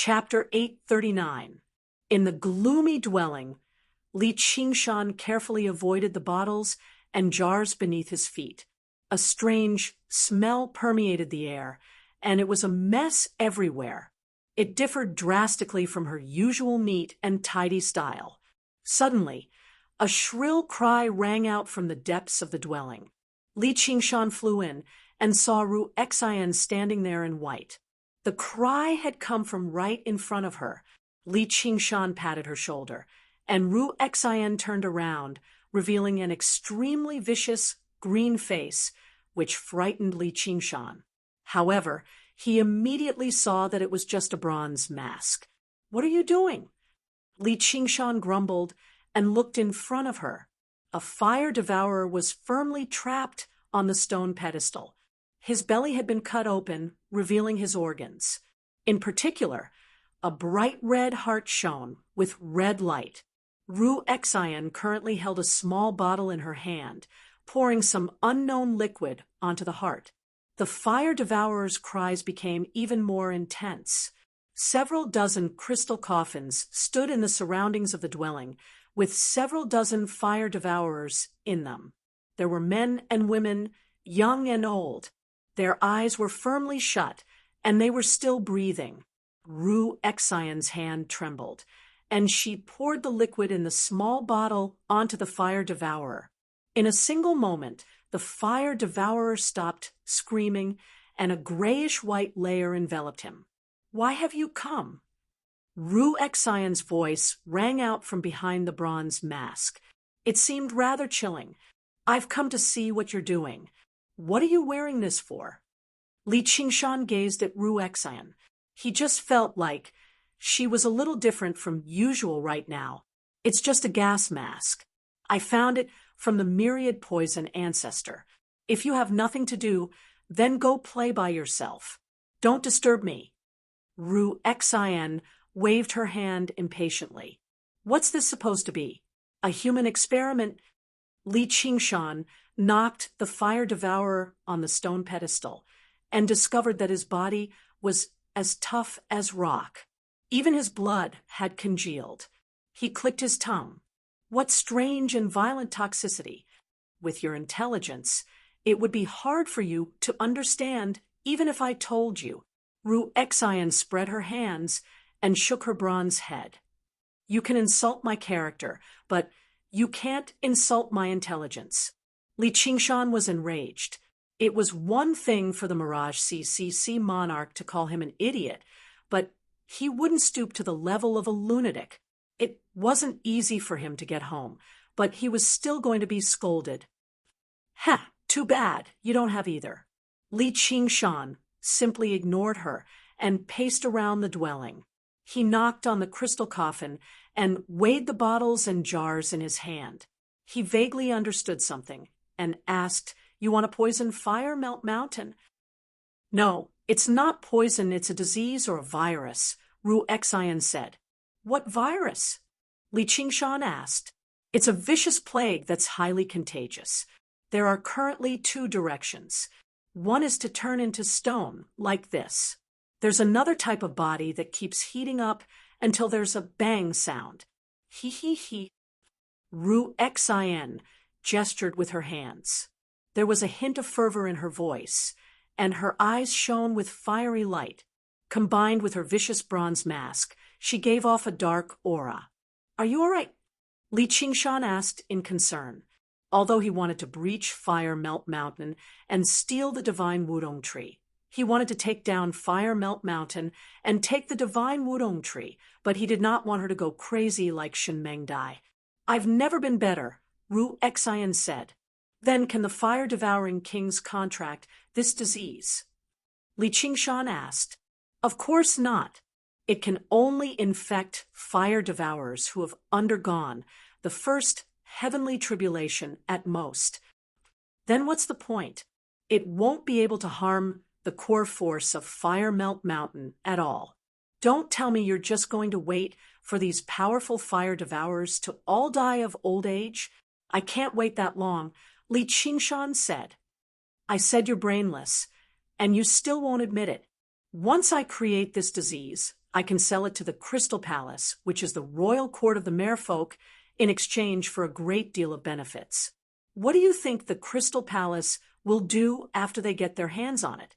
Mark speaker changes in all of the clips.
Speaker 1: Chapter 839. In the gloomy dwelling, Li Qingshan carefully avoided the bottles and jars beneath his feet. A strange smell permeated the air, and it was a mess everywhere. It differed drastically from her usual neat and tidy style. Suddenly, a shrill cry rang out from the depths of the dwelling. Li Qingshan flew in and saw Ru Xian standing there in white. The cry had come from right in front of her. Li Qingshan patted her shoulder, and Ru Xian turned around, revealing an extremely vicious green face, which frightened Li Qingshan. However, he immediately saw that it was just a bronze mask. "What are you doing?" Li Qingshan grumbled and looked in front of her. A fire devourer was firmly trapped on the stone pedestal. His belly had been cut open, revealing his organs. In particular, a bright red heart shone with red light. Ru Xian currently held a small bottle in her hand, pouring some unknown liquid onto the heart. The fire devourer's cries became even more intense. Several dozen crystal coffins stood in the surroundings of the dwelling, with several dozen fire devourers in them. There were men and women, young and old. Their eyes were firmly shut, and they were still breathing. Ru Xian's hand trembled, and she poured the liquid in the small bottle onto the fire devourer. In a single moment, the fire devourer stopped screaming, and a grayish-white layer enveloped him. "Why have you come?" Ru Xian's voice rang out from behind the bronze mask. It seemed rather chilling. "I've come to see what you're doing. What are you wearing this for?" Li Qingshan gazed at Ru Xian. He just felt like she was a little different from usual right now. "It's just a gas mask. I found it from the myriad poison ancestor. If you have nothing to do, then go play by yourself. Don't disturb me." Ru Xian waved her hand impatiently. "What's this supposed to be? A human experiment?" Li Qingshan knocked the fire devourer on the stone pedestal and discovered that his body was as tough as rock. Even his blood had congealed. He clicked his tongue. "What strange and violent toxicity. With your intelligence, it would be hard for you to understand even if I told you." Ru Xian spread her hands and shook her bronze head. "You can insult my character, but you can't insult my intelligence." Li Qingshan was enraged. It was one thing for the Mirage CCC monarch to call him an idiot, but he wouldn't stoop to the level of a lunatic. It wasn't easy for him to get home, but he was still going to be scolded. "Ha, too bad, you don't have either." Li Qingshan simply ignored her and paced around the dwelling. He knocked on the crystal coffin and weighed the bottles and jars in his hand. He vaguely understood something and asked, "You want to poison Fire Melt Mountain?" "No, it's not poison, it's a disease or a virus," Ru Xian said. "What virus?" Li Qingshan asked. "It's a vicious plague that's highly contagious. There are currently two directions. One is to turn into stone, like this. There's another type of body that keeps heating up until there's a bang sound. He he he." Ru Xian gestured with her hands. There was a hint of fervor in her voice, and her eyes shone with fiery light. Combined with her vicious bronze mask, she gave off a dark aura. "Are you all right?" Li Qingshan asked in concern. Although he wanted to breach Fire Melt Mountain and steal the divine Wudong tree. He wanted to take down Fire Melt Mountain and take the divine Wudong tree, but he did not want her to go crazy like Shenmeng Dai. "I've never been better," Ru Xian said. "Then can the fire-devouring kings contract this disease?" Li Qingshan asked. "Of course not. It can only infect fire devourers who have undergone the first heavenly tribulation at most. Then what's the point? It won't be able to harm the core force of Fire Melt Mountain at all. Don't tell me you're just going to wait for these powerful fire devourers to all die of old age. I can't wait that long," Li Qingshan said. "I said you're brainless, and you still won't admit it. Once I create this disease, I can sell it to the Crystal Palace, which is the royal court of the merfolk, in exchange for a great deal of benefits. What do you think the Crystal Palace will do after they get their hands on it?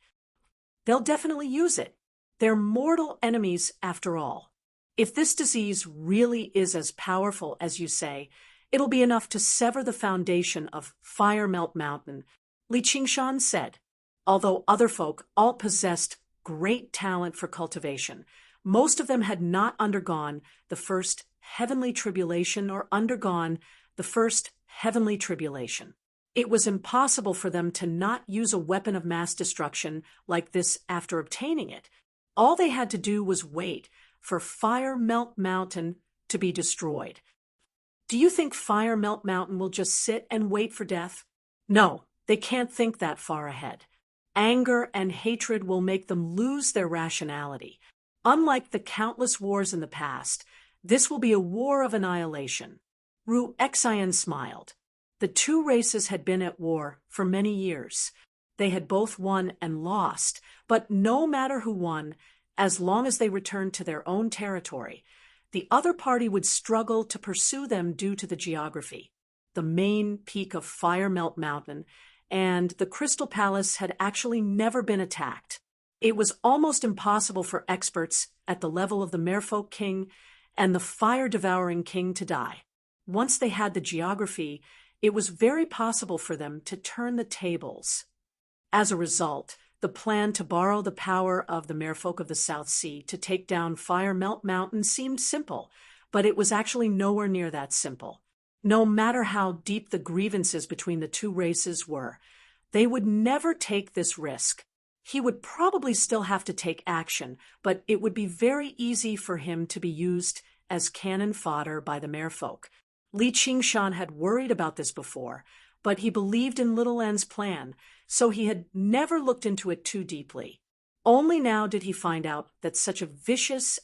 Speaker 1: They'll definitely use it. They're mortal enemies after all. If this disease really is as powerful as you say, it'll be enough to sever the foundation of Fire Melt Mountain, Li Qingshan said. Although other folk all possessed great talent for cultivation, most of them had not undergone the first heavenly tribulation or undergone the first heavenly tribulation. It was impossible for them to not use a weapon of mass destruction like this after obtaining it. All they had to do was wait for Fire Melt Mountain to be destroyed. Do you think Fire Melt Mountain will just sit and wait for death? No, they can't think that far ahead. Anger and hatred will make them lose their rationality. Unlike the countless wars in the past, this will be a war of annihilation. Ru Xian smiled. The two races had been at war for many years. They had both won and lost, but no matter who won, as long as they returned to their own territory, the other party would struggle to pursue them due to the geography. The main peak of Fire Melt Mountain and the Crystal Palace had actually never been attacked. It was almost impossible for experts at the level of the Merfolk King and the Fire-Devouring King to die. Once they had the geography, it was very possible for them to turn the tables. As a result, the plan to borrow the power of the Merfolk of the South Sea to take down Fire Melt Mountain seemed simple, but it was actually nowhere near that simple. No matter how deep the grievances between the two races were, they would never take this risk. He would probably still have to take action, but it would be very easy for him to be used as cannon fodder by the Merfolk. Li Qingshan had worried about this before, but he believed in Little N's plan, so he had never looked into it too deeply. Only now did he find out that such a vicious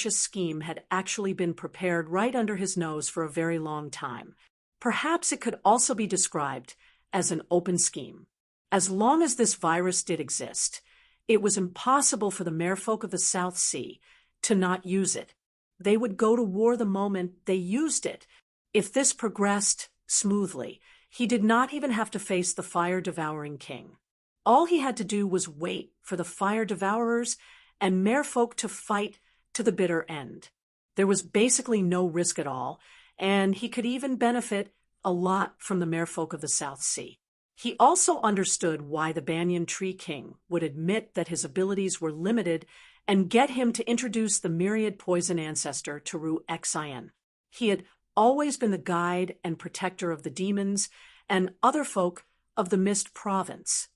Speaker 1: scheme had actually been prepared right under his nose for a very long time. Perhaps it could also be described as an open scheme. As long as this virus did exist, it was impossible for the Merfolk of the South Sea to not use it. They would go to war the moment they used it. If this progressed smoothly, he did not even have to face the Fire-Devouring King. All he had to do was wait for the Fire Devourers and Merfolk to fight to the bitter end. There was basically no risk at all, and he could even benefit a lot from the Merfolk of the South Sea. He also understood why the Banyan Tree King would admit that his abilities were limited and get him to introduce the myriad poison ancestor to Ru Xian. He had always been the guide and protector of the demons and other folk of the Mist Province.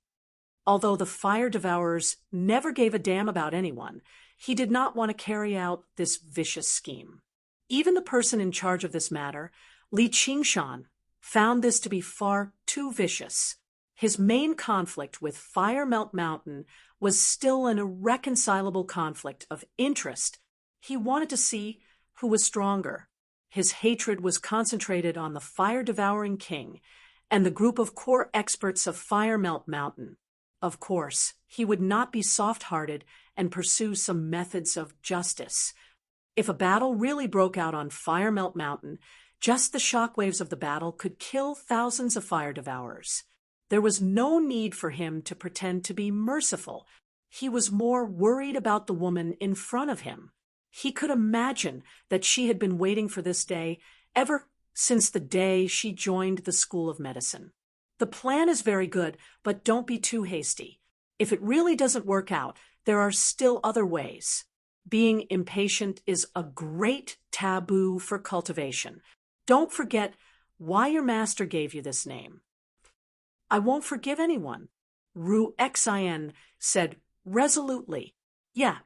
Speaker 1: Although the Fire Devourers never gave a damn about anyone, he did not want to carry out this vicious scheme. Even the person in charge of this matter, Li Qingshan, found this to be far too vicious. His main conflict with Fire Melt Mountain was still an irreconcilable conflict of interest. He wanted to see who was stronger. His hatred was concentrated on the Fire-Devouring King and the group of core experts of Fire Melt Mountain. Of course, he would not be soft-hearted and pursue some methods of justice. If a battle really broke out on Fire Melt Mountain, just the shockwaves of the battle could kill thousands of fire devourers. There was no need for him to pretend to be merciful. He was more worried about the woman in front of him. He could imagine that she had been waiting for this day ever since the day she joined the School of Medicine. The plan is very good, but don't be too hasty. If it really doesn't work out, there are still other ways. Being impatient is a great taboo for cultivation. Don't forget why your master gave you this name. I won't forgive anyone, Ru Xian said resolutely. Yeah.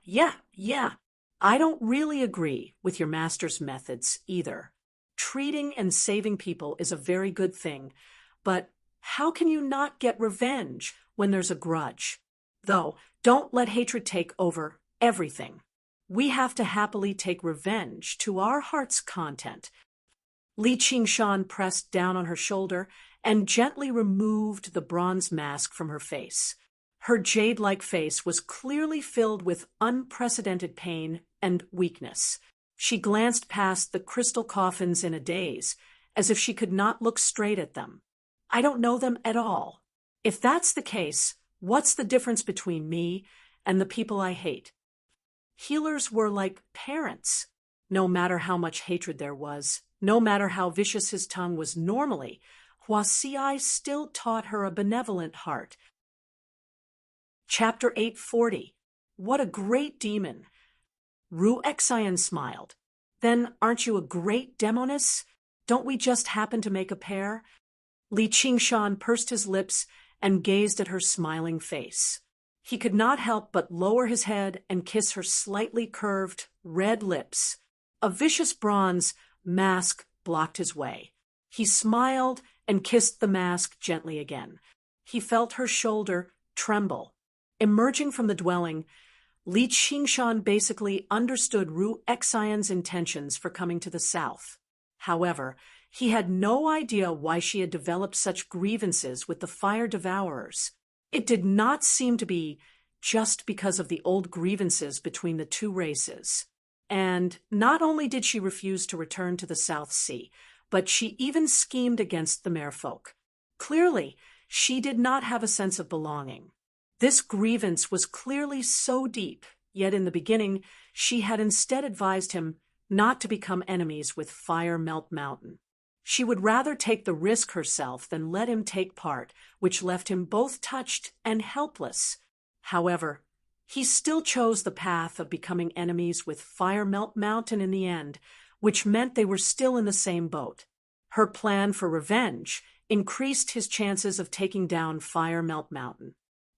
Speaker 1: I don't really agree with your master's methods either. Treating and saving people is a very good thing, but how can you not get revenge when there's a grudge? Though, don't let hatred take over everything. We have to happily take revenge to our heart's content. Li Qingshan pressed down on her shoulder and gently removed the bronze mask from her face. Her jade-like face was clearly filled with unprecedented pain and weakness. She glanced past the crystal coffins in a daze, as if she could not look straight at them. I don't know them at all. If that's the case, what's the difference between me and the people I hate? Healers were like parents. No matter how much hatred there was, no matter how vicious his tongue was normally, Huasiai still taught her a benevolent heart. Chapter 840. What a great demon! Ru Xian smiled. Then aren't you a great demoness? Don't we just happen to make a pair? Li Qingshan pursed his lips and gazed at her smiling face. He could not help but lower his head and kiss her slightly curved, red lips. A vicious bronze mask blocked his way. He smiled and kissed the mask gently again. He felt her shoulder tremble. Emerging from the dwelling, Li Qingshan basically understood Ru Xian's intentions for coming to the south. However, he had no idea why she had developed such grievances with the fire devourers. It did not seem to be just because of the old grievances between the two races. And not only did she refuse to return to the South Sea, but she even schemed against the merfolk. Clearly, she did not have a sense of belonging. This grievance was clearly so deep, yet in the beginning, she had instead advised him not to become enemies with Fire Melt Mountain. She would rather take the risk herself than let him take part, which left him both touched and helpless. However, he still chose the path of becoming enemies with Fire Melt Mountain in the end, which meant they were still in the same boat. Her plan for revenge increased his chances of taking down Fire Melt Mountain.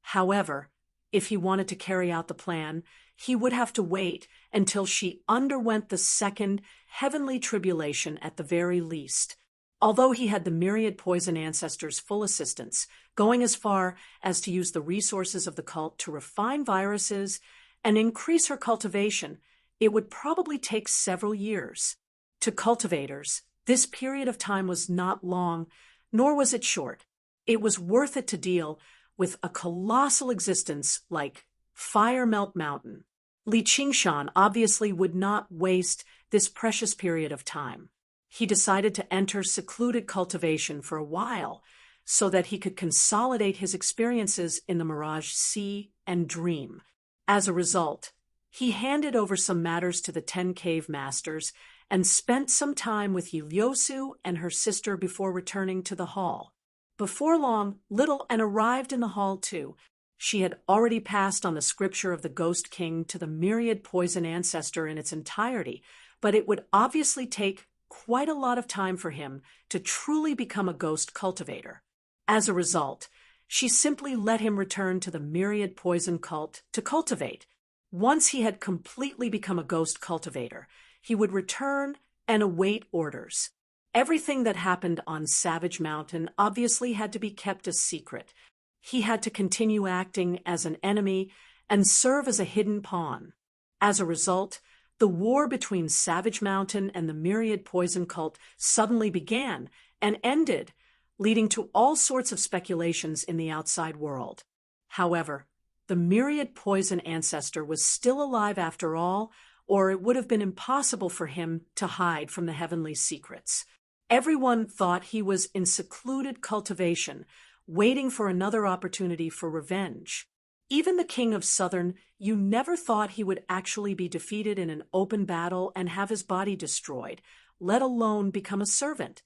Speaker 1: However, if he wanted to carry out the plan, he would have to wait until she underwent the second heavenly tribulation at the very least. Although he had the myriad poison ancestors' full assistance, going as far as to use the resources of the cult to refine viruses and increase her cultivation, it would probably take several years. To cultivators, this period of time was not long, nor was it short. It was worth it to deal with a colossal existence like Fire Melt Mountain. Li Qingshan obviously would not waste this precious period of time. He decided to enter secluded cultivation for a while so that he could consolidate his experiences in the Mirage Sea and Dream. As a result, he handed over some matters to the 10 cave masters and spent some time with Yuliosu and her sister before returning to the hall. Before long, Little Anne arrived in the hall too. She had already passed on the scripture of the Ghost King to the myriad poison ancestor in its entirety, but it would obviously take quite a lot of time for him to truly become a ghost cultivator. As a result, she simply let him return to the myriad poison cult to cultivate. Once he had completely become a ghost cultivator, he would return and await orders. Everything that happened on Savage Mountain obviously had to be kept a secret. He had to continue acting as an enemy and serve as a hidden pawn. As a result, the war between Savage Mountain and the myriad poison cult suddenly began and ended, leading to all sorts of speculations in the outside world. However, the myriad poison ancestor was still alive after all, or it would have been impossible for him to hide from the heavenly secrets. Everyone thought he was in secluded cultivation, waiting for another opportunity for revenge. Even the king of Southern, you never thought he would actually be defeated in an open battle and have his body destroyed, let alone become a servant.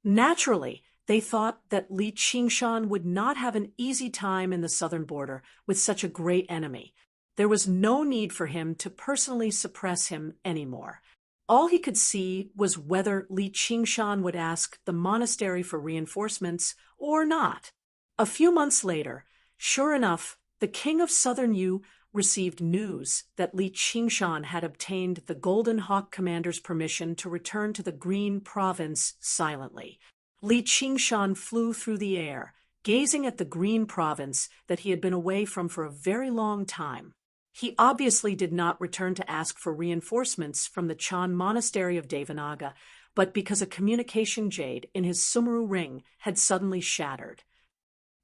Speaker 1: Naturally, they thought that Li Qingshan would not have an easy time in the southern border with such a great enemy. There was no need for him to personally suppress him anymore. All he could see was whether Li Qingshan would ask the monastery for reinforcements or not. A few months later, sure enough, the king of Southern Yu received news that Li Qingshan had obtained the Golden Hawk commander's permission to return to the Green Province silently. Li Qingshan flew through the air, gazing at the Green Province that he had been away from for a very long time. He obviously did not return to ask for reinforcements from the Chan Monastery of Devanaga, but because a communication jade in his Sumeru ring had suddenly shattered.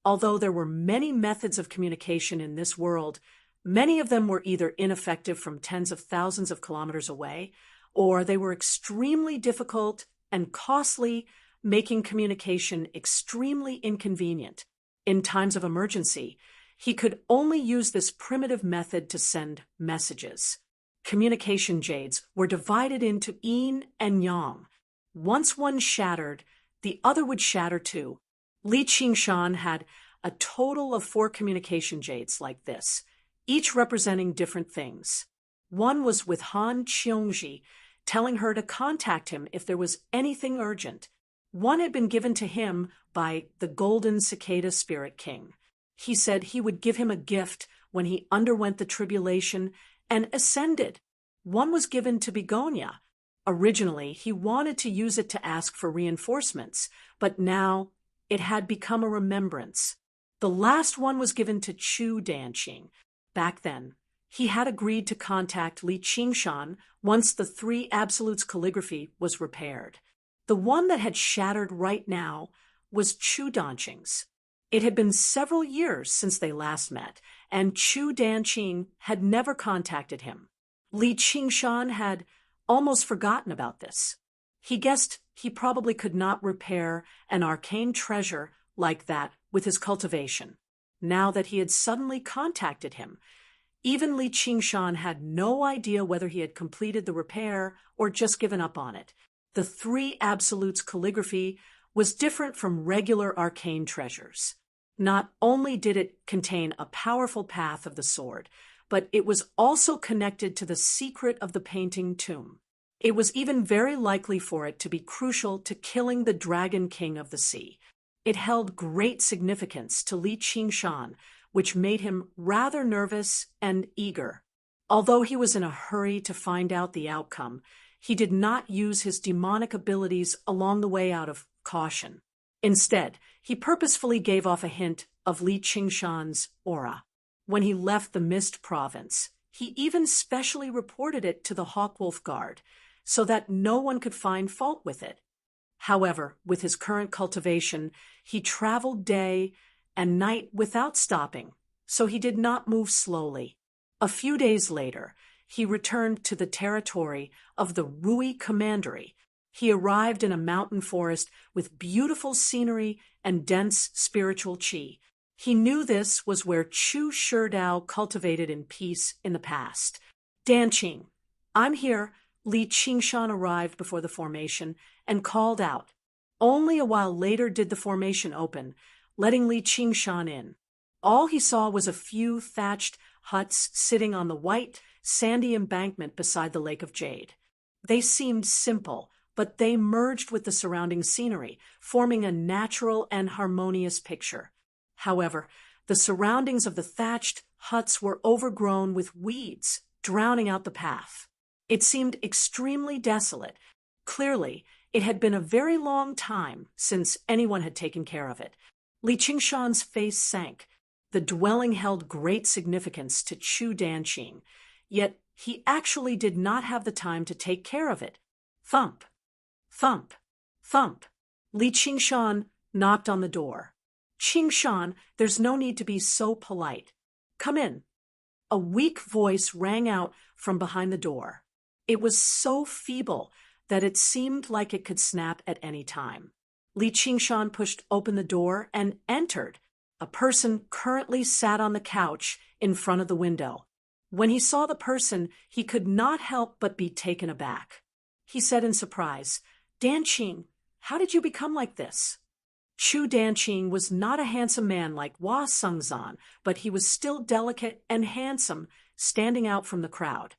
Speaker 1: Although there were many methods of communication in this world, Many of them were either ineffective from tens of thousands of kilometers away, or they were extremely difficult and costly, making communication extremely inconvenient. In times of emergency, he could only use this primitive method to send messages. Communication jades were divided into yin and yang. Once one shattered, the other would shatter too. Li Qingshan had a total of 4 communication jades like this, each representing different things. One was with Han Qiongji, telling her to contact him if there was anything urgent. One had been given to him by the Golden Cicada Spirit King. He said he would give him a gift when he underwent the tribulation and ascended. One was given to Begonia. Originally, he wanted to use it to ask for reinforcements, but now it had become a remembrance. The last one was given to Chu Danqing. Back then, he had agreed to contact Li Qingshan once the 3 Absolutes calligraphy was repaired. The one that had shattered right now was Chu Danqing's. It had been several years since they last met, and Chu Danqing had never contacted him. Li Qingshan had almost forgotten about this. He guessed he probably could not repair an arcane treasure like that with his cultivation. Now that he had suddenly contacted him, even Li Qingshan had no idea whether he had completed the repair or just given up on it. The 3 Absolutes calligraphy was different from regular arcane treasures. Not only did it contain a powerful path of the sword, but it was also connected to the secret of the painting tomb. It was even very likely for it to be crucial to killing the Dragon King of the Sea. It held great significance to Li Qingshan, which made him rather nervous and eager. Although he was in a hurry to find out the outcome, he did not use his demonic abilities along the way out of caution. Instead, he purposefully gave off a hint of Li Qingshan's aura. When he left the Mist Province, he even specially reported it to the Hawkwolf Guard, so that no one could find fault with it. However, with his current cultivation, he traveled day and night without stopping, so he did not move slowly. A few days later, he returned to the territory of the Rui Commandery. He arrived in a mountain forest with beautiful scenery and dense spiritual qi. He knew this was where Chu Sherdao cultivated in peace in the past. Danqing, I'm here. Li Qingshan arrived before the formation and called out. Only a while later did the formation open, letting Li Qingshan in. All he saw was a few thatched huts sitting on the white, sandy embankment beside the Lake of Jade. They seemed simple, but they merged with the surrounding scenery, forming a natural and harmonious picture. However, the surroundings of the thatched huts were overgrown with weeds, drowning out the path. It seemed extremely desolate. Clearly, it had been a very long time since anyone had taken care of it. Li Qingshan's face sank. The dwelling held great significance to Chu Danqing, yet he actually did not have the time to take care of it. Thump, thump, thump. Li Qingshan knocked on the door. Qingshan, there's no need to be so polite. Come in. A weak voice rang out from behind the door. It was so feeble that it seemed like it could snap at any time. Li Qingshan pushed open the door and entered. A person currently sat on the couch in front of the window. When he saw the person, he could not help but be taken aback. He said in surprise, Danqing, how did you become like this? Chu Danqing was not a handsome man like Hua Sengzan, but he was still delicate and handsome, standing out from the crowd.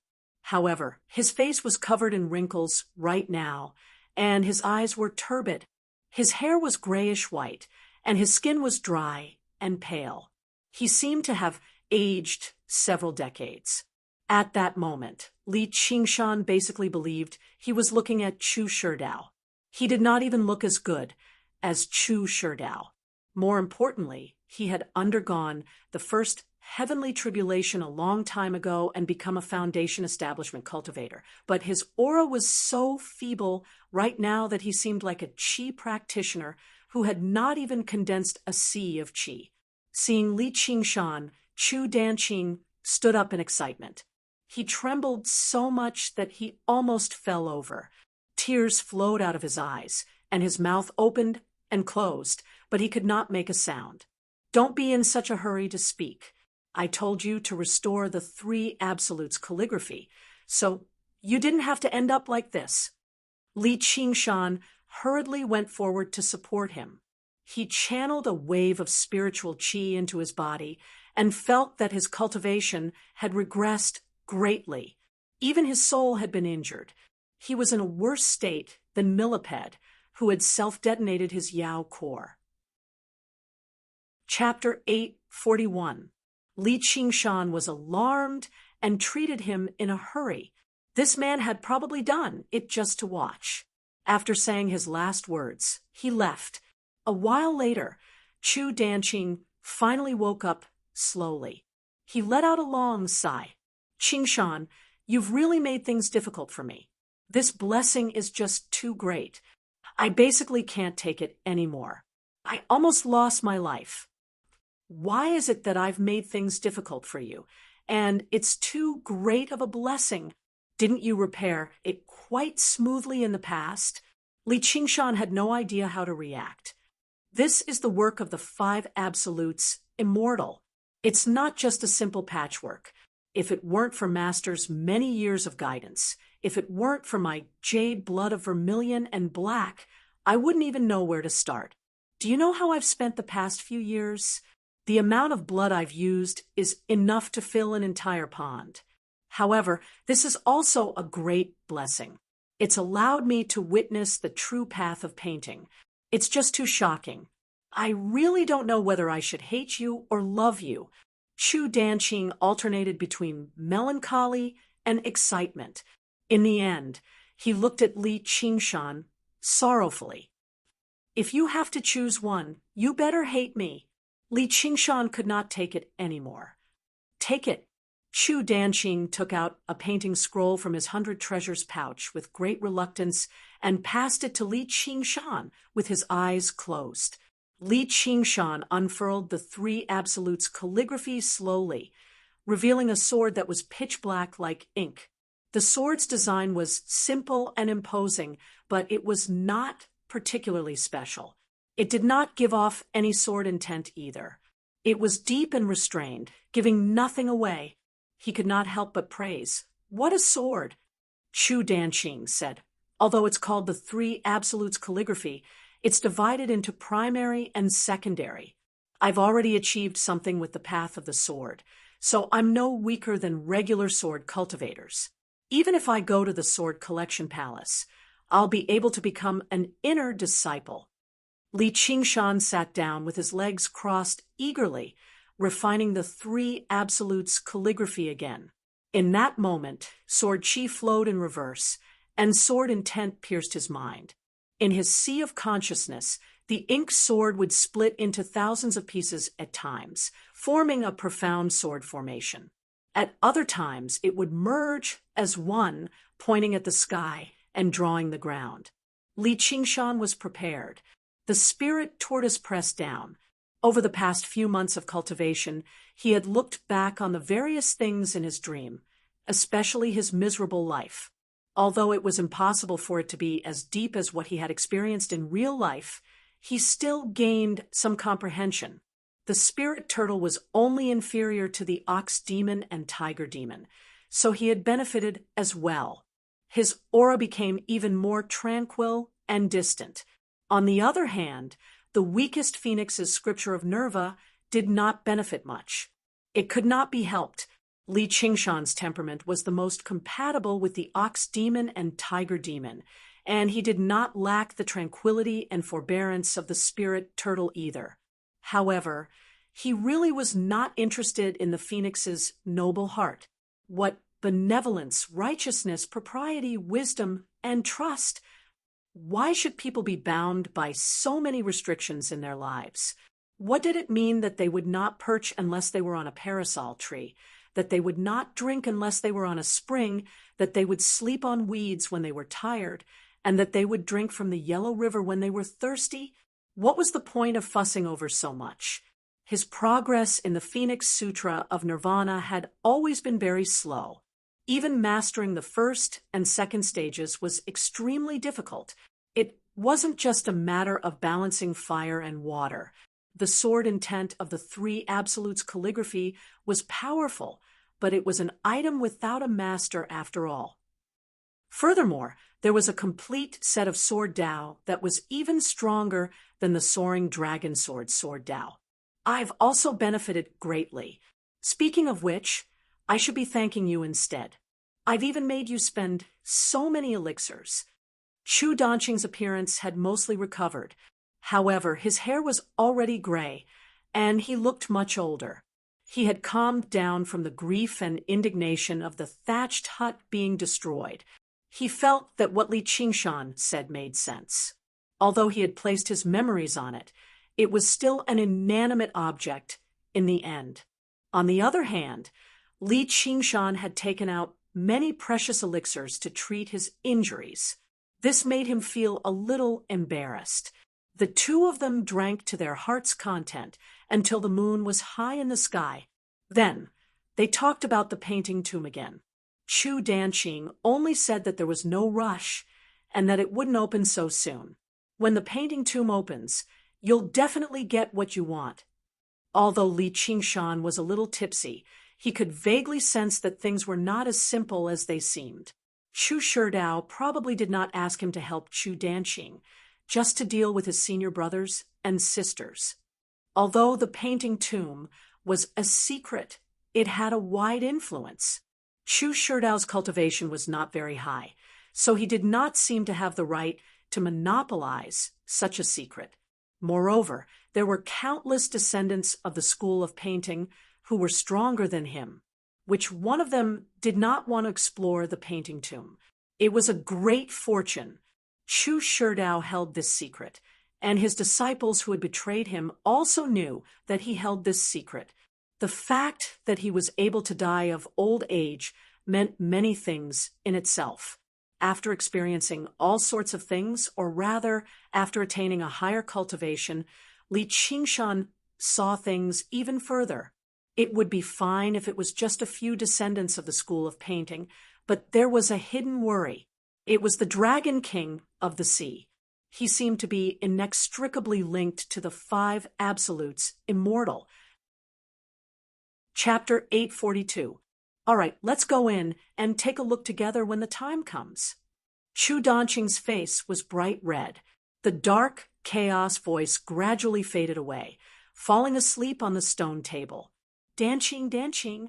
Speaker 1: However, his face was covered in wrinkles right now, and his eyes were turbid. His hair was grayish-white, and his skin was dry and pale. He seemed to have aged several decades. At that moment, Li Qingshan basically believed he was looking at Chu Sherdao. He did not even look as good as Chu Sherdao. More importantly, he had undergone the first heavenly tribulation a long time ago and become a foundation establishment cultivator. But his aura was so feeble right now that he seemed like a qi practitioner who had not even condensed a sea of qi. Seeing Li Qingshan, Chu Danqing stood up in excitement. He trembled so much that he almost fell over. Tears flowed out of his eyes, and his mouth opened and closed, but he could not make a sound. "Don't be in such a hurry to speak. I told you to restore the three absolutes calligraphy, so you didn't have to end up like this." Li Qingshan hurriedly went forward to support him. He channeled a wave of spiritual qi into his body and felt that his cultivation had regressed greatly. Even his soul had been injured. He was in a worse state than Millipede, who had self-detonated his Yao core. Chapter 841. Li Qingshan was alarmed and treated him in a hurry. This man had probably done it just to watch. After saying his last words, he left. A while later, Chu Danqing finally woke up slowly. He let out a long sigh. "Qingshan, you've really made things difficult for me. This blessing is just too great. I basically can't take it anymore. I almost lost my life. Why is it that I've made things difficult for you? And it's too great of a blessing. Didn't you repair it quite smoothly in the past?" Li Qingshan had no idea how to react. This is the work of the five absolutes, immortal. It's not just a simple patchwork. If it weren't for Master's many years of guidance, if it weren't for my jade blood of vermilion and black, I wouldn't even know where to start. Do you know how I've spent the past few years? The amount of blood I've used is enough to fill an entire pond. However, this is also a great blessing. It's allowed me to witness the true path of painting. It's just too shocking. I really don't know whether I should hate you or love you. Chu Danqing alternated between melancholy and excitement. In the end, he looked at Li Qingshan sorrowfully. "If you have to choose one, you better hate me." Li Qingshan could not take it anymore. "Take it." Chu Danqing took out a painting scroll from his 100 treasures pouch with great reluctance and passed it to Li Qingshan with his eyes closed. Li Qingshan unfurled the three absolutes calligraphy slowly, revealing a sword that was pitch black like ink. The sword's design was simple and imposing, but it was not particularly special. It did not give off any sword intent either. It was deep and restrained, giving nothing away. He could not help but praise. "What a sword!" Chu Danqing said. "Although it's called the Three Absolutes Calligraphy, it's divided into primary and secondary. I've already achieved something with the path of the sword, so I'm no weaker than regular sword cultivators. Even if I go to the Sword Collection Palace, I'll be able to become an inner disciple." Li Qingshan sat down with his legs crossed eagerly, refining the three absolutes calligraphy again. In that moment, sword chi flowed in reverse, and sword intent pierced his mind. In his sea of consciousness, the ink sword would split into thousands of pieces at times, forming a profound sword formation. At other times, it would merge as one, pointing at the sky and drawing the ground. Li Qingshan was prepared. The spirit tortoise pressed down. Over the past few months of cultivation, he had looked back on the various things in his dream, especially his miserable life. Although it was impossible for it to be as deep as what he had experienced in real life, he still gained some comprehension. The spirit turtle was only inferior to the ox demon and tiger demon, so he had benefited as well. His aura became even more tranquil and distant. On the other hand, the weakest phoenix's scripture of Nerva did not benefit much. It could not be helped. Li Qingshan's temperament was the most compatible with the ox demon and tiger demon, and he did not lack the tranquility and forbearance of the spirit turtle either. However, he really was not interested in the phoenix's noble heart. What benevolence, righteousness, propriety, wisdom, and trust? Why should people be bound by so many restrictions in their lives? What did it mean that they would not perch unless they were on a parasol tree, that they would not drink unless they were on a spring, that they would sleep on weeds when they were tired, and that they would drink from the yellow river when they were thirsty? What was the point of fussing over so much? His progress in the Phoenix Sutra of Nirvana had always been very slow. Even mastering the first and second stages was extremely difficult. It wasn't just a matter of balancing fire and water. The sword intent of the three absolutes calligraphy was powerful, but it was an item without a master after all. Furthermore, there was a complete set of sword Dao that was even stronger than the soaring dragon sword Dao. I've also benefited greatly. Speaking of which, I should be thanking you instead. I've even made you spend so many elixirs. Chu Danqing's appearance had mostly recovered. However, his hair was already gray, and he looked much older. He had calmed down from the grief and indignation of the thatched hut being destroyed. He felt that what Li Qingshan said made sense. Although he had placed his memories on it, it was still an inanimate object in the end. On the other hand, Li Qingshan had taken out many precious elixirs to treat his injuries. This made him feel a little embarrassed. The two of them drank to their heart's content until the moon was high in the sky. Then, they talked about the painting tomb again. Chu Danqing only said that there was no rush and that it wouldn't open so soon. When the painting tomb opens, you'll definitely get what you want. Although Li Qingshan was a little tipsy, he could vaguely sense that things were not as simple as they seemed. Chu Sherdao probably did not ask him to help Chu Danqing, just to deal with his senior brothers and sisters. Although the painting tomb was a secret, it had a wide influence. Chu Sherdao's cultivation was not very high, so he did not seem to have the right to monopolize such a secret. Moreover, there were countless descendants of the school of painting who were stronger than him. Which one of them did not want to explore the painting tomb? It was a great fortune. Chu Sherdao held this secret, and his disciples who had betrayed him also knew that he held this secret. The fact that he was able to die of old age meant many things in itself. After experiencing all sorts of things, or rather, after attaining a higher cultivation, Li Qingshan saw things even further. It would be fine if it was just a few descendants of the school of painting, but there was a hidden worry. It was the Dragon King of the sea. He seemed to be inextricably linked to the five absolutes, immortal. Chapter 842. All right, let's go in and take a look together when the time comes. Chu Danqing's face was bright red. The dark, chaos voice gradually faded away, falling asleep on the stone table. Danqing, Danqing.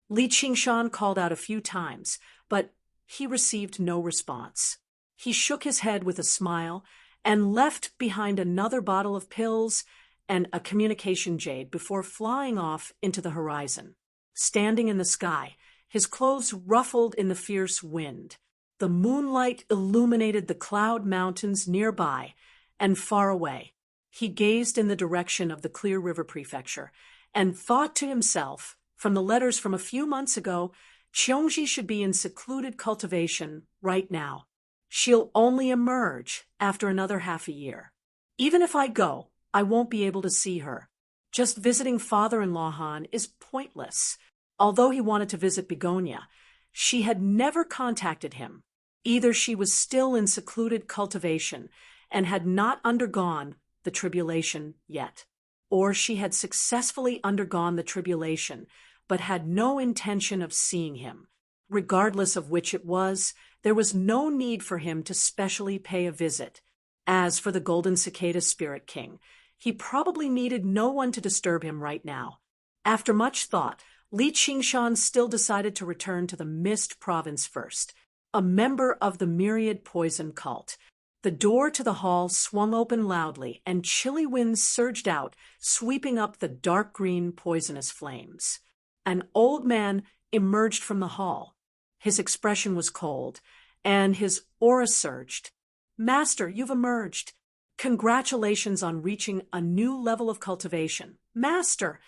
Speaker 1: Li Qingshan called out a few times, but he received no response. He shook his head with a smile and left behind another bottle of pills and a communication jade before flying off into the horizon. Standing in the sky, his clothes ruffled in the fierce wind. The moonlight illuminated the cloud mountains nearby and far away. He gazed in the direction of the Clear River Prefecture and thought to himself, from the letters from a few months ago, Qiongji should be in secluded cultivation right now. She'll only emerge after another half a year. Even if I go, I won't be able to see her. Just visiting father-in-law Han is pointless. Although he wanted to visit Begonia, she had never contacted him. Either she was still in secluded cultivation and had not undergone the tribulation yet, or she had successfully undergone the tribulation but had no intention of seeing him. Regardless of which it was, there was no need for him to specially pay a visit. As for the Golden Cicada Spirit King, he probably needed no one to disturb him right now. After much thought, Li Qingshan still decided to return to the Mist Province first, a member of the Myriad Poison cult. The door to the hall swung open loudly, and chilly winds surged out, sweeping up the dark green poisonous flames. An old man emerged from the hall. His expression was cold, and his aura surged. "Master, you've emerged. Congratulations on reaching a new level of cultivation. Master!"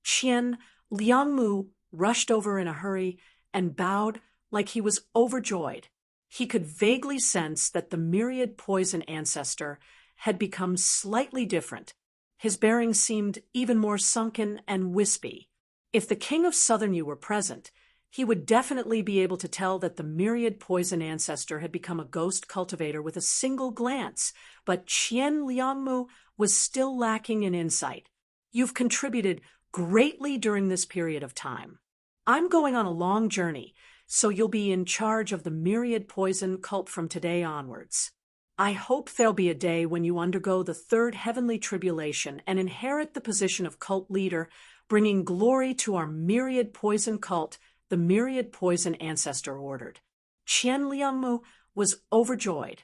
Speaker 1: Qian Liangmu rushed over in a hurry and bowed like he was overjoyed. He could vaguely sense that the Myriad Poison ancestor had become slightly different. His bearing seemed even more sunken and wispy. If the king of Southern Yu were present, he would definitely be able to tell that the myriad poison ancestor had become a ghost cultivator with a single glance, but Qian Liangmu was still lacking in insight. You've contributed greatly during this period of time. I'm going on a long journey, so you'll be in charge of the myriad poison cult from today onwards. I hope there'll be a day when you undergo the third heavenly tribulation and inherit the position of cult leader, bringing glory to our myriad poison cult, the myriad poison ancestor ordered. Qian Liangmu was overjoyed.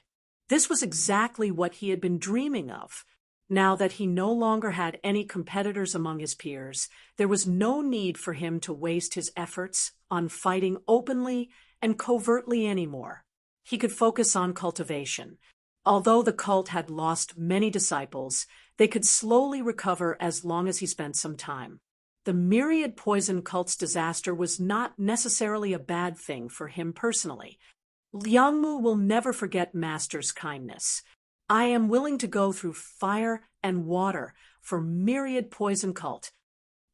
Speaker 1: This was exactly what he had been dreaming of. Now that he no longer had any competitors among his peers, there was no need for him to waste his efforts on fighting openly and covertly anymore. He could focus on cultivation. Although the cult had lost many disciples, they could slowly recover as long as he spent some time. The myriad poison cult's disaster was not necessarily a bad thing for him personally. Liangmu will never forget Master's kindness. I am willing to go through fire and water for myriad poison cult.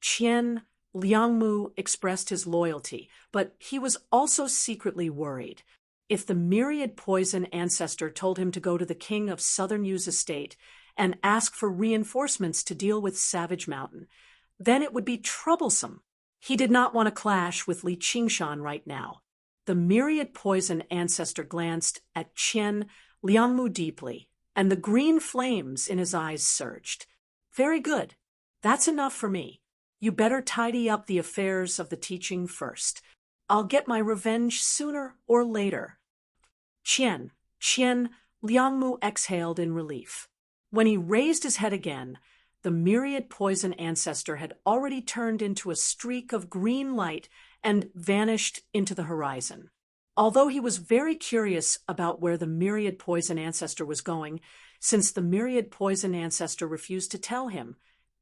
Speaker 1: Qian Liangmu expressed his loyalty, but he was also secretly worried. If the myriad poison ancestor told him to go to the king of Southern Yu's estate and ask for reinforcements to deal with Savage Mountain, then it would be troublesome. He did not want to clash with Li Qingshan right now. The myriad poison ancestor glanced at Qian Liangmu deeply, and the green flames in his eyes surged. Very good. That's enough for me. You better tidy up the affairs of the teaching first. I'll get my revenge sooner or later. Qian Liangmu exhaled in relief. When he raised his head again, the myriad poison ancestor had already turned into a streak of green light and vanished into the horizon. Although he was very curious about where the myriad poison ancestor was going, since the myriad poison ancestor refused to tell him,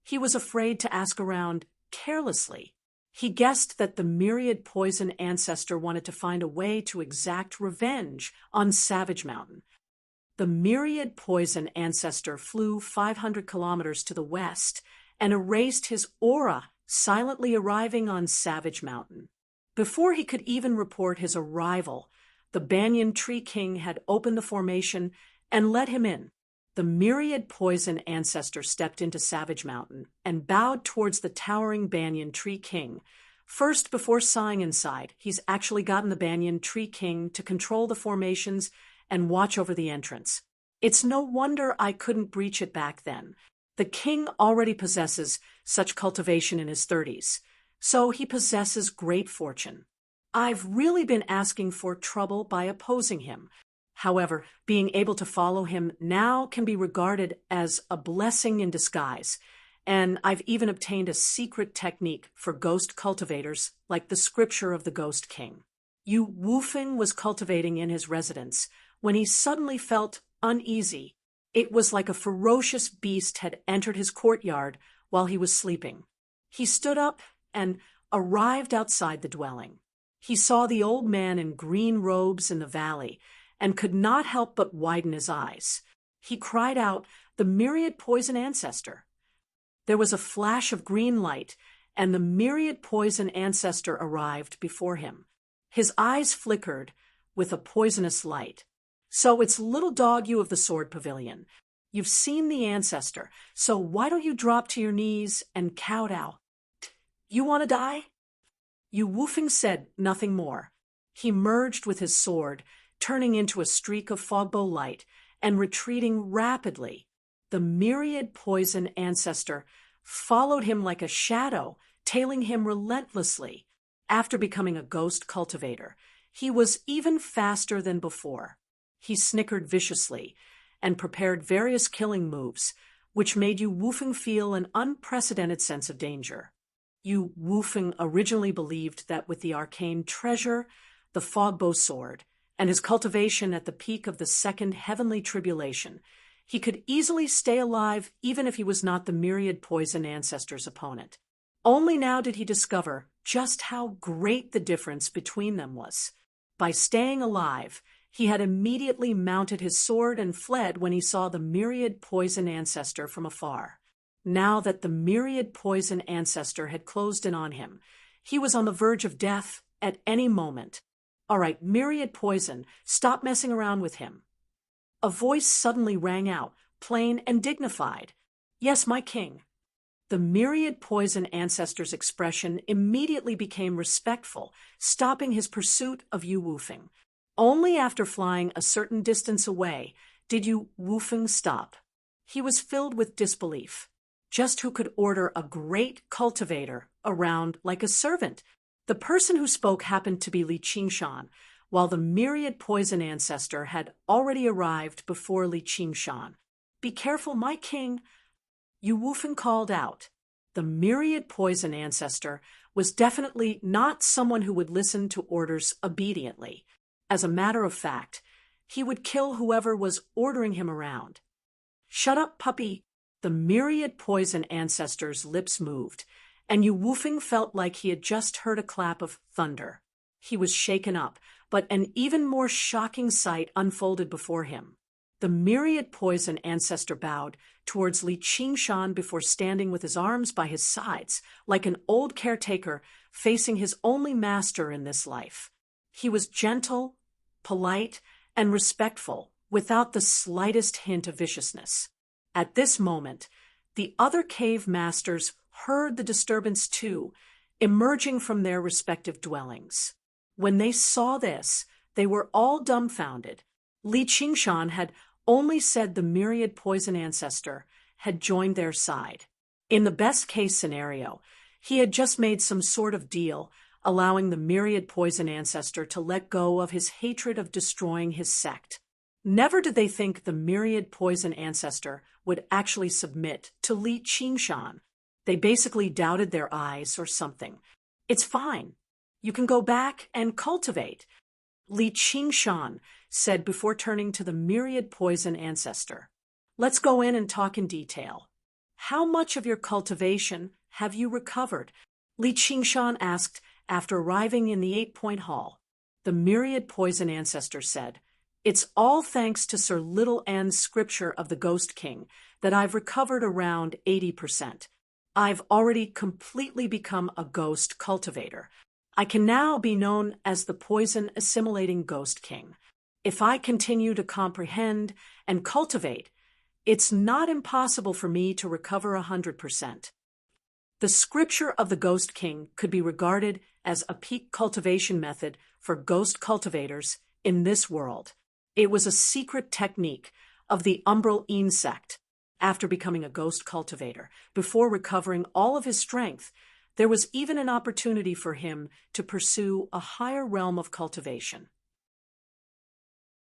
Speaker 1: he was afraid to ask around carelessly. He guessed that the myriad poison ancestor wanted to find a way to exact revenge on Savage Mountain. The myriad poison ancestor flew 500 kilometers to the west and erased his aura, silently arriving on Savage Mountain. Before he could even report his arrival, the Banyan Tree King had opened the formation and let him in. The myriad poison ancestor stepped into Savage Mountain and bowed towards the towering Banyan Tree King. First, before sighing inside, he's actually gotten the Banyan Tree King to control the formations and watch over the entrance. It's no wonder I couldn't breach it back then. The king already possesses such cultivation in his 30s. So he possesses great fortune. I've really been asking for trouble by opposing him. However, being able to follow him now can be regarded as a blessing in disguise, and I've even obtained a secret technique for ghost cultivators like the scripture of the Ghost King. Yu Wufeng was cultivating in his residence when he suddenly felt uneasy. It was like a ferocious beast had entered his courtyard while he was sleeping. He stood up and arrived outside the dwelling. He saw the old man in green robes in the valley and could not help but widen his eyes. He cried out, "The myriad poison ancestor!" There was a flash of green light, and the myriad poison ancestor arrived before him. His eyes flickered with a poisonous light. "So it's little dog you of the sword pavilion. You've seen the ancestor, so why don't you drop to your knees and kowtow? You want to die?" Yu Wufeng said nothing more. He merged with his sword, turning into a streak of fogbow light and retreating rapidly. The myriad poison ancestor followed him like a shadow, tailing him relentlessly. After becoming a ghost cultivator, he was even faster than before. He snickered viciously and prepared various killing moves, which made Yu Wufeng feel an unprecedented sense of danger. Yu Wufeng originally believed that with the arcane treasure, the fogbow sword, and his cultivation at the peak of the second heavenly tribulation, he could easily stay alive even if he was not the myriad poison ancestor's opponent. Only now did he discover just how great the difference between them was. By staying alive, he had immediately mounted his sword and fled when he saw the myriad poison ancestor from afar. Now that the myriad poison ancestor had closed in on him, he was on the verge of death at any moment. All right, myriad poison, stop messing around with him. A voice suddenly rang out, plain and dignified. Yes, my king. The myriad poison ancestor's expression immediately became respectful, stopping his pursuit of Yu Wufeng. Only after flying a certain distance away did Yu Wufeng stop. He was filled with disbelief. Just who could order a great cultivator around like a servant? The person who spoke happened to be Li Qingshan, while the myriad poison ancestor had already arrived before Li Qingshan. Be careful, my king, Yu Wufeng called out. The myriad poison ancestor was definitely not someone who would listen to orders obediently. As a matter of fact, he would kill whoever was ordering him around. Shut up, puppy. The myriad poison ancestor's lips moved, and Yu Wufeng felt like he had just heard a clap of thunder. He was shaken up, but an even more shocking sight unfolded before him. The myriad poison ancestor bowed towards Li Qingshan before standing with his arms by his sides, like an old caretaker facing his only master in this life. He was gentle, polite, and respectful, without the slightest hint of viciousness. At this moment, the other cave masters heard the disturbance too, emerging from their respective dwellings. When they saw this, they were all dumbfounded. Li Qingshan had only said the myriad poison ancestor had joined their side. In the best-case scenario, he had just made some sort of deal, allowing the myriad poison ancestor to let go of his hatred of destroying his sect. Never did they think the myriad poison ancestor would actually submit to Li Qingshan. They basically doubted their eyes or something. It's fine. You can go back and cultivate, Li Qingshan said before turning to the myriad poison ancestor. Let's go in and talk in detail. How much of your cultivation have you recovered? Li Qingshan asked after arriving in the 8-point hall. The myriad poison ancestor said, It's all thanks to Sir Little N's scripture of the Ghost King that I've recovered around 80%. I've already completely become a ghost cultivator. I can now be known as the poison-assimilating Ghost King. If I continue to comprehend and cultivate, it's not impossible for me to recover 100%. The scripture of the Ghost King could be regarded as a peak cultivation method for ghost cultivators in this world. It was a secret technique of the Umbral insect. After becoming a ghost cultivator, before recovering all of his strength, there was even an opportunity for him to pursue a higher realm of cultivation.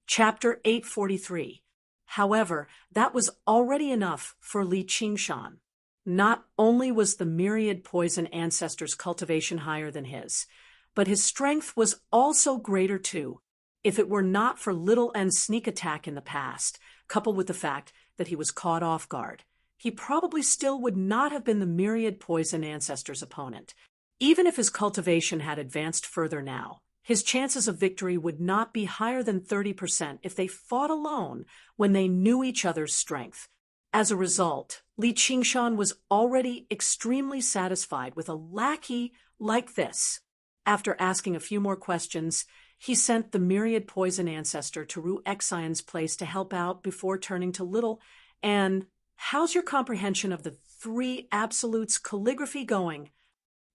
Speaker 1: Chapter 843. However, that was already enough for Li Qingshan. Not only was the myriad poison ancestor's cultivation higher than his, but his strength was also greater too. If it were not for Little N's sneak attack in the past, coupled with the fact that he was caught off guard, he probably still would not have been the myriad poison ancestor's opponent. Even if his cultivation had advanced further now, his chances of victory would not be higher than 30% if they fought alone when they knew each other's strength. As a result, Li Qingshan was already extremely satisfied with a lackey like this. After asking a few more questions, he sent the myriad poison ancestor to Ru Xian's place to help out before turning to Little. And how's your comprehension of the three absolutes calligraphy going?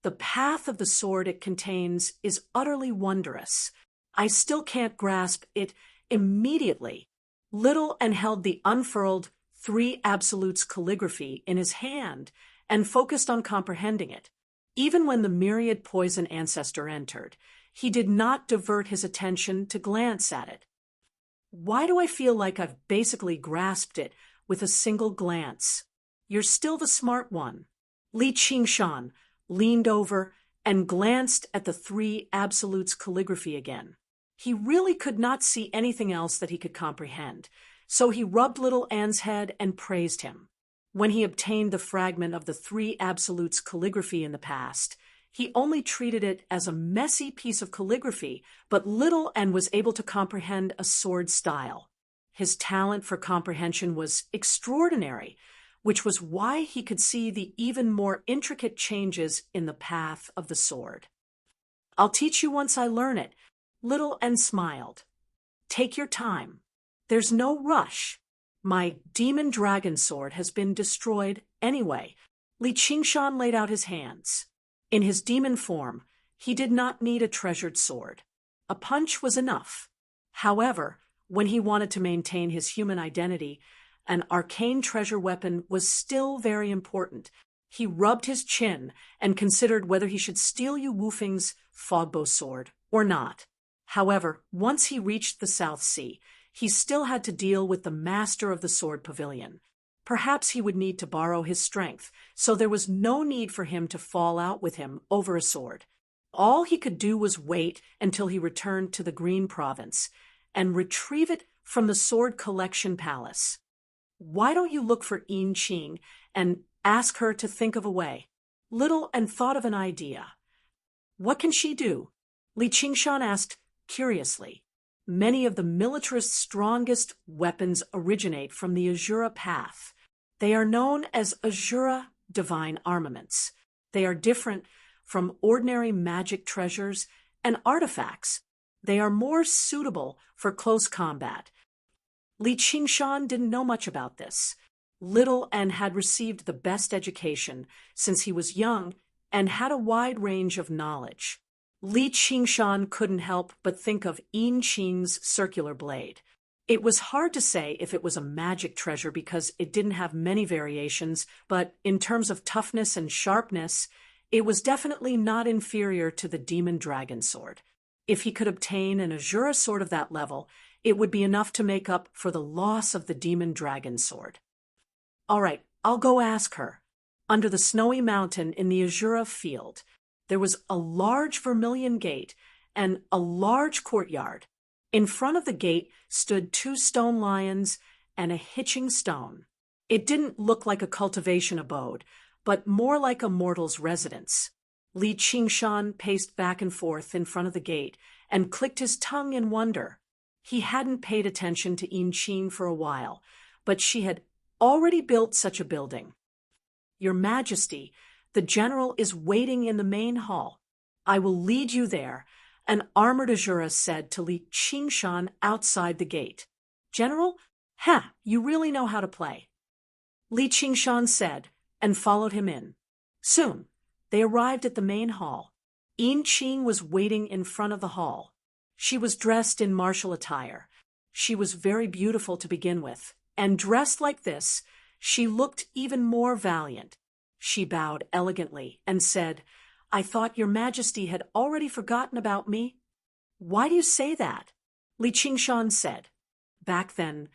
Speaker 1: The path of the sword it contains is utterly wondrous. I still can't grasp it immediately. Little and held the unfurled three absolutes calligraphy in his hand and focused on comprehending it. Even when the myriad poison ancestor entered, he did not divert his attention to glance at it. Why do I feel like I've basically grasped it with a single glance? You're still the smart one. Li Qingshan leaned over and glanced at the three absolutes calligraphy again. He really could not see anything else that he could comprehend, so he rubbed Little N's head and praised him. When he obtained the fragment of the three absolutes calligraphy in the past, he only treated it as a messy piece of calligraphy, but Little N was able to comprehend a sword style. His talent for comprehension was extraordinary. which was why he could see the even more intricate changes in the path of the sword. "I'll teach you once I learn it," Little and smiled. "Take your time. There's no rush. My demon dragon sword has been destroyed anyway." Li Qingshan laid out his hands. In his demon form, he did not need a treasured sword. A punch was enough. However, when he wanted to maintain his human identity, an arcane treasure weapon was still very important. He rubbed his chin and considered whether he should steal Yu Wufeng's fogbow sword or not. However, once he reached the South Sea, he still had to deal with the master of the sword pavilion. Perhaps he would need to borrow his strength, so there was no need for him to fall out with him over a sword. All he could do was wait until he returned to the Green Province and retrieve it from the Sword Collection Palace. "Why don't you look for Yin Qing and ask her to think of a way?" Little and thought of an idea. "What can she do?" Li Qingshan asked curiously. "Many of the militarist's strongest weapons originate from the Azura path. They are known as Azura divine armaments. They are different from ordinary magic treasures and artifacts. They are more suitable for close combat." Li Qingshan didn't know much about this. Little and had received the best education since he was young and had a wide range of knowledge. Li Qingshan couldn't help but think of Yin Qing's circular blade. It was hard to say if it was a magic treasure because it didn't have many variations, but in terms of toughness and sharpness, it was definitely not inferior to the demon dragon sword. If he could obtain an Azura sword of that level, it would be enough to make up for the loss of the demon dragon sword. "All right, I'll go ask her." Under the snowy mountain in the Azura field, there was a large vermilion gate and a large courtyard. In front of the gate stood 2 stone lions and a hitching stone. It didn't look like a cultivation abode, but more like a mortal's residence. Li Qingshan paced back and forth in front of the gate and clicked his tongue in wonder. He hadn't paid attention to Yin Qing for a while, but she had already built such a building. "Your Majesty, the general is waiting in the main hall. I will lead you there," an armored Azura said to Li Qingshan outside the gate. "General? You really know how to play," Li Qingshan said, and followed him in. Soon, they arrived at the main hall. Yin Qing was waiting in front of the hall. She was dressed in martial attire. She was very beautiful to begin with, and dressed like this, she looked even more valiant. She bowed elegantly and said, "I thought your Majesty had already forgotten about me." "Why do you say that?" Li Qingshan said. "Back then,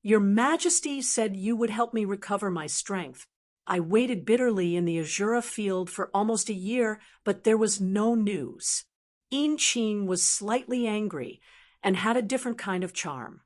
Speaker 1: your Majesty said you would help me recover my strength. I waited bitterly in the Azura field for almost a year, but there was no news." Yin Qing was slightly angry and had a different kind of charm.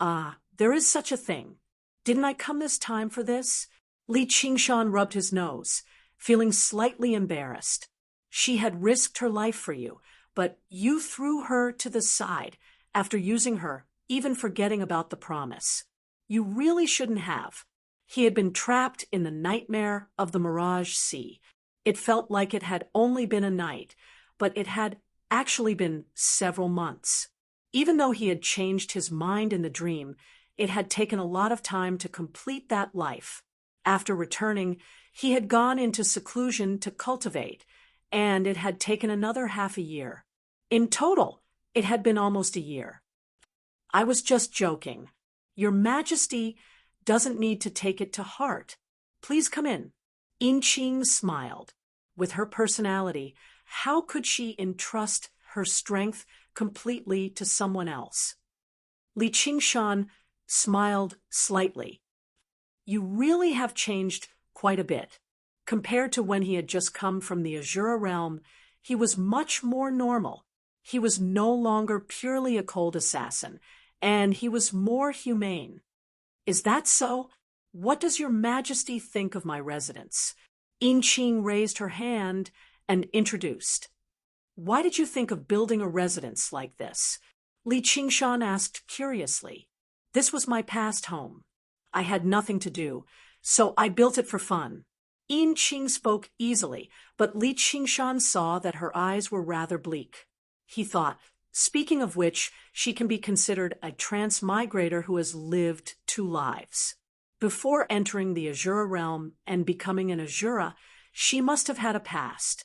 Speaker 1: "Ah, there is such a thing. Didn't I come this time for this?" Li Qingshan rubbed his nose, feeling slightly embarrassed. "She had risked her life for you, but you threw her to the side after using her, even forgetting about the promise. You really shouldn't have." He had been trapped in the nightmare of the Mirage Sea. It felt like it had only been a night, but it had actually been several months. Even though he had changed his mind in the dream, it had taken a lot of time to complete that life. After returning, he had gone into seclusion to cultivate, and it had taken another half a year. In total, it had been almost a year. "I was just joking. Your Majesty doesn't need to take it to heart. Please come in." Yin Qing smiled. With her personality, how could she entrust her strength completely to someone else? Li Qingshan smiled slightly. "You really have changed quite a bit. Compared to when he had just come from the Azura realm, he was much more normal. He was no longer purely a cold assassin, and he was more humane." "Is that so? What does your Majesty think of my residence?" Yin Qing raised her hand and introduced. "Why did you think of building a residence like this?" Li Qingshan asked curiously. "This was my past home. I had nothing to do, so I built it for fun." Yin Qing spoke easily, but Li Qingshan saw that her eyes were rather bleak. He thought, speaking of which, she can be considered a transmigrator who has lived 2 lives. Before entering the Azura realm and becoming an Azura, she must have had a past.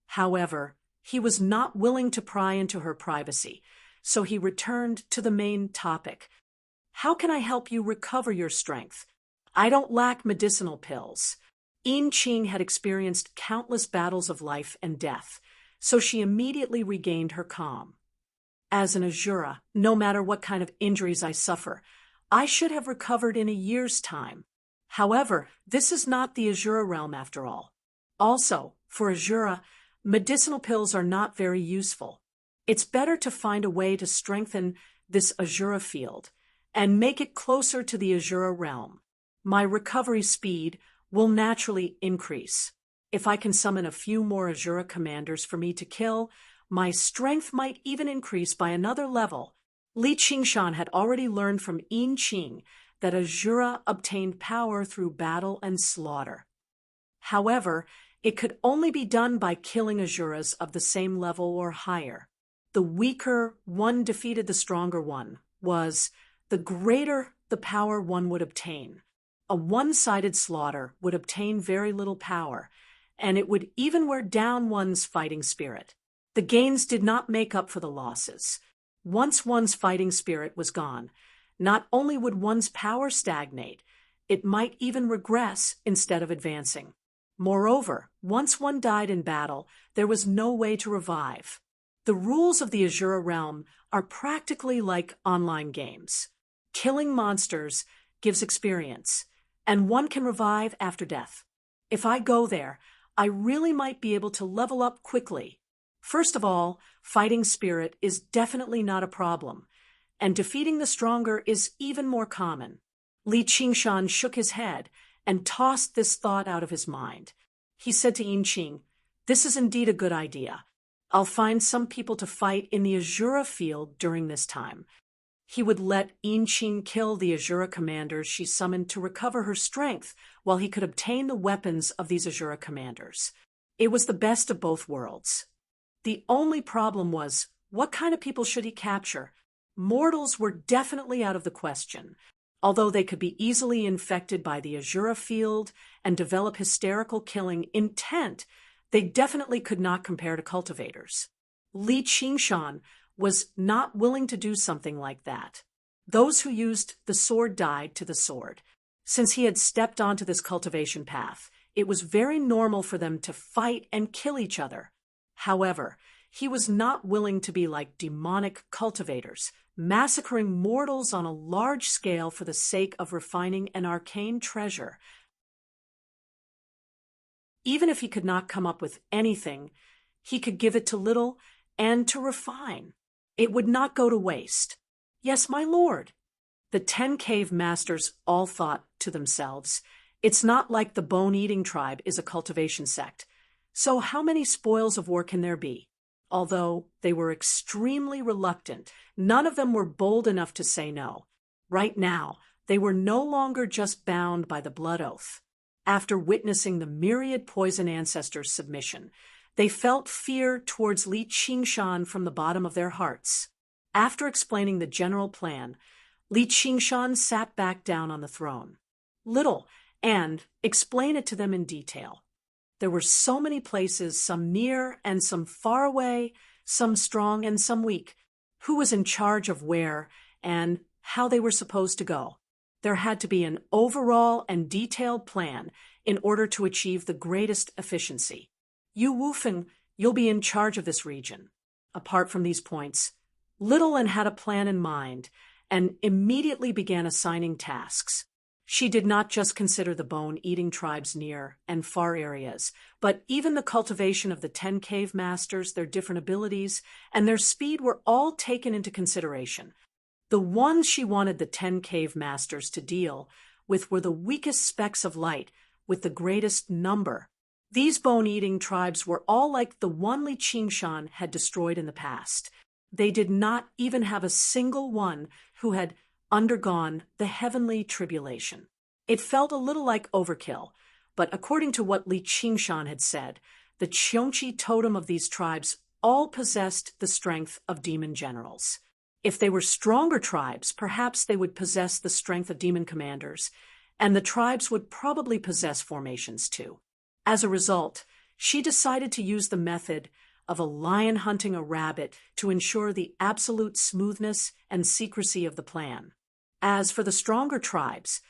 Speaker 1: However, he was not willing to pry into her privacy, so he returned to the main topic. "How can I help you recover your strength? I don't lack medicinal pills." Yin Qing had experienced countless battles of life and death, so she immediately regained her calm. "As an Azura, no matter what kind of injuries I suffer, I should have recovered in a year's time. However, this is not the Azura realm after all. Also, for Azura, medicinal pills are not very useful. It's better to find a way to strengthen this Azura field and make it closer to the Azura realm. My recovery speed will naturally increase. If I can summon a few more Azura commanders for me to kill, my strength might even increase by another level." Li Qingshan had already learned from Yin Qing that Azura obtained power through battle and slaughter. However, it could only be done by killing Azuras of the same level or higher. The weaker one defeated the stronger one was, the greater the power one would obtain. A one-sided slaughter would obtain very little power, and it would even wear down one's fighting spirit. The gains did not make up for the losses. Once one's fighting spirit was gone, not only would one's power stagnate, it might even regress instead of advancing. Moreover, once one died in battle, there was no way to revive. The rules of the Azura realm are practically like online games. Killing monsters gives experience, and one can revive after death. If I go there, I really might be able to level up quickly. First of all, fighting spirit is definitely not a problem, and defeating the stronger is even more common. Li Qingshan shook his head and tossed this thought out of his mind. He said to Yin Qing, "This is indeed a good idea. I'll find some people to fight in the Azura field during this time." He would let Yin Qing kill the Azura commanders she summoned to recover her strength, while he could obtain the weapons of these Azura commanders. It was the best of both worlds. The only problem was, what kind of people should he capture? Mortals were definitely out of the question. Although they could be easily infected by the Azura field and develop hysterical killing intent, they definitely could not compare to cultivators. Li Qingshan was not willing to do something like that. Those who used the sword died to the sword. Since he had stepped onto this cultivation path, it was very normal for them to fight and kill each other. However, he was not willing to be like demonic cultivators, massacring mortals on a large scale for the sake of refining an arcane treasure. Even if he could not come up with anything, he could give it to little and to refine. It would not go to waste. "Yes, my lord." The 10 cave masters all thought to themselves, "It's not like the bone-eating tribe is a cultivation sect. So how many spoils of war can there be?" Although they were extremely reluctant, none of them were bold enough to say no. Right now, they were no longer just bound by the blood oath. After witnessing the myriad poison ancestors' submission, they felt fear towards Li Qingshan from the bottom of their hearts. After explaining the general plan, Li Qingshan sat back down on the throne. "Little, and explain it to them in detail." There were so many places, some near and some far away, some strong and some weak. Who was in charge of where and how they were supposed to go? There had to be an overall and detailed plan in order to achieve the greatest efficiency. "You Wufeng, you'll be in charge of this region." Apart from these points, Little An had a plan in mind and immediately began assigning tasks. She did not just consider the bone-eating tribes near and far areas, but even the cultivation of the 10 cave masters, their different abilities, and their speed were all taken into consideration. The ones she wanted the 10 cave masters to deal with were the weakest specks of light, with the greatest number. These bone-eating tribes were all like the one Li Qingshan had destroyed in the past. They did not even have a single one who had undergone the heavenly tribulation. It felt a little like overkill, but according to what Li Qingshan had said, the Qiongqi totem of these tribes all possessed the strength of demon generals. If they were stronger tribes, perhaps they would possess the strength of demon commanders, and the tribes would probably possess formations too. As a result, she decided to use the method of a lion hunting a rabbit to ensure the absolute smoothness and secrecy of the plan. As for the stronger tribes,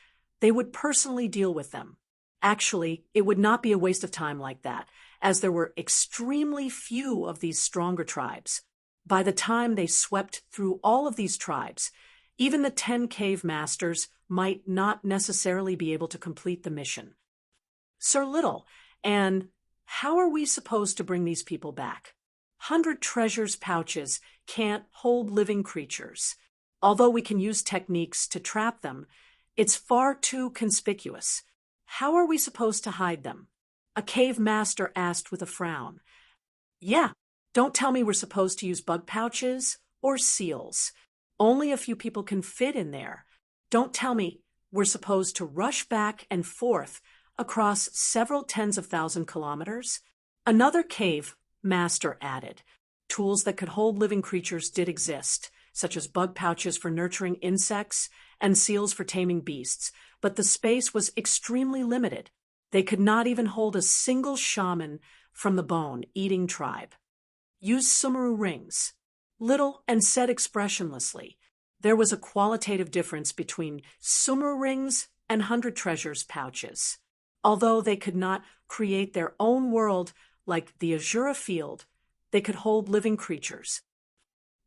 Speaker 1: they would personally deal with them. Actually, it would not be a waste of time like that, as there were extremely few of these stronger tribes. By the time they swept through all of these tribes, even the 10 cave masters might not necessarily be able to complete the mission. Sir Little, and how are we supposed to bring these people back? 100 treasures pouches can't hold living creatures. Although we can use techniques to trap them, it's far too conspicuous. How are we supposed to hide them? A cave master asked with a frown. Yeah, don't tell me we're supposed to use bug pouches or seals. Only a few people can fit in there. Don't tell me we're supposed to rush back and forth across several tens of thousand kilometers. Another cave master added. Tools that could hold living creatures did exist, such as bug pouches for nurturing insects and seals for taming beasts, but the space was extremely limited. They could not even hold a single shaman from the bone-eating tribe. Use Sumeru rings. Little and said expressionlessly. There was a qualitative difference between Sumeru rings and 100 treasures pouches. Although they could not create their own world like the Azura field, they could hold living creatures.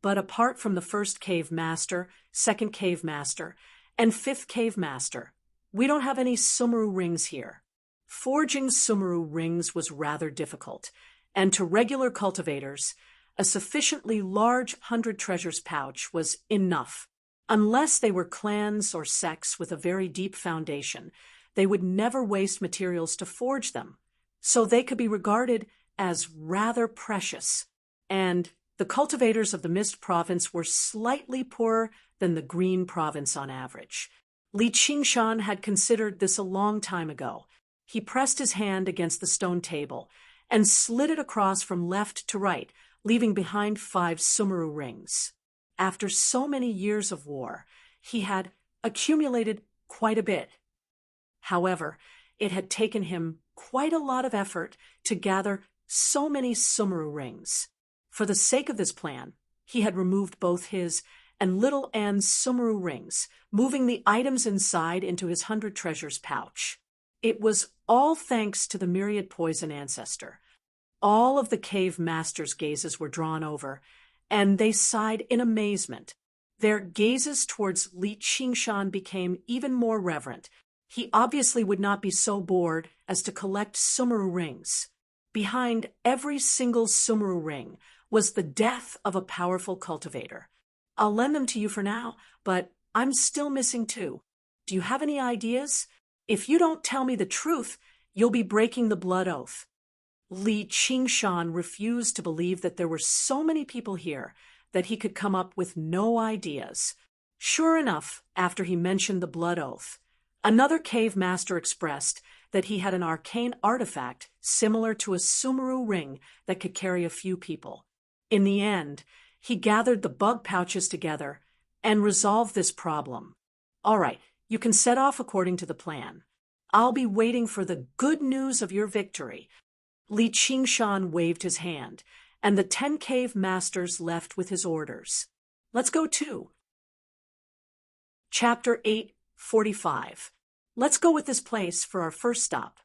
Speaker 1: But apart from the first cave master, second cave master, and fifth cave master, we don't have any Sumeru rings here. Forging Sumeru rings was rather difficult, and to regular cultivators, a sufficiently large 100 treasures pouch was enough. Unless they were clans or sects with a very deep foundation, they would never waste materials to forge them, so they could be regarded as rather precious. And the cultivators of the Mist Province were slightly poorer than the Green Province on average. Li Qingshan had considered this a long time ago. He pressed his hand against the stone table and slid it across from left to right, leaving behind 5 Sumeru rings. After so many years of war, he had accumulated quite a bit. However, it had taken him quite a lot of effort to gather so many Sumeru rings. For the sake of this plan, he had removed both his and Little Anne's Sumeru rings, moving the items inside into his 100 treasures pouch. It was all thanks to the myriad poison ancestor. All of the cave masters' gazes were drawn over, and they sighed in amazement. Their gazes towards Li Qingshan became even more reverent. He obviously would not be so bored as to collect Sumeru rings. Behind every single Sumeru ring was the death of a powerful cultivator. I'll lend them to you for now, but I'm still missing 2. Do you have any ideas? If you don't tell me the truth, you'll be breaking the blood oath. Li Qingshan refused to believe that there were so many people here that he could come up with no ideas. Sure enough, after he mentioned the blood oath, another cave master expressed that he had an arcane artifact similar to a Sumeru ring that could carry a few people. In the end, he gathered the bug pouches together and resolved this problem. All right, you can set off according to the plan. I'll be waiting for the good news of your victory. Li Qingshan waved his hand, and the 10 cave masters left with his orders. Let's go too. Chapter 8:45. Let's go with this place for our first stop.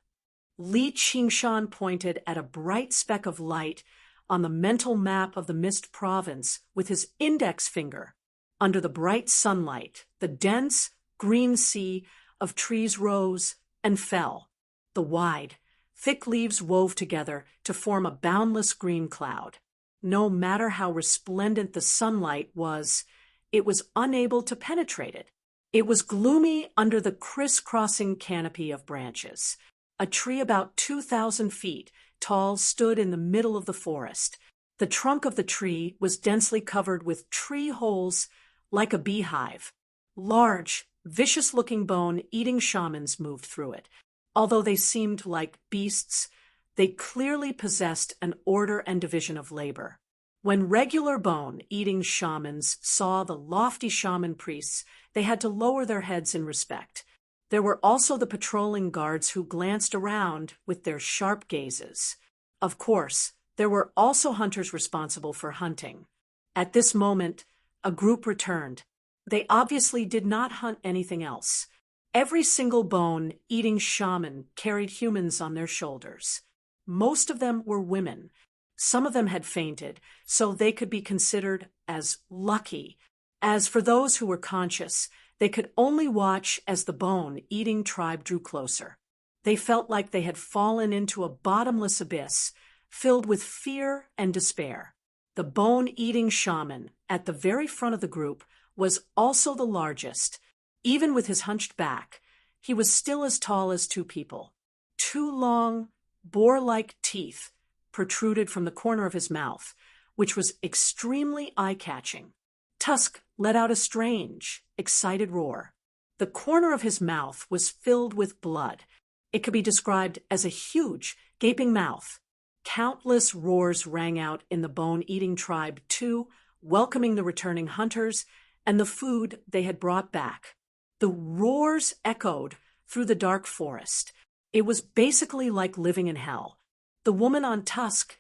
Speaker 1: Li Qingshan pointed at a bright speck of light on the mental map of the Mist Province with his index finger. Under the bright sunlight, the dense, green sea of trees rose and fell. The wide, thick leaves wove together to form a boundless green cloud. No matter how resplendent the sunlight was, it was unable to penetrate it. It was gloomy under the crisscrossing canopy of branches. A tree about 2,000 feet tall stood in the middle of the forest. The trunk of the tree was densely covered with tree holes like a beehive. Large, Vicious-looking bone-eating shamans moved through it. Although they seemed like beasts, they clearly possessed an order and division of labor. When regular bone-eating shamans saw the lofty shaman priests, they had to lower their heads in respect. There were also the patrolling guards who glanced around with their sharp gazes. Of course, there were also hunters responsible for hunting. At this moment, a group returned. They obviously did not hunt anything else. Every single bone-eating shaman carried humans on their shoulders. Most of them were women. Some of them had fainted, so they could be considered as lucky. As for those who were conscious, they could only watch as the bone-eating tribe drew closer. They felt like they had fallen into a bottomless abyss, filled with fear and despair. The bone-eating shaman, at the very front of the group, was also the largest. Even with his hunched back, he was still as tall as two people. Two long, boar-like teeth protruded from the corner of his mouth, which was extremely eye-catching. Tusk let out a strange, excited roar. The corner of his mouth was filled with blood. It could be described as a huge, gaping mouth. Countless roars rang out in the bone-eating tribe, too, welcoming the returning hunters and the food they had brought back. The roars echoed through the dark forest. It was basically like living in hell. The woman on Tusk's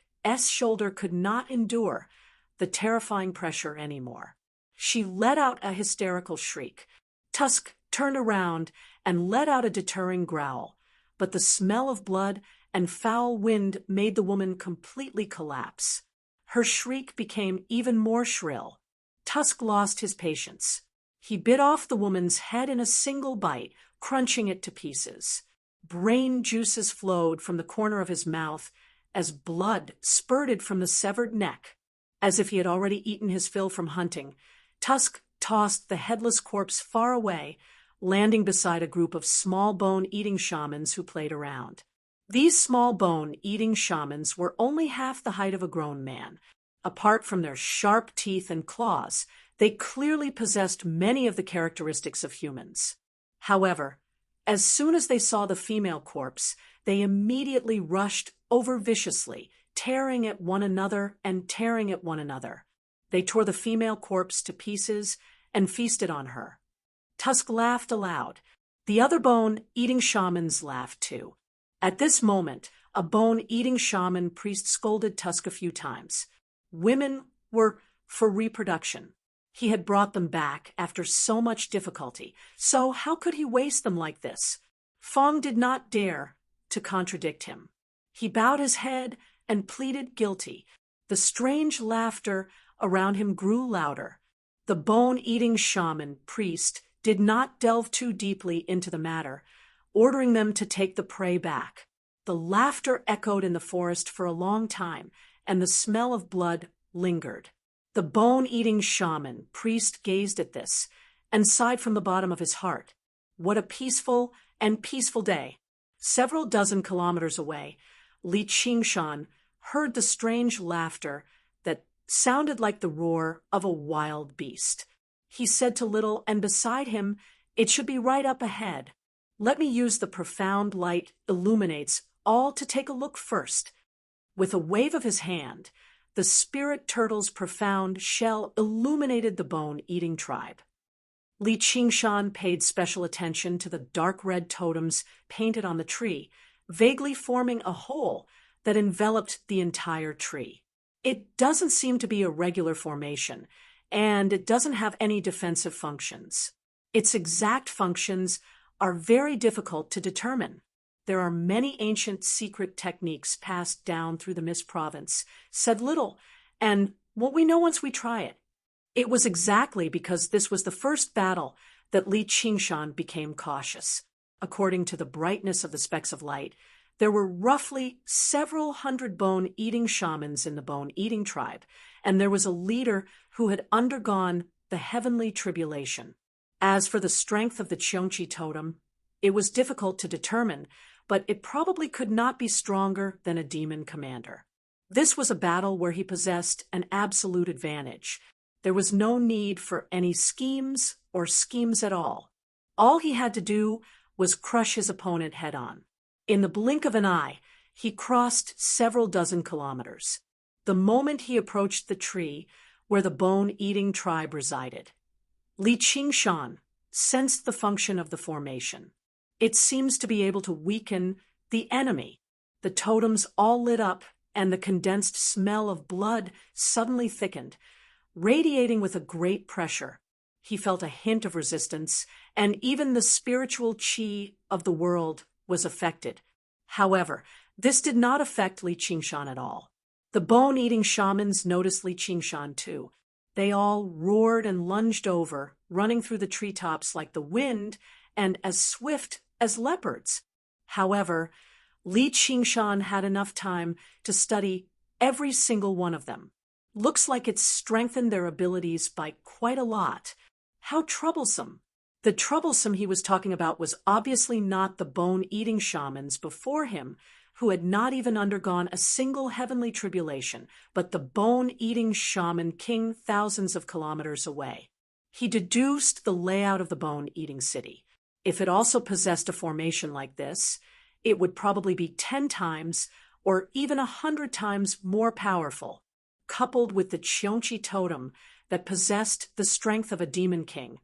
Speaker 1: shoulder could not endure the terrifying pressure anymore. She let out a hysterical shriek. Tusk turned around and let out a deterring growl, but the smell of blood and foul wind made the woman completely collapse. Her shriek became even more shrill. Tusk lost his patience. He bit off the woman's head in a single bite, crunching it to pieces. Brain juices flowed from the corner of his mouth as blood spurted from the severed neck. As if he had already eaten his fill from hunting, Tusk tossed the headless corpse far away, landing beside a group of small bone-eating shamans who played around. These small bone-eating shamans were only half the height of a grown man. Apart from their sharp teeth and claws, they clearly possessed many of the characteristics of humans. However, as soon as they saw the female corpse, they immediately rushed over viciously, tearing at one another and tearing at one another. They tore the female corpse to pieces and feasted on her. Tusk laughed aloud. The other bone-eating shamans laughed too. At this moment, a bone-eating shaman priest scolded Tusk a few times. Women were for reproduction. He had brought them back after so much difficulty, so how could he waste them like this? Fong did not dare to contradict him. He bowed his head and pleaded guilty. The strange laughter around him grew louder. The bone-eating shaman priest did not delve too deeply into the matter, ordering them to take the prey back. The laughter echoed in the forest for a long time, and the smell of blood lingered. The bone-eating shaman priest gazed at this and sighed from the bottom of his heart. What a peaceful and peaceful day. Several dozen kilometers away, Li Qingshan heard the strange laughter that sounded like the roar of a wild beast. He said to Little, and beside him, "It should be right up ahead. Let me use the profound light illuminates all to take a look first." With a wave of his hand, the spirit turtle's profound shell illuminated the bone-eating tribe. Li Qingshan paid special attention to the dark red totems painted on the tree, vaguely forming a hole that enveloped the entire tree. It doesn't seem to be a regular formation, and it doesn't have any defensive functions. Its exact functions are very difficult to determine. There are many ancient secret techniques passed down through the Mist Province, said Little, and what we know once we try it. It was exactly because this was the first battle that Li Qingshan became cautious. According to the brightness of the specks of light, there were roughly several hundred bone-eating shamans in the bone-eating tribe, and there was a leader who had undergone the heavenly tribulation. As for the strength of the Cheongqi totem, it was difficult to determine, but it probably could not be stronger than a demon commander. This was a battle where he possessed an absolute advantage. There was no need for any schemes or schemes at all. All he had to do was crush his opponent head-on. In the blink of an eye, he crossed several dozen kilometers. The moment he approached the tree where the bone-eating tribe resided, Li Qingshan sensed the function of the formation. It seems to be able to weaken the enemy. The totems all lit up, and the condensed smell of blood suddenly thickened, radiating with a great pressure. He felt a hint of resistance, and even the spiritual qi of the world was affected. However, this did not affect Li Qingshan at all. The bone-eating shamans noticed Li Qingshan too. They all roared and lunged over, running through the treetops like the wind and as swift as leopards. However, Li Qingshan had enough time to study every single one of them. Looks like it strengthened their abilities by quite a lot. How troublesome! The troublesome he was talking about was obviously not the bone-eating shamans before him, who had not even undergone a single heavenly tribulation, but the bone-eating shaman king thousands of kilometers away. He deduced the layout of the bone-eating city. If it also possessed a formation like this, it would probably be 10 times or even 100 times more powerful, coupled with the Qiongqi totem that possessed the strength of a demon king.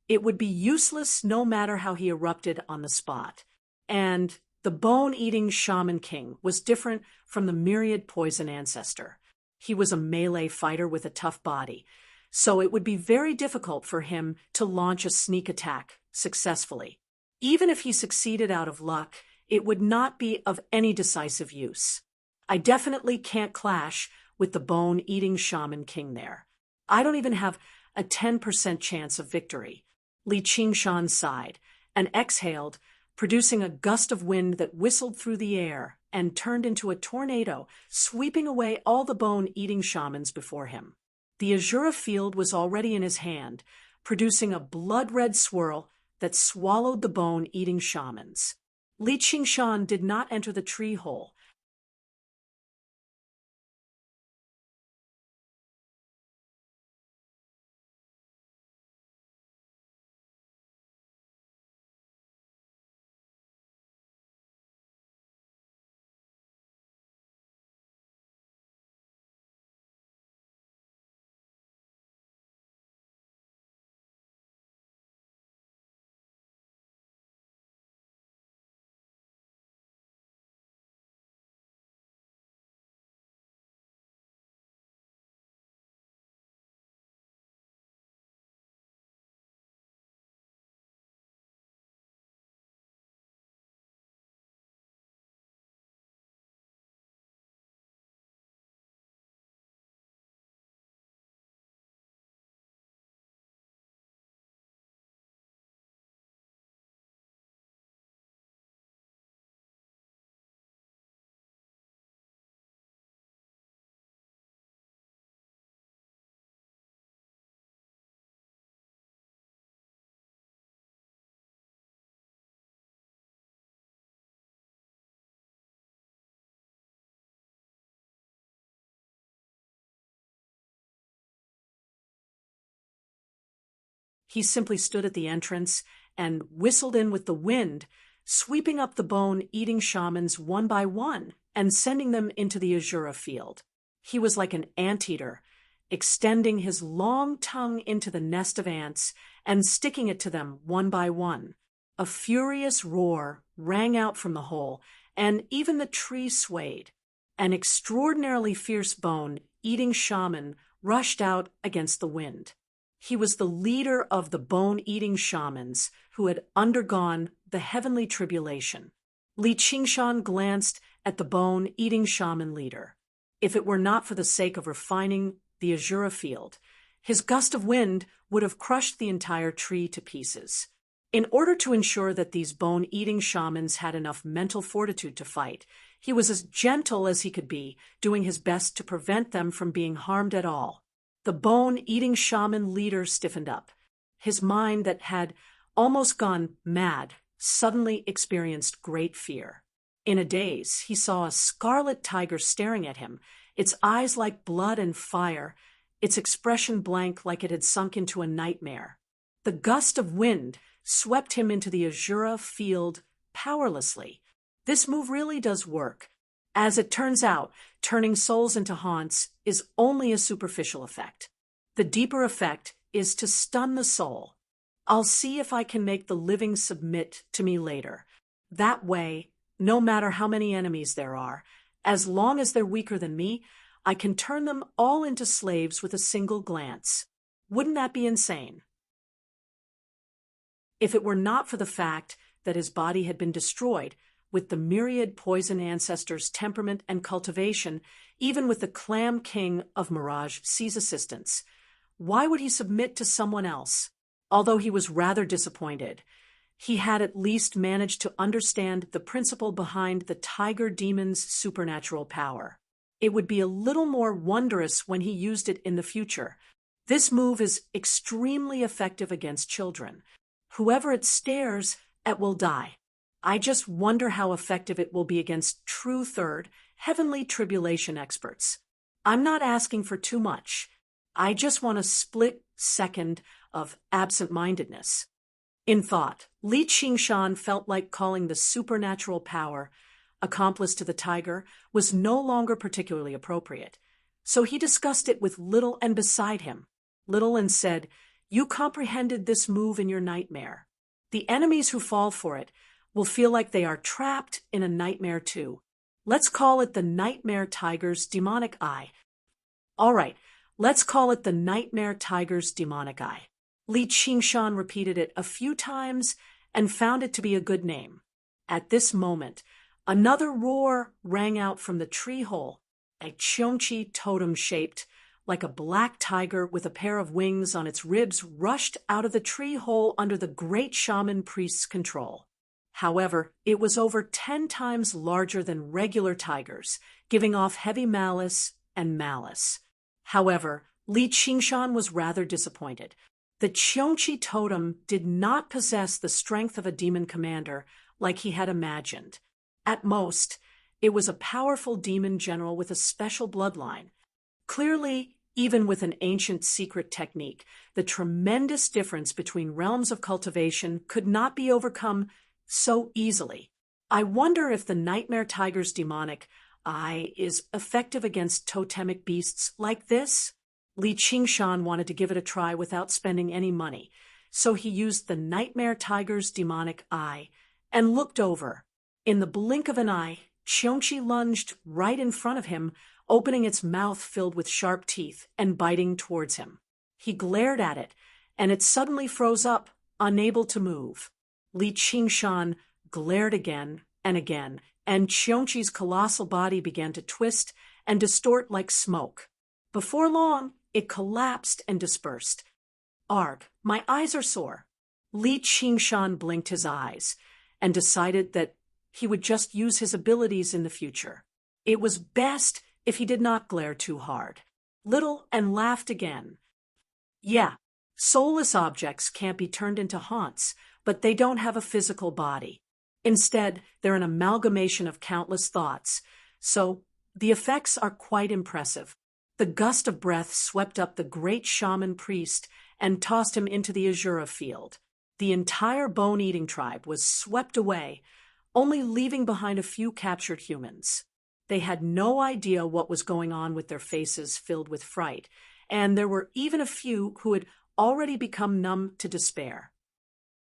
Speaker 1: It would be useless no matter how he erupted on the spot. And the bone-eating shaman king was different from the myriad poison ancestor. He was a melee fighter with a tough body, so it would be very difficult for him to launch a sneak attack successfully. Even if he succeeded out of luck, it would not be of any decisive use. I definitely can't clash with the bone-eating shaman king there. I don't even have a 10% chance of victory. Li Qingshan sighed and exhaled, producing a gust of wind that whistled through the air and turned into a tornado, sweeping away all the bone-eating shamans before him. The Azura field was already in his hand, producing a blood-red swirl that swallowed the bone-eating shamans. Li Qingshan did not enter the tree hole. He simply stood at the entrance and whistled in with the wind, sweeping up the bone-eating shamans one by one and sending them into the Azura field. He was like an anteater, extending his long tongue into the nest of ants and sticking it to them one by one. A furious roar rang out from the hole, and even the tree swayed. An extraordinarily fierce bone-eating shaman rushed out against the wind. He was the leader of the bone-eating shamans who had undergone the heavenly tribulation. Li Qingshan glanced at the bone-eating shaman leader. If it were not for the sake of refining the Azura field, his gust of wind would have crushed the entire tree to pieces. In order to ensure that these bone-eating shamans had enough mental fortitude to fight, he was as gentle as he could be, doing his best to prevent them from being harmed at all. The bone-eating shaman leader stiffened up. His mind that had almost gone mad suddenly experienced great fear. In a daze, he saw a scarlet tiger staring at him, its eyes like blood and fire, its expression blank like it had sunk into a nightmare. The gust of wind swept him into the Azura field powerlessly. This move really does work. As it turns out, turning souls into haunts is only a superficial effect. The deeper effect is to stun the soul. I'll see if I can make the living submit to me later. That way, no matter how many enemies there are, as long as they're weaker than me, I can turn them all into slaves with a single glance. Wouldn't that be insane? If it were not for the fact that his body had been destroyed, with the myriad poison ancestors' temperament and cultivation, even with the Clam King of Mirage C's assistance, why would he submit to someone else? Although he was rather disappointed, he had at least managed to understand the principle behind the tiger demon's supernatural power. It would be a little more wondrous when he used it in the future. This move is extremely effective against children. Whoever it stares at will die. I just wonder how effective it will be against true third, heavenly tribulation experts. I'm not asking for too much. I just want a split second of absent-mindedness. In thought, Li Qingshan felt like calling the supernatural power, accomplice to the tiger, was no longer particularly appropriate. So he discussed it with Little and beside him. Little and said, "You comprehended this move in your nightmare. The enemies who fall for it will feel like they are trapped in a nightmare too. Let's call it the Nightmare Tiger's Demonic Eye." All right, let's call it the Nightmare Tiger's Demonic Eye. Li Qingshan repeated it a few times and found it to be a good name. At this moment, another roar rang out from the tree hole, a Qiongqi totem shaped like a black tiger with a pair of wings on its ribs rushed out of the tree hole under the great shaman priest's control. However, it was over 10 times larger than regular tigers, giving off heavy malice and malice. However, Li Qingshan was rather disappointed. The Qiongqi totem did not possess the strength of a demon commander like he had imagined. At most, it was a powerful demon general with a special bloodline. Clearly, even with an ancient secret technique, the tremendous difference between realms of cultivation could not be overcome so easily. I wonder if the Nightmare Tiger's Demonic Eye is effective against totemic beasts like this? Li Qingshan wanted to give it a try without spending any money, so he used the Nightmare Tiger's Demonic Eye and looked over. In the blink of an eye, Qiongqi lunged right in front of him, opening its mouth filled with sharp teeth and biting towards him. He glared at it, and it suddenly froze up, unable to move. Li Qingshan glared again and again, and Qiongqi's colossal body began to twist and distort like smoke. Before long, it collapsed and dispersed. "Arg, my eyes are sore." Li Qingshan blinked his eyes and decided that he would just use his abilities in the future. It was best if he did not glare too hard. Little and laughed again. "Yeah, soulless objects can't be turned into haunts, but they don't have a physical body. Instead, they're an amalgamation of countless thoughts, so the effects are quite impressive." The gust of breath swept up the great shaman priest and tossed him into the Azura field. The entire bone-eating tribe was swept away, only leaving behind a few captured humans. They had no idea what was going on with their faces filled with fright, and there were even a few who had already become numb to despair.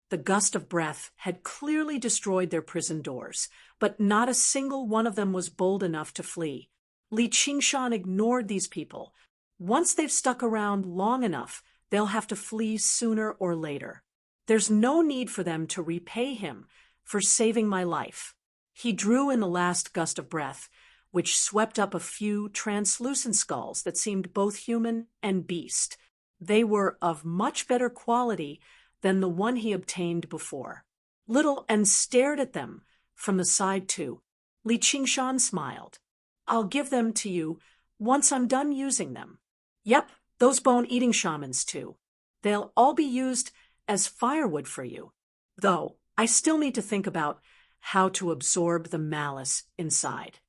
Speaker 1: The gust of breath had clearly destroyed their prison doors, but not a single one of them was bold enough to flee. Li Qingshan ignored these people. Once they've stuck around long enough, they'll have to flee sooner or later. There's no need for them to repay him for saving my life. He drew in the last gust of breath, which swept up a few translucent skulls that seemed both human and beast. They were of much better quality than the one he obtained before. Little and stared at them from the side too. Li Qingshan smiled. "I'll give them to you once I'm done using them." "Yep, those bone-eating shamans too. They'll all be used as firewood for you. Though, I still need to think about how to absorb the malice inside."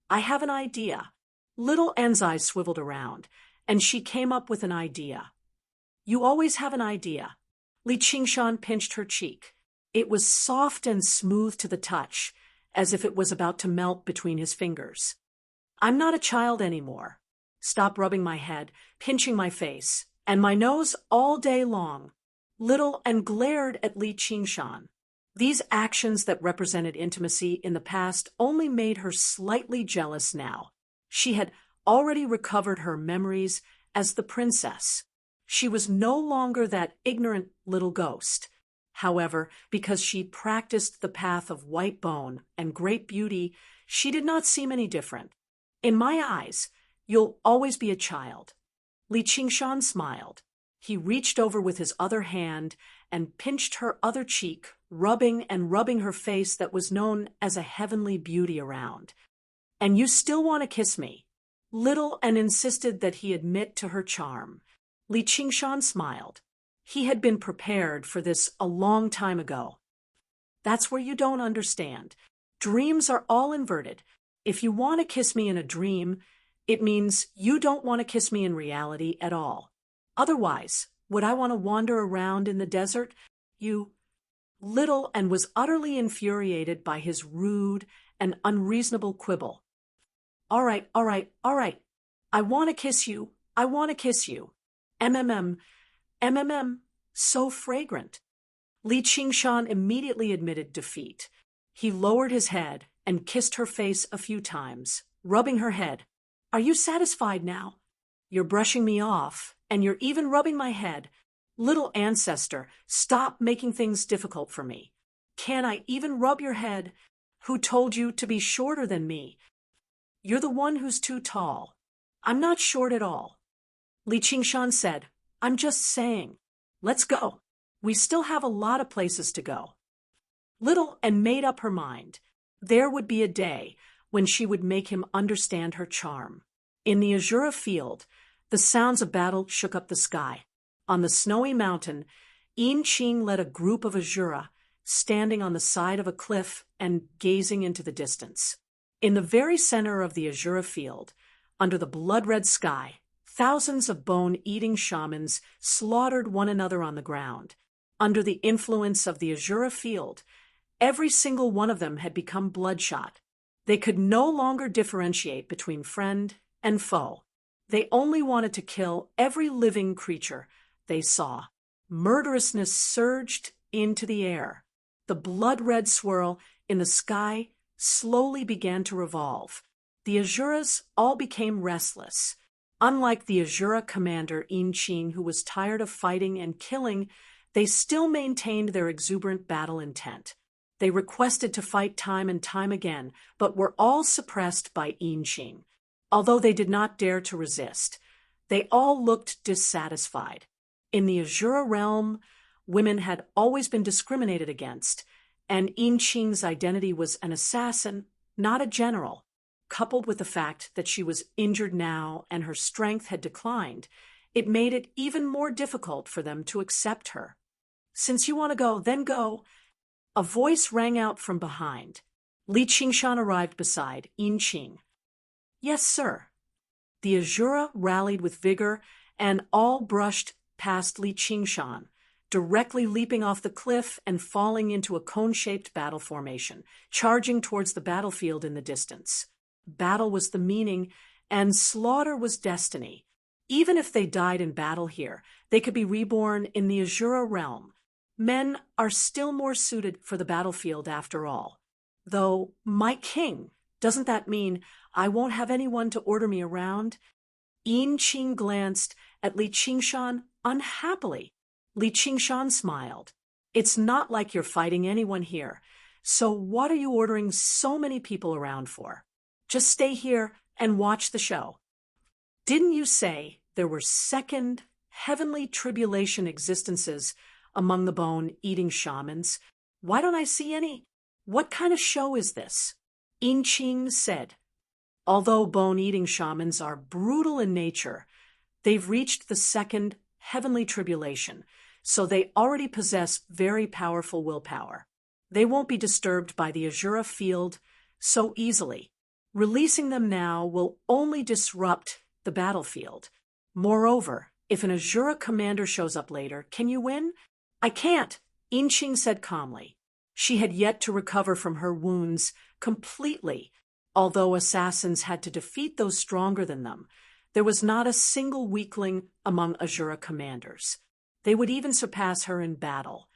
Speaker 1: "I have an idea." Little N's eyes swiveled around, and she came up with an idea. "You always have an idea." Li Qingshan pinched her cheek. It was soft and smooth to the touch, as if it was about to melt between his fingers. I'm not a child anymore. Stop rubbing my head, pinching my face, and my nose all day long. Little and glared at Li Qingshan. These actions that represented intimacy in the past only made her slightly jealous now. She had already recovered her memories as the princess. She was no longer that ignorant little ghost. However, because she practiced the path of white bone and great beauty, she did not seem any different. In my eyes, you'll always be a child. Li Qingshan smiled. He reached over with his other hand and pinched her other cheek, rubbing her face that was known as a heavenly beauty around. And you still want to kiss me? Little and insisted that he admit to her charm. Li Qingshan smiled. He had been prepared for this a long time ago. That's where you don't understand. Dreams are all inverted. If you want to kiss me in a dream, it means you don't want to kiss me in reality at all. Otherwise, would I want to wander around in the desert? You... Little and was utterly infuriated by his rude and unreasonable quibble. All right. I want to kiss you. I want to kiss you. MMM, so fragrant. Li Qingshan immediately admitted defeat. He lowered his head and kissed her face a few times, rubbing her head. Are you satisfied now? You're brushing me off, and you're even rubbing my head. Little ancestor, stop making things difficult for me. Can I even rub your head? Who told you to be shorter than me? You're the one who's too tall. I'm not short at all. Li Qingshan said, I'm just saying. Let's go. We still have a lot of places to go. Little and made up her mind. There would be a day when she would make him understand her charm. In the Azura field, the sounds of battle shook up the sky. On the snowy mountain, Yin Qing led a group of Azura, standing on the side of a cliff and gazing into the distance. In the very center of the Azura field, under the blood-red sky, thousands of bone-eating shamans slaughtered one another on the ground. Under the influence of the Azura field, every single one of them had become bloodshot. They could no longer differentiate between friend and foe. They only wanted to kill every living creature they saw. Murderousness surged into the air. The blood-red swirl in the sky slowly began to revolve. The Azuras all became restless. Unlike the Azura commander Yin Qing, who was tired of fighting and killing, they still maintained their exuberant battle intent. They requested to fight time and time again, but were all suppressed by Yin Qing. Although they did not dare to resist, they all looked dissatisfied. In the Azura realm, women had always been discriminated against, and Yin Qing's identity was an assassin, not a general. Coupled with the fact that she was injured now and her strength had declined, it made it even more difficult for them to accept her. Since you want to go, then go. A voice rang out from behind. Li Qingshan arrived beside Yin Qing. Yes, sir. The Azura rallied with vigor and all brushed past Li Qingshan, directly leaping off the cliff and falling into a cone-shaped battle formation, charging towards the battlefield in the distance. Battle was the meaning, and slaughter was destiny. Even if they died in battle here, they could be reborn in the Azura realm. Men are still more suited for the battlefield after all. Though, my king, doesn't that mean I won't have anyone to order me around? Yin Qing glanced at Li Qingshan unhappily. Li Qingshan smiled. It's not like you're fighting anyone here, so what are you ordering so many people around for? Just stay here and watch the show. Didn't you say there were second heavenly tribulation existences among the bone-eating shamans? Why don't I see any? What kind of show is this? Yin Qing said. Although bone-eating shamans are brutal in nature, they've reached the second heavenly tribulation, so they already possess very powerful willpower. They won't be disturbed by the Azura field so easily. Releasing them now will only disrupt the battlefield. Moreover, if an Azura commander shows up later, can you win? I can't, Inqing said calmly. She had yet to recover from her wounds completely. Although assassins had to defeat those stronger than them, there was not a single weakling among Azura commanders. They would even surpass her in battle.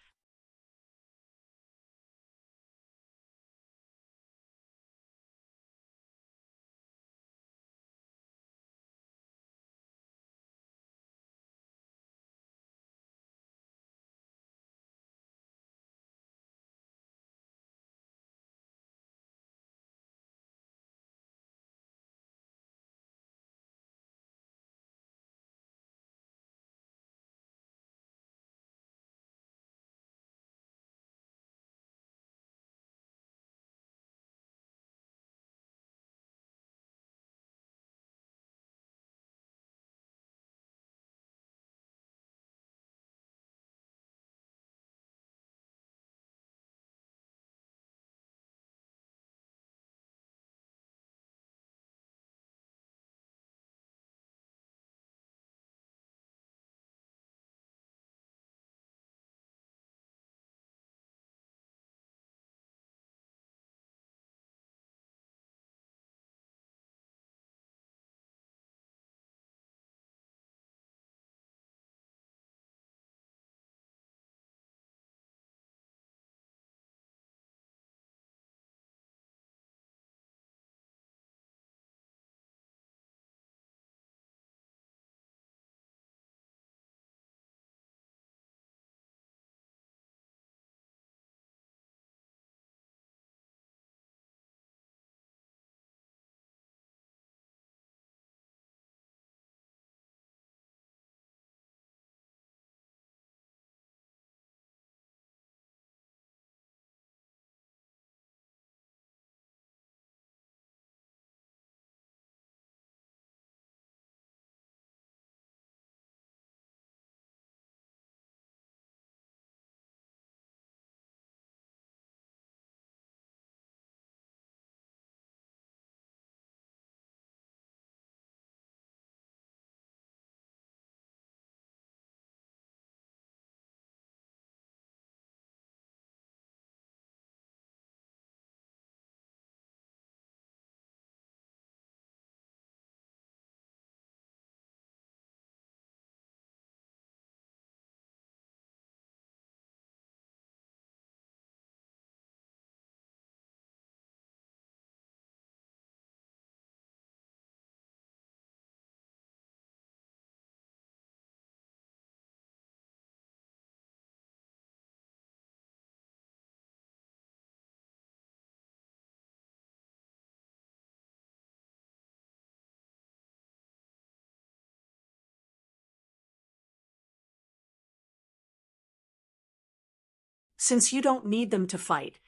Speaker 1: Since you don't need them to fight,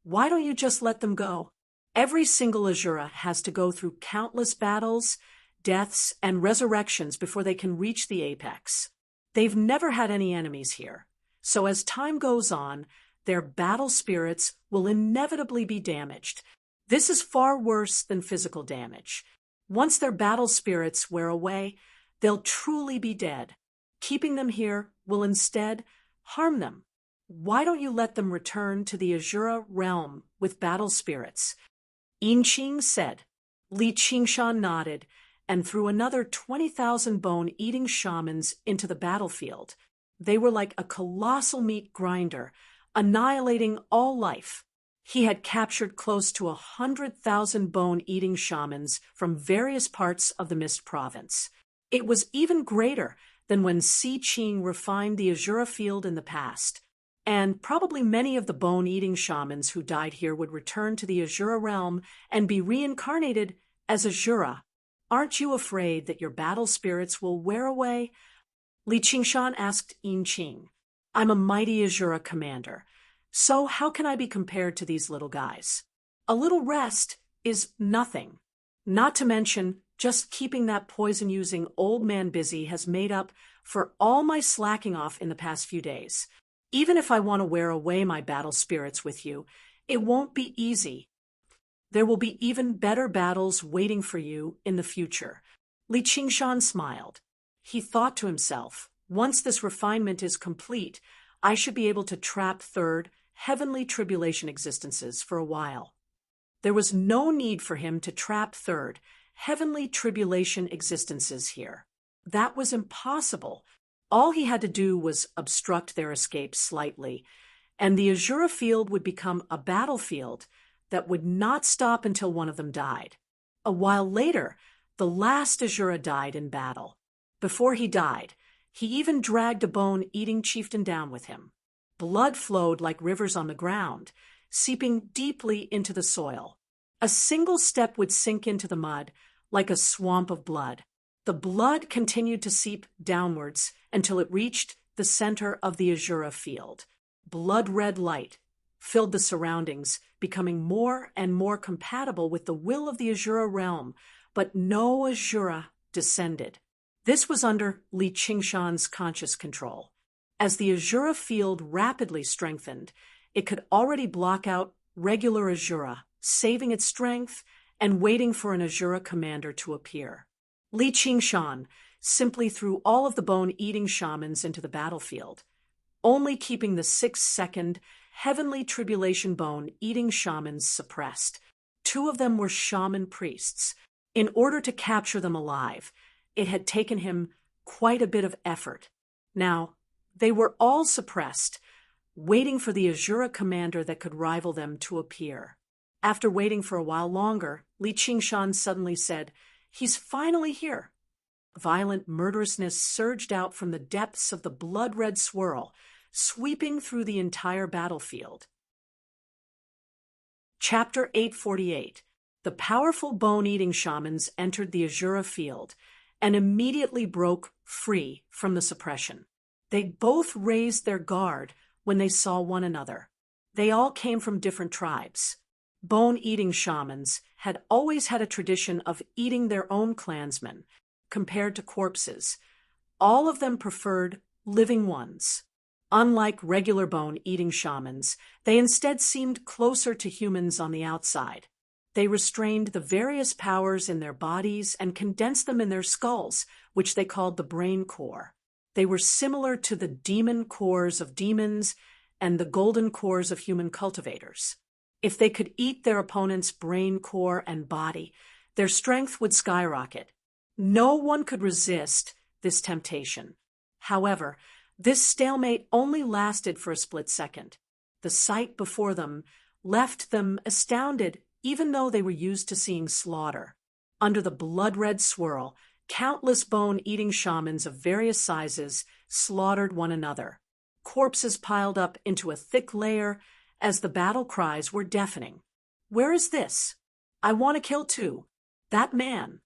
Speaker 1: why don't you just let them go? Every single Azura has to go through countless battles, deaths, and resurrections before they can reach the apex. They've never had any enemies here, so as time goes on, their battle spirits will inevitably be damaged. This is far worse than physical damage. Once their battle spirits wear away, they'll truly be dead. Keeping them here will instead harm them. Why don't you let them return to the Azura realm with battle spirits? Inqing said. Li Qingshan nodded and threw another 20,000 bone-eating shamans into the battlefield. They were like a colossal meat grinder, annihilating all life. He had captured close to 100,000 bone-eating shamans from various parts of the Mist Province. It was even greater than when Si Qing refined the Azura field in the past. And probably many of the bone-eating shamans who died here would return to the Azura realm and be reincarnated as Azura. Aren't you afraid that your battle spirits will wear away? Li Qingshan asked Inqing. I'm a mighty Azura commander, so how can I be compared to these little guys? A little rest is nothing. Not to mention, just keeping that poison-using old man busy has made up for all my slacking off in the past few days. Even if I want to wear away my battle spirits with you, it won't be easy. There will be even better battles waiting for you in the future. Li Qingshan smiled. He thought to himself, once this refinement is complete, I should be able to trap third, heavenly tribulation existences for a while. There was no need for him to trap third, heavenly tribulation existences here. That was impossible. All he had to do was obstruct their escape slightly, and the Azura field would become a battlefield that would not stop until one of them died. A while later, the last Azura died in battle. Before he died, he even dragged a bone-eating chieftain down with him. Blood flowed like rivers on the ground, seeping deeply into the soil. A single step would sink into the mud like a swamp of blood. The blood continued to seep downwards until it reached the center of the Azura field. Blood-red light filled the surroundings, becoming more and more compatible with the will of the Azura realm, but no Azura descended. This was under Li Qingshan's conscious control. As the Azura field rapidly strengthened, it could already block out regular Azura, saving its strength and waiting for an Azura commander to appear. Li Qingshan simply threw all of the bone-eating shamans into the battlefield, only keeping the 6-second heavenly tribulation bone-eating shamans suppressed. 2 of them were shaman priests. In order to capture them alive, it had taken him quite a bit of effort. Now, they were all suppressed, waiting for the Azura commander that could rival them to appear. After waiting for a while longer, Li Qingshan suddenly said, "He's finally here." Violent murderousness surged out from the depths of the blood-red swirl, sweeping through the entire battlefield. Chapter 848. The powerful bone-eating shamans entered the Azura field and immediately broke free from the suppression. They both raised their guard when they saw one another. They all came from different tribes. Bone-eating shamans had always had a tradition of eating their own clansmen, compared to corpses. All of them preferred living ones. Unlike regular bone-eating shamans, they instead seemed closer to humans on the outside. They restrained the various powers in their bodies and condensed them in their skulls, which they called the brain core. They were similar to the demon cores of demons and the golden cores of human cultivators. If they could eat their opponent's brain core and body, their strength would skyrocket. No one could resist this temptation. However, this stalemate only lasted for a split second. The sight before them left them astounded, even though they were used to seeing slaughter. Under the blood-red swirl, countless bone-eating shamans of various sizes slaughtered one another. Corpses piled up into a thick layer as the battle cries were deafening. "Where is this? I want to kill too. That man."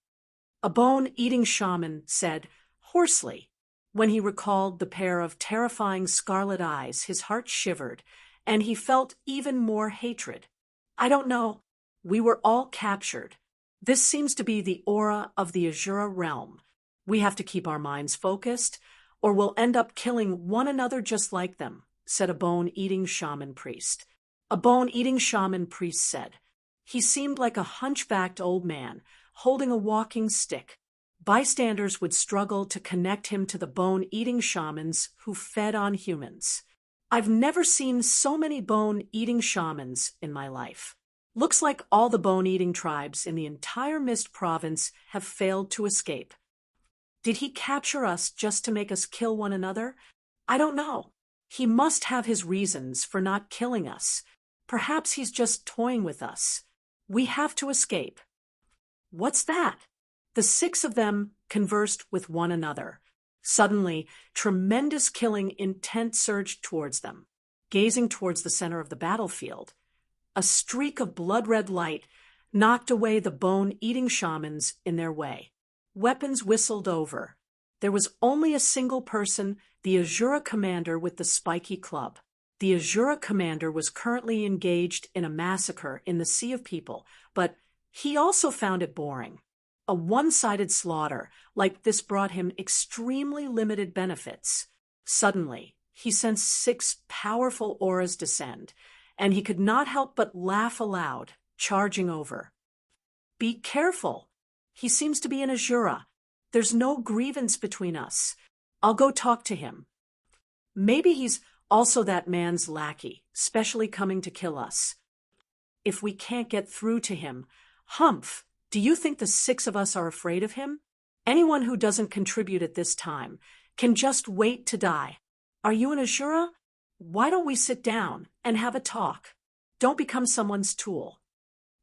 Speaker 1: A bone-eating shaman said hoarsely. When he recalled the pair of terrifying scarlet eyes, his heart shivered, and he felt even more hatred. "I don't know. We were all captured. This seems to be the aura of the Azura realm. We have to keep our minds focused, or we'll end up killing one another just like them," said a bone-eating shaman priest. A bone-eating shaman priest said. He seemed like a hunchbacked old man, holding a walking stick. Bystanders would struggle to connect him to the bone-eating shamans who fed on humans. "I've never seen so many bone-eating shamans in my life. Looks like all the bone-eating tribes in the entire Mist Province have failed to escape. Did he capture us just to make us kill one another? I don't know. He must have his reasons for not killing us. Perhaps he's just toying with us. We have to escape." "What's that?" The 6 of them conversed with one another. Suddenly, tremendous killing intent surged towards them. Gazing towards the center of the battlefield, a streak of blood-red light knocked away the bone-eating shamans in their way. Weapons whistled over. There was only a single person, the Azura commander with the spiky club. The Azura commander was currently engaged in a massacre in the sea of people, but he also found it boring. A one-sided slaughter like this brought him extremely limited benefits. Suddenly, he sensed 6 powerful auras descend, and he could not help but laugh aloud, charging over. "Be careful. He seems to be an Azura. There's no grievance between us. I'll go talk to him. Maybe he's Also that man's lackey, specially coming to kill us. If we can't get through to him, Humph, do you think the 6 of us are afraid of him? Anyone who doesn't contribute at this time can just wait to die. Are you an Azura? Why don't we sit down and have a talk? Don't become someone's tool.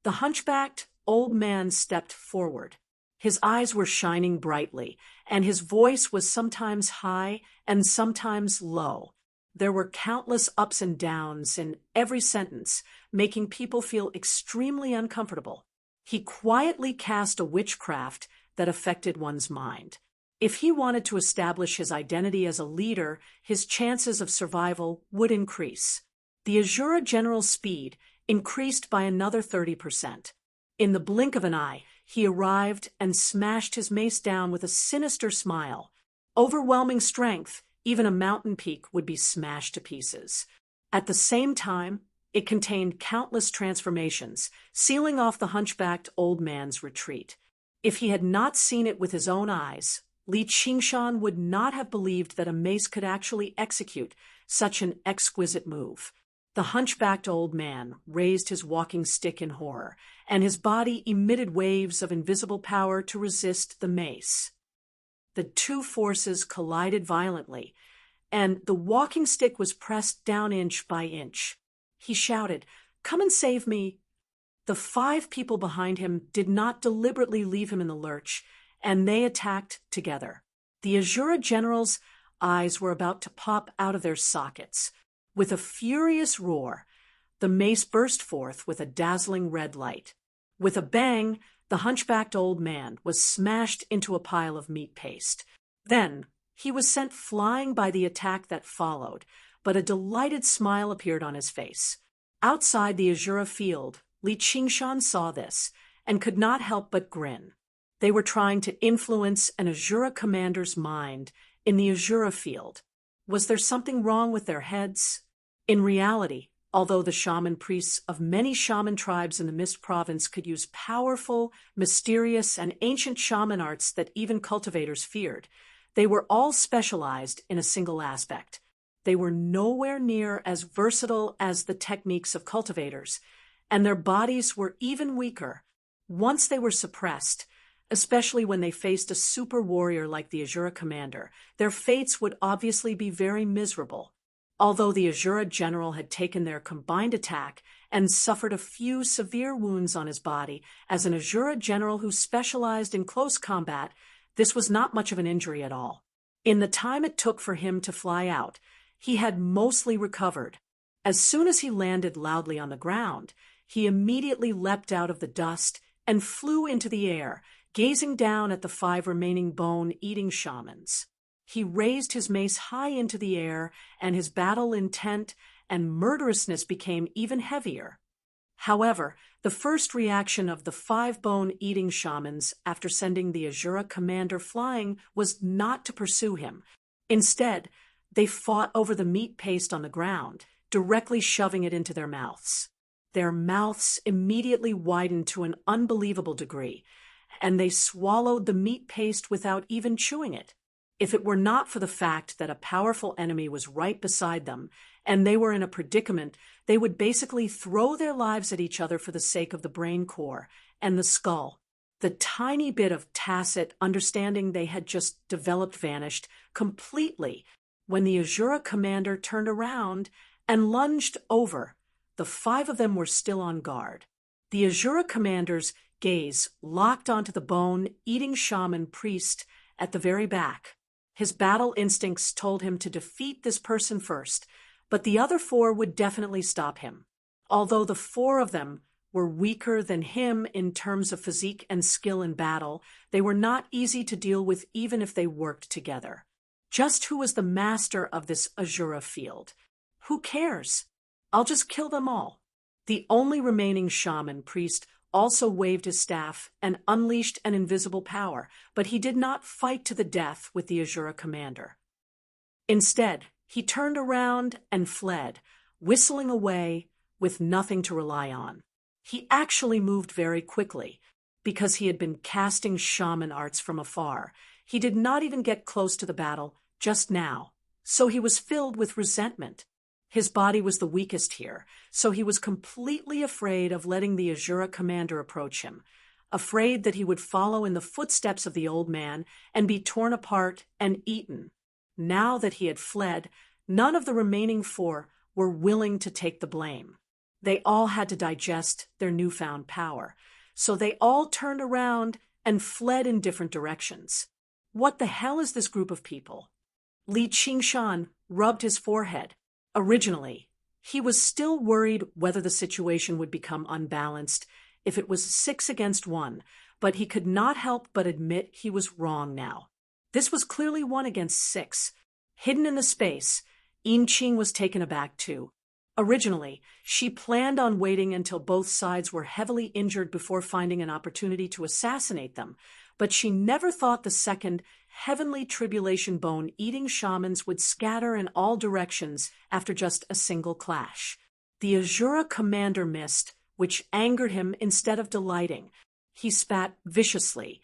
Speaker 1: The hunchbacked old man stepped forward. His eyes were shining brightly, and his voice was sometimes high and sometimes low. There were countless ups and downs in every sentence, making people feel extremely uncomfortable. He quietly cast a witchcraft that affected one's mind. If he wanted to establish his identity as a leader, his chances of survival would increase. The Azura general's speed increased by another 30%. In the blink of an eye, he arrived and smashed his mace down with a sinister smile. Overwhelming strength, even a mountain peak would be smashed to pieces. At the same time, it contained countless transformations, sealing off the hunchbacked old man's retreat. If he had not seen it with his own eyes, Li Qingshan would not have believed that a mace could actually execute such an exquisite move. The hunchbacked old man raised his walking stick in horror, and his body emitted waves of invisible power to resist the mace. The two forces collided violently, and the walking stick was pressed down inch by inch. He shouted, "Come and save me!" The 5 people behind him did not deliberately leave him in the lurch, and they attacked together. The Azura general's eyes were about to pop out of their sockets. With a furious roar, the mace burst forth with a dazzling red light. With a bang, the hunchbacked old man was smashed into a pile of meat paste. Then, he was sent flying by the attack that followed, but a delighted smile appeared on his face. Outside the Azura field, Li Qingshan saw this and could not help but grin. They were trying to influence an Azura commander's mind in the Azura field. Was there something wrong with their heads? In reality, although the shaman priests of many shaman tribes in the Mist Province could use powerful, mysterious, and ancient shaman arts that even cultivators feared, they were all specialized in a single aspect. They were nowhere near as versatile as the techniques of cultivators, and their bodies were even weaker. Once they were suppressed, especially when they faced a super warrior like the Azura commander, their fates would obviously be very miserable. Although the Azura general had taken their combined attack and suffered a few severe wounds on his body, as an Azura general who specialized in close combat, this was not much of an injury at all. In the time it took for him to fly out, he had mostly recovered. As soon as he landed loudly on the ground, he immediately leapt out of the dust and flew into the air, gazing down at the 5 remaining bone-eating shamans. He raised his mace high into the air, and his battle intent and murderousness became even heavier. However, the first reaction of the 5 bone-eating shamans after sending the Azura commander flying was not to pursue him. Instead, they fought over the meat paste on the ground, directly shoving it into their mouths. Their mouths immediately widened to an unbelievable degree, and they swallowed the meat paste without even chewing it. If it were not for the fact that a powerful enemy was right beside them, and they were in a predicament, they would basically throw their lives at each other for the sake of the brain core and the skull. The tiny bit of tacit understanding they had just developed vanished completely when the Azura commander turned around and lunged over. The 5 of them were still on guard. The Azura commander's gaze locked onto the bone-eating shaman priest at the very back. His battle instincts told him to defeat this person first, but the other 4 would definitely stop him. Although the 4 of them were weaker than him in terms of physique and skill in battle, they were not easy to deal with even if they worked together. Just who was the master of this Azura field? Who cares? I'll just kill them all. The only remaining shaman priest also waved his staff and unleashed an invisible power, but he did not fight to the death with the Azura commander. Instead, he turned around and fled, whistling away with nothing to rely on. He actually moved very quickly, because he had been casting shaman arts from afar. He did not even get close to the battle just now, so he was filled with resentment. His body was the weakest here, so he was completely afraid of letting the Azura commander approach him, afraid that he would follow in the footsteps of the old man and be torn apart and eaten. Now that he had fled, none of the remaining four were willing to take the blame. They all had to digest their newfound power, so they all turned around and fled in different directions. What the hell is this group of people? Li Qingshan rubbed his forehead. Originally, he was still worried whether the situation would become unbalanced if it was 6 against 1, but he could not help but admit he was wrong now. This was clearly 1 against 6. Hidden in the space, Yin Qing was taken aback too. Originally, she planned on waiting until both sides were heavily injured before finding an opportunity to assassinate them, but she never thought the second heavenly tribulation bone-eating shamans would scatter in all directions after just a single clash. The Azura commander missed, which angered him instead of delighting. He spat viciously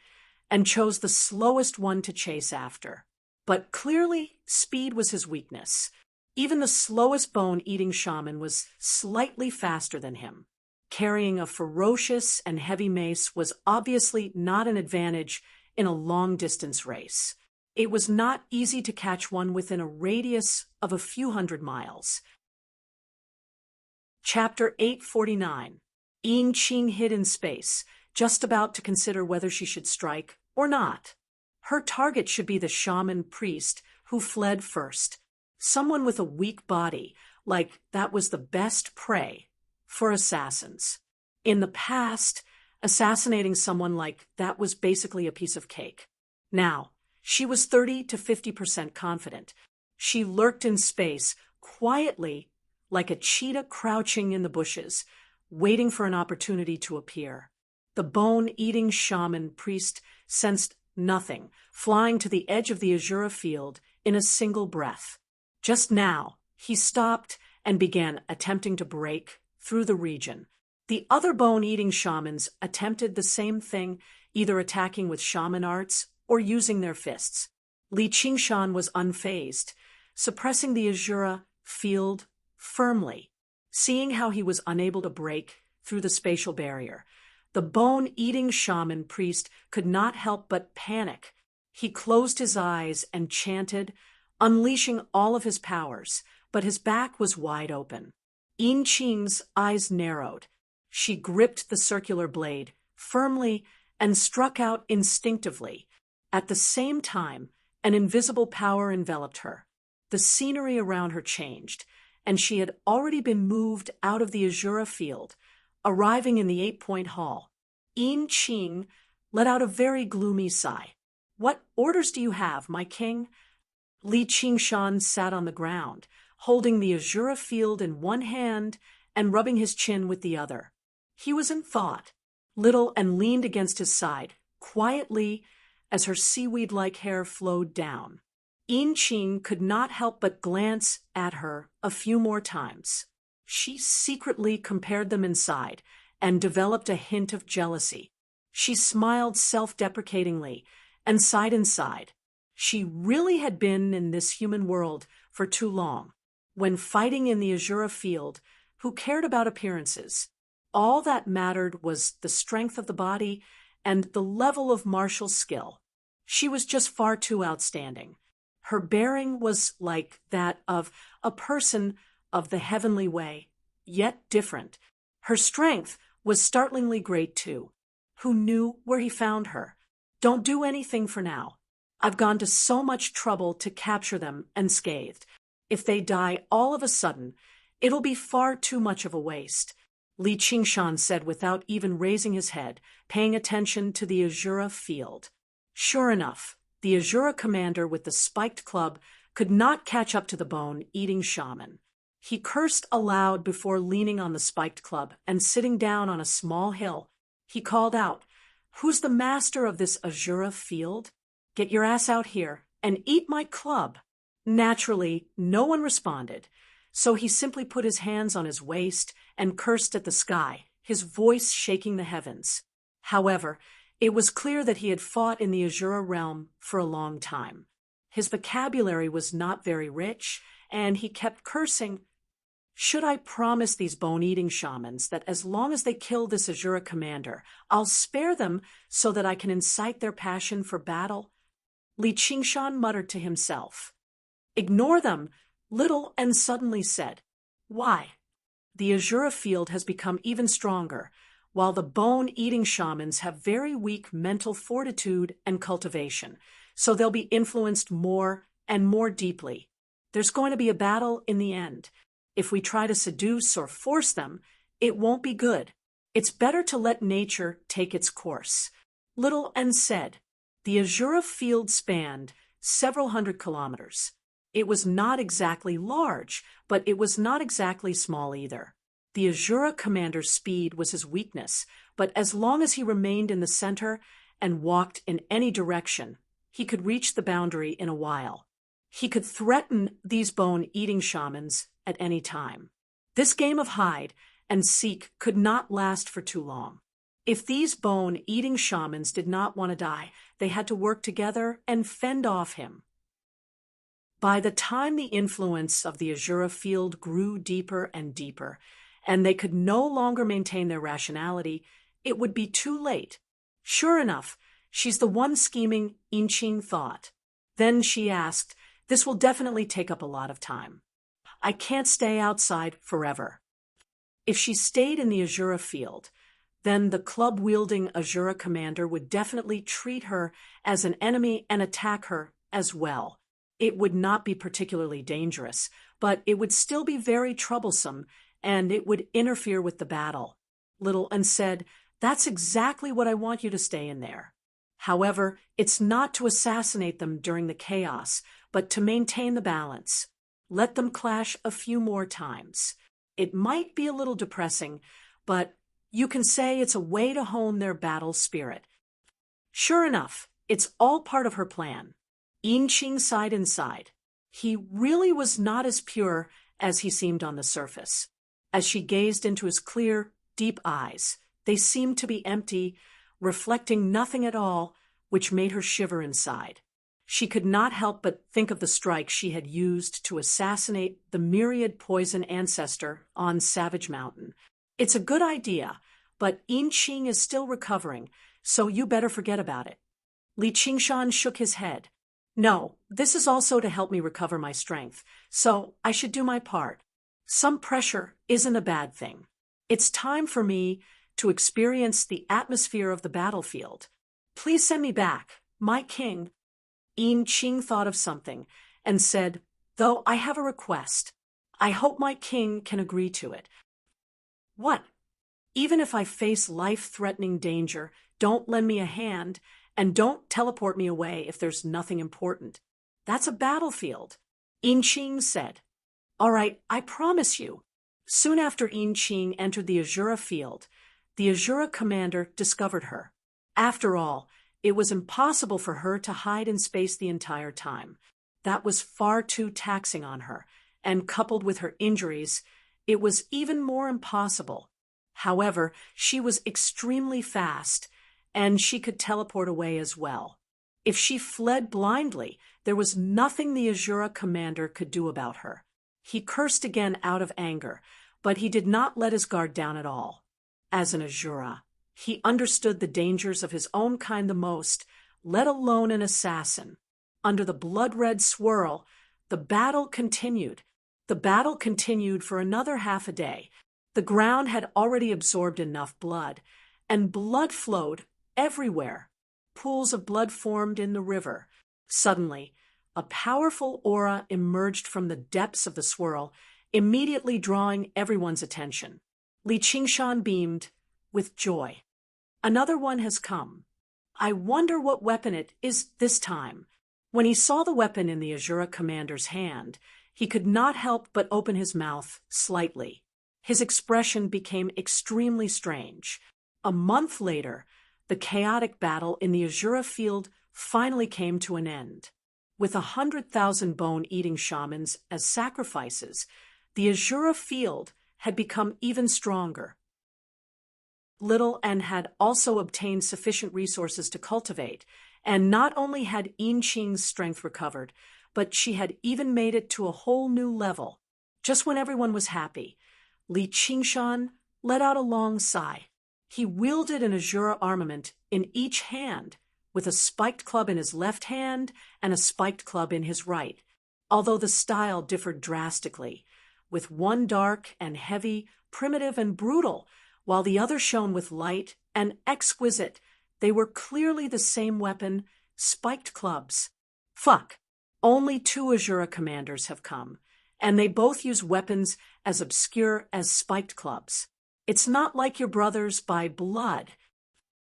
Speaker 1: and chose the slowest one to chase after. But clearly, speed was his weakness. Even the slowest bone-eating shaman was slightly faster than him. Carrying a ferocious and heavy mace was obviously not an advantage in a long-distance race. It was not easy to catch one within a radius of a few hundred miles. Chapter 849. Yin Qing hid in space, just about to consider whether she should strike or not. Her target should be the shaman priest who fled first. Someone with a weak body, like that was the best prey for assassins. In the past, assassinating someone like that was basically a piece of cake. Now, she was 30 to 50% confident. She lurked in space, quietly, like a cheetah crouching in the bushes, waiting for an opportunity to appear. The bone-eating shaman priest sensed nothing, flying to the edge of the Azura field in a single breath. Just now, he stopped and began attempting to break through the region. The other bone-eating shamans attempted the same thing, either attacking with shaman arts or using their fists. Li Qingshan was unfazed, suppressing the Azura field firmly. Seeing how he was unable to break through the spatial barrier, the bone-eating shaman priest could not help but panic. He closed his eyes and chanted, unleashing all of his powers, but his back was wide open. Yin Qing's eyes narrowed. She gripped the circular blade firmly and struck out instinctively. At the same time, an invisible power enveloped her. The scenery around her changed, and she had already been moved out of the Azura field, arriving in the 8-point hall. Yin Qing let out a very gloomy sigh. "What orders do you have, my king?" Li Qingshan sat on the ground, holding the Azura field in one hand and rubbing his chin with the other. He was in thought, little, and leaned against his side, quietly, as her seaweed-like hair flowed down. Yin Qing could not help but glance at her a few more times. She secretly compared them inside and developed a hint of jealousy. She smiled self-deprecatingly and sighed inside. She really had been in this human world for too long. When fighting in the Azura field, who cared about appearances? All that mattered was the strength of the body and the level of martial skill. She was just far too outstanding. Her bearing was like that of a person of the heavenly way, yet different. Her strength was startlingly great too. Who knew where he found her? Don't do anything for now. I've gone to so much trouble to capture them unscathed. If they die all of a sudden, it'll be far too much of a waste. Li Qingshan said without even raising his head, paying attention to the Azura field. Sure enough, the Azura commander with the spiked club could not catch up to the bone-eating shaman. He cursed aloud before leaning on the spiked club and sitting down on a small hill. He called out, "Who's the master of this Azura field? Get your ass out here and eat my club." Naturally, no one responded, so he simply put his hands on his waist and cursed at the sky, his voice shaking the heavens. However, it was clear that he had fought in the Azura realm for a long time. His vocabulary was not very rich, and he kept cursing Should I promise these bone-eating shamans that as long as they kill this Azura commander, I'll spare them so that I can incite their passion for battle? Li Qingshan muttered to himself. Ignore them, Little and suddenly said. Why? The Azura field has become even stronger, while the bone-eating shamans have very weak mental fortitude and cultivation, so they'll be influenced more and more deeply. There's going to be a battle in the end. If we try to seduce or force them, it won't be good. It's better to let nature take its course. Little and said. The Azura field spanned several hundred kilometers. It was not exactly large, but it was not exactly small either. The Azura commander's speed was his weakness, but as long as he remained in the center and walked in any direction, he could reach the boundary in a while. He could threaten these bone-eating shamans at any time. This game of hide and seek could not last for too long. If these bone-eating shamans did not want to die, they had to work together and fend off him. By the time the influence of the Azura field grew deeper and deeper, and they could no longer maintain their rationality, it would be too late. Sure enough, she's the one scheming, Yinqing thought. Then she asked, this will definitely take up a lot of time. I can't stay outside forever. If she stayed in the Azura field, then the club-wielding Azura commander would definitely treat her as an enemy and attack her as well. It would not be particularly dangerous, but it would still be very troublesome, and it would interfere with the battle. Little and said, that's exactly what I want you to stay in there. However, it's not to assassinate them during the chaos, but to maintain the balance. Let them clash a few more times. It might be a little depressing, but you can say it's a way to hone their battle spirit. Sure enough, it's all part of her plan. Yinqing sighed inside. He really was not as pure as he seemed on the surface. As she gazed into his clear, deep eyes, they seemed to be empty, reflecting nothing at all, which made her shiver inside. She could not help but think of the strike she had used to assassinate the myriad poison ancestor on Savage Mountain. It's a good idea, but Yinqing is still recovering, so you better forget about it. Li Qingshan shook his head. No, this is also to help me recover my strength, so I should do my part. Some pressure isn't a bad thing. It's time for me to experience the atmosphere of the battlefield. Please send me back, my king. Yinqing thought of something and said, though I have a request. I hope my king can agree to it. What? Even if I face life-threatening danger, don't lend me a hand, and don't teleport me away if there's nothing important. That's a battlefield. Yinqing said. All right, I promise you. Soon after Yinqing entered the Azura field, the Azura commander discovered her. After all, it was impossible for her to hide in space the entire time. That was far too taxing on her, and coupled with her injuries, it was even more impossible. However, she was extremely fast, and she could teleport away as well. If she fled blindly, there was nothing the Azura commander could do about her. He cursed again out of anger, but he did not let his guard down at all. As an Azura, he understood the dangers of his own kind the most, let alone an assassin. Under the blood-red swirl, the battle continued. The battle continued for another half a day. The ground had already absorbed enough blood, and blood flowed everywhere. Pools of blood formed in the river. Suddenly, a powerful aura emerged from the depths of the swirl, immediately drawing everyone's attention. Li Qingshan beamed with joy. Another one has come. I wonder what weapon it is this time. When he saw the weapon in the Azura commander's hand, he could not help but open his mouth slightly. His expression became extremely strange. A month later, the chaotic battle in the Azura field finally came to an end. With 100,000 bone-eating shamans as sacrifices, the Azura field had become even stronger. Little and had also obtained sufficient resources to cultivate, and not only had Yinqing's strength recovered, but she had even made it to a whole new level. Just when everyone was happy, Li Qingshan let out a long sigh. He wielded an Azura armament in each hand, with a spiked club in his left hand and a spiked club in his right, although the style differed drastically, with one dark and heavy, primitive and brutal, while the other shone with light and exquisite. They were clearly the same weapon, spiked clubs. Fuck. Only 2 Azura commanders have come, and they both use weapons as obscure as spiked clubs. It's not like your brothers by blood.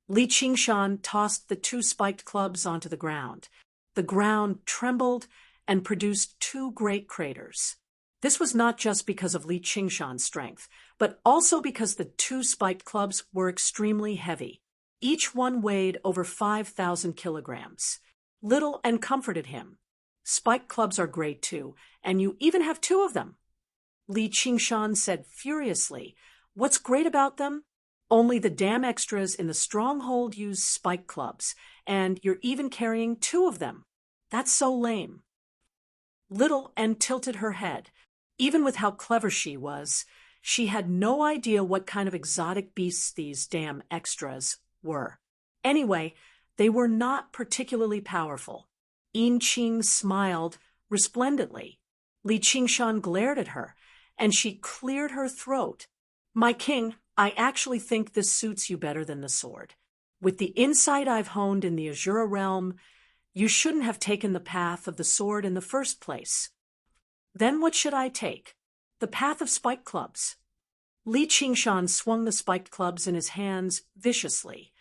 Speaker 1: Li Qingshan tossed the 2 spiked clubs onto the ground. The ground trembled and produced 2 great craters. This was not just because of Li Qingshan's strength, but also because the 2 spiked clubs were extremely heavy. Each one weighed over 5,000 kilograms. Little and comforted him. Spiked clubs are great too, and you even have 2 of them. Li Qingshan said furiously, "What's great about them? Only the damn extras in the stronghold use spiked clubs, and you're even carrying 2 of them. That's so lame." Little and tilted her head. Even with how clever she was, she had no idea what kind of exotic beasts these damn extras were. Anyway, they were not particularly powerful. Yin Qing smiled resplendently. Li Qingshan glared at her, and she cleared her throat. "My king, I actually think this suits you better than the sword. With the insight I've honed in the Azura realm, you shouldn't have taken the path of the sword in the first place. Then what should I take? The path of spiked clubs." Li Qingshan swung the spiked clubs in his hands viciously.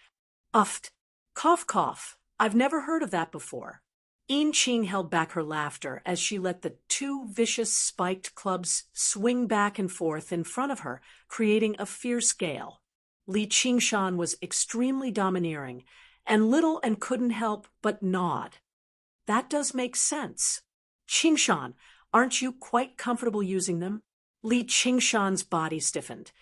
Speaker 1: "Uft. Cough, cough. I've never heard of that before." Yin Qing held back her laughter as she let the 2 vicious spiked clubs swing back and forth in front of her, creating a fierce gale. Li Qingshan was extremely domineering, and little and couldn't help but nod. "That does make sense. Qingshan, aren't you quite comfortable using them?" Li Qingshan's body stiffened,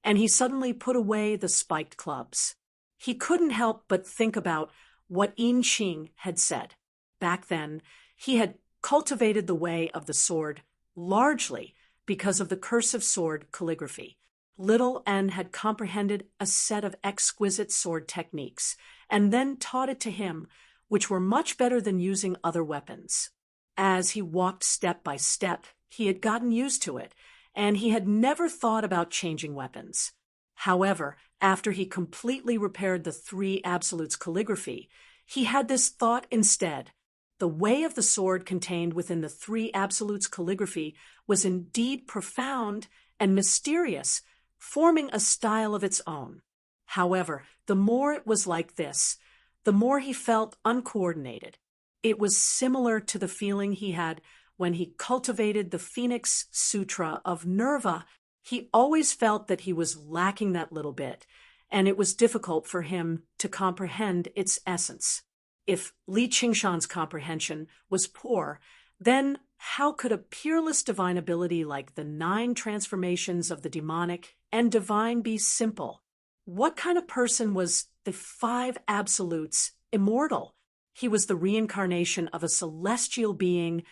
Speaker 1: and he suddenly put away the spiked clubs. He couldn't help but think about what Yin Qing had said. Back then, he had cultivated the way of the sword largely because of the cursive sword calligraphy. Little N had comprehended a set of exquisite sword techniques, and then taught it to him, which were much better than using other weapons. As he walked step by step, he had gotten used to it, and he had never thought about changing weapons. However, after he completely repaired the 3 Absolutes calligraphy, he had this thought instead. The way of the sword contained within the 3 Absolutes calligraphy was indeed profound and mysterious, forming a style of its own. However, the more it was like this, the more he felt uncoordinated. It was similar to the feeling he had when he cultivated the Phoenix Sutra of Nerva. He always felt that he was lacking that little bit, and it was difficult for him to comprehend its essence. If Li Qingshan's comprehension was poor, then how could a peerless divine ability like the 9 transformations of the demonic and divine be simple? What kind of person was the 5 Absolutes immortal? He was the reincarnation of a celestial being,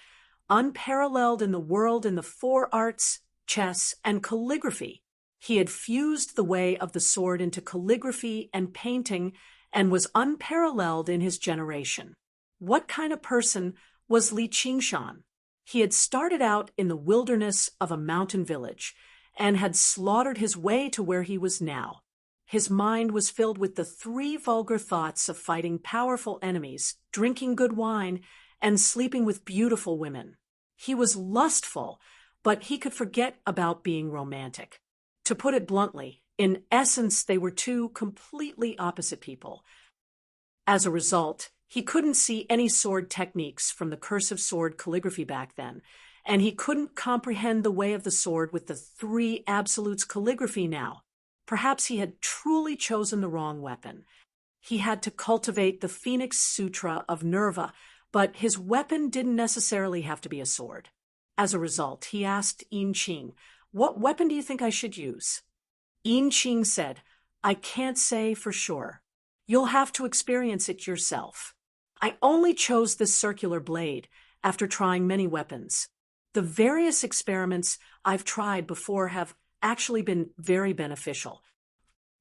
Speaker 1: unparalleled in the world in the 4 arts, chess, and calligraphy. He had fused the way of the sword into calligraphy and painting, and was unparalleled in his generation. What kind of person was Li Qingshan? He had started out in the wilderness of a mountain village, and had slaughtered his way to where he was now. His mind was filled with the 3 vulgar thoughts of fighting powerful enemies, drinking good wine, and sleeping with beautiful women. He was lustful, but he could forget about being romantic. To put it bluntly, in essence, they were 2 completely opposite people. As a result, he couldn't see any sword techniques from the cursive sword calligraphy back then, and he couldn't comprehend the way of the sword with the 3 Absolutes calligraphy now. Perhaps he had truly chosen the wrong weapon. He had to cultivate the Phoenix Sutra of Nerva, but his weapon didn't necessarily have to be a sword. As a result, he asked Yin Qing, "What weapon do you think I should use?" Yin Qing said, "I can't say for sure. You'll have to experience it yourself. I only chose this circular blade after trying many weapons. The various experiments I've tried before have actually been very beneficial.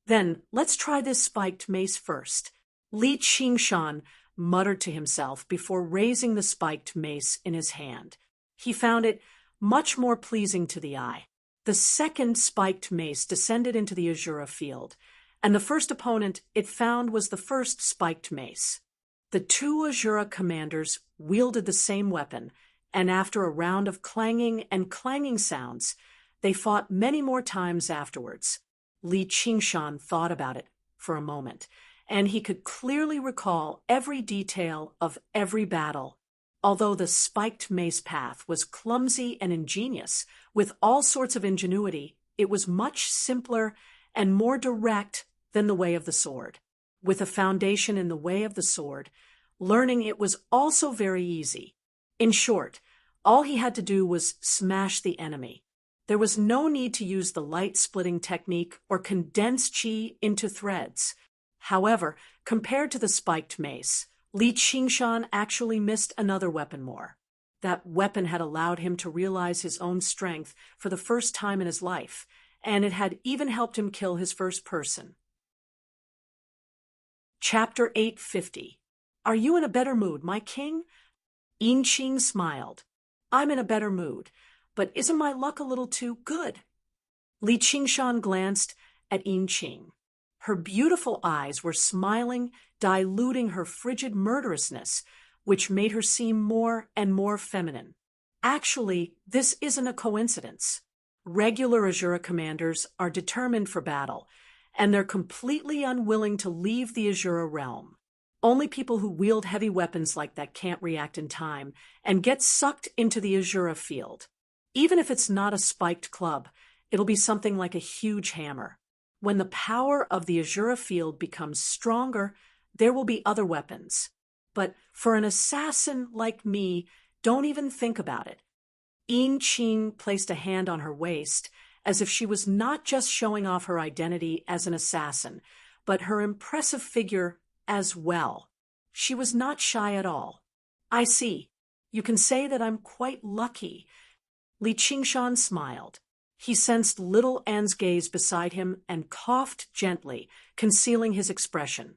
Speaker 1: Then, let's try this spiked mace first. Li Qingshan muttered to himself before raising the spiked mace in his hand. He found it much more pleasing to the eye. The second spiked mace descended into the Azura field, and the first opponent it found was the first spiked mace. The two Azura commanders wielded the same weapon, and after a round of clanging and clanging sounds, they fought many more times afterwards. Li Qingshan thought about it for a moment, and he could clearly recall every detail of every battle. Although the spiked mace path was clumsy and ingenious, with all sorts of ingenuity, it was much simpler and more direct than the way of the sword. With a foundation in the way of the sword, learning it was also very easy. In short, all he had to do was smash the enemy. There was no need to use the light-splitting technique or condense qi into threads. However, compared to the spiked mace, Li Qingshan actually missed another weapon more. That weapon had allowed him to realize his own strength for the first time in his life, and it had even helped him kill his first person. Chapter 850. Are you in a better mood, my king? Yin Qing smiled. I'm in a better mood, but isn't my luck a little too good? Li Qingshan glanced at Yin Qing. Her beautiful eyes were smiling, diluting her frigid murderousness, which made her seem more and more feminine. Actually, this isn't a coincidence. Regular Azura commanders are determined for battle, and they're completely unwilling to leave the Azura realm. Only people who wield heavy weapons like that can't react in time and get sucked into the Azura field. Even if it's not a spiked club, it'll be something like a huge hammer. When the power of the Azura field becomes stronger, there will be other weapons. But for an assassin like me, don't even think about it. Yin Qing placed a hand on her waist, as if she was not just showing off her identity as an assassin, but her impressive figure as well. She was not shy at all. I see. You can say that I'm quite lucky. Li Qingshan smiled. He sensed little Anne's gaze beside him and coughed gently, concealing his expression.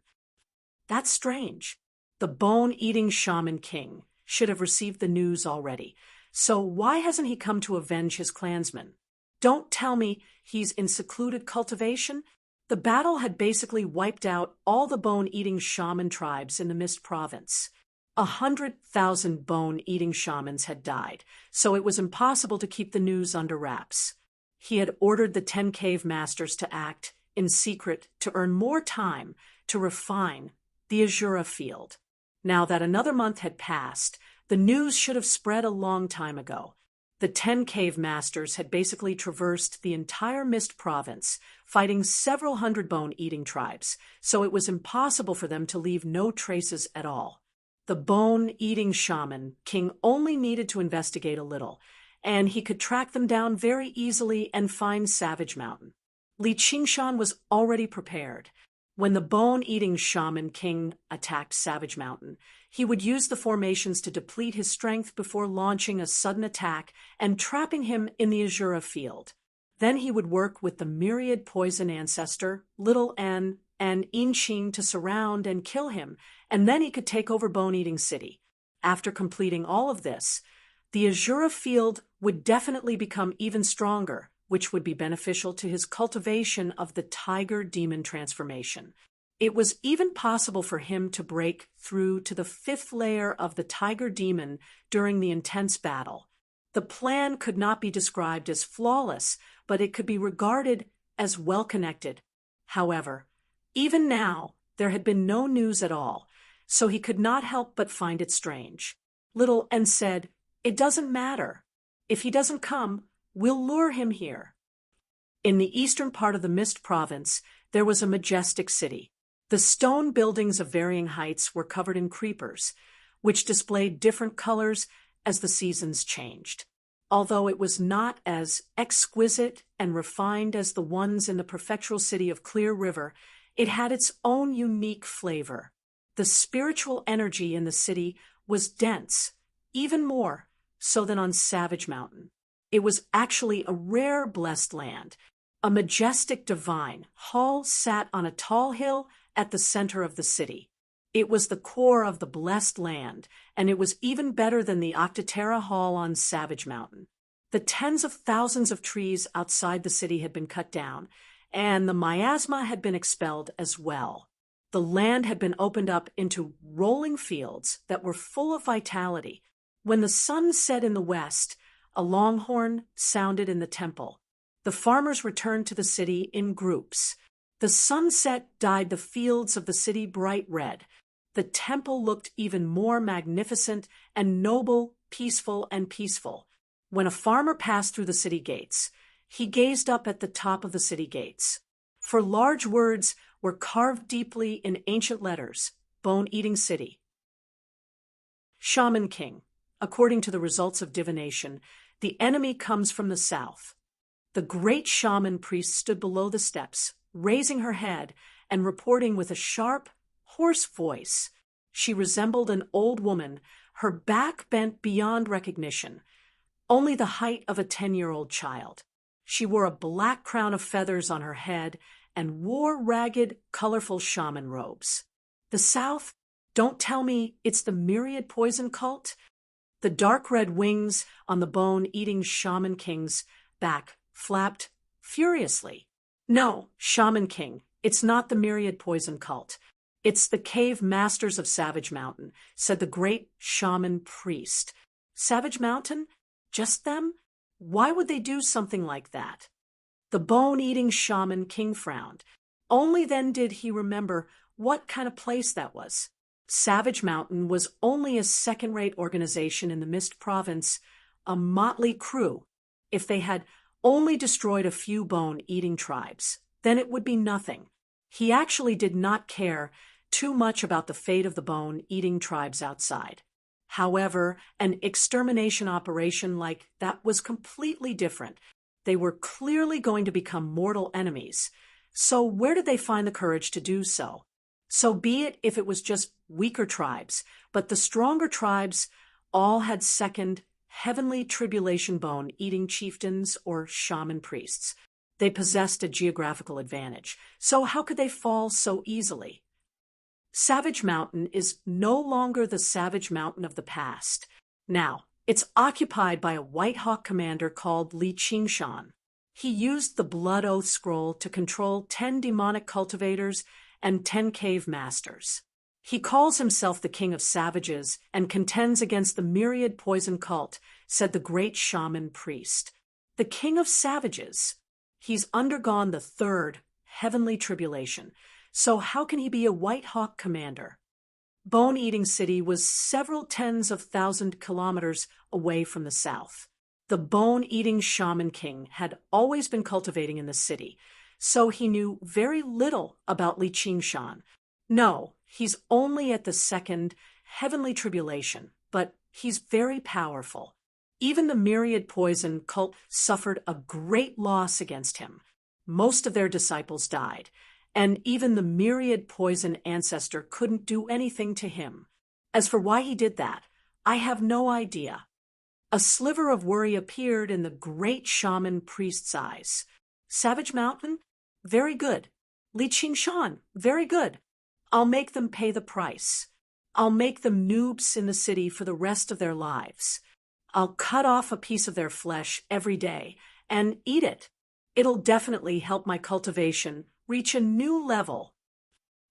Speaker 1: That's strange. The bone-eating shaman king should have received the news already. So why hasn't he come to avenge his clansmen? Don't tell me he's in secluded cultivation? The battle had basically wiped out all the bone-eating shaman tribes in the Mist Province. 100,000 bone-eating shamans had died, so it was impossible to keep the news under wraps. He had ordered the 10 cave masters to act in secret to earn more time to refine the Azura field. Now that another month had passed, the news should have spread a long time ago. The 10 cave masters had basically traversed the entire Mist Province, fighting several hundred bone-eating tribes, so it was impossible for them to leave no traces at all. The bone-eating shaman king only needed to investigate a little, and he could track them down very easily and find Savage Mountain. Li Qingshan was already prepared. When the bone-eating shaman king attacked Savage Mountain, he would use the formations to deplete his strength before launching a sudden attack and trapping him in the Azura field. Then he would work with the myriad poison ancestor, Little N, and Yin Qing to surround and kill him, and then he could take over Bone-Eating City. After completing all of this, the Azura field would definitely become even stronger, which would be beneficial to his cultivation of the tiger demon transformation. It was even possible for him to break through to the 5th layer of the tiger demon during the intense battle. The plan could not be described as flawless, but it could be regarded as well-connected. However, even now, there had been no news at all, so he could not help but find it strange. Little N said, "It doesn't matter. If he doesn't come, we'll lure him here." In the eastern part of the Mist Province, there was a majestic city. The stone buildings of varying heights were covered in creepers, which displayed different colors as the seasons changed. Although it was not as exquisite and refined as the ones in the prefectural city of Clear River, it had its own unique flavor. The spiritual energy in the city was dense, even more so than on Savage Mountain. It was actually a rare blessed land. A majestic divine hall sat on a tall hill at the center of the city. It was the core of the blessed land, and it was even better than the Octaterra Hall on Savage Mountain. The tens of thousands of trees outside the city had been cut down, and the miasma had been expelled as well. The land had been opened up into rolling fields that were full of vitality. When the sun set in the west, a longhorn sounded in the temple. The farmers returned to the city in groups. The sunset dyed the fields of the city bright red. The temple looked even more magnificent and noble, peaceful and peaceful. When a farmer passed through the city gates, he gazed up at the top of the city gates. For large words were carved deeply in ancient letters, Bone-Eating City. Shaman King. According to the results of divination, the enemy comes from the south. The great shaman priest stood below the steps, raising her head and reporting with a sharp, hoarse voice. She resembled an old woman, her back bent beyond recognition, only the height of a 10-year-old child. She wore a black crown of feathers on her head and wore ragged, colorful shaman robes. The South? Don't tell me it's the myriad poison cult? The dark red wings on the bone-eating Shaman King's back flapped furiously. No, Shaman King, it's not the myriad poison cult. It's the cave masters of Savage Mountain, said the great shaman priest. Savage Mountain? Just them? Why would they do something like that? The bone-eating Shaman King frowned. Only then did he remember what kind of place that was. Savage Mountain was only a second-rate organization in the Mist Province, a motley crew. If they had only destroyed a few bone-eating tribes, then it would be nothing. He actually did not care too much about the fate of the bone-eating tribes outside. However, an extermination operation like that was completely different. They were clearly going to become mortal enemies. So where did they find the courage to do so? So be it if it was just weaker tribes, but the stronger tribes all had second, heavenly tribulation bone-eating chieftains or shaman priests. They possessed a geographical advantage. So how could they fall so easily? Savage Mountain is no longer the Savage Mountain of the past. Now, it's occupied by a White Hawk commander called Li Qingshan. He used the Blood Oath Scroll to control 10 demonic cultivators and 10 cave masters. He calls himself the King of Savages and contends against the myriad poison cult, said the great shaman priest. The King of Savages? He's undergone the third heavenly tribulation. So how can he be a White Hawk commander? Bone-Eating City was several tens of thousand kilometers away from the south. The bone-eating Shaman King had always been cultivating in the city, so he knew very little about Li Qingshan. No, he's only at the second heavenly tribulation, but he's very powerful. Even the myriad poison cult suffered a great loss against him. Most of their disciples died, and even the myriad poison ancestor couldn't do anything to him. As for why he did that, I have no idea. A sliver of worry appeared in the great shaman priest's eyes. Savage Mountain? Very good. Li Qingshan? Very good. I'll make them pay the price. I'll make them noobs in the city for the rest of their lives. I'll cut off a piece of their flesh every day and eat it. It'll definitely help my cultivation reach a new level.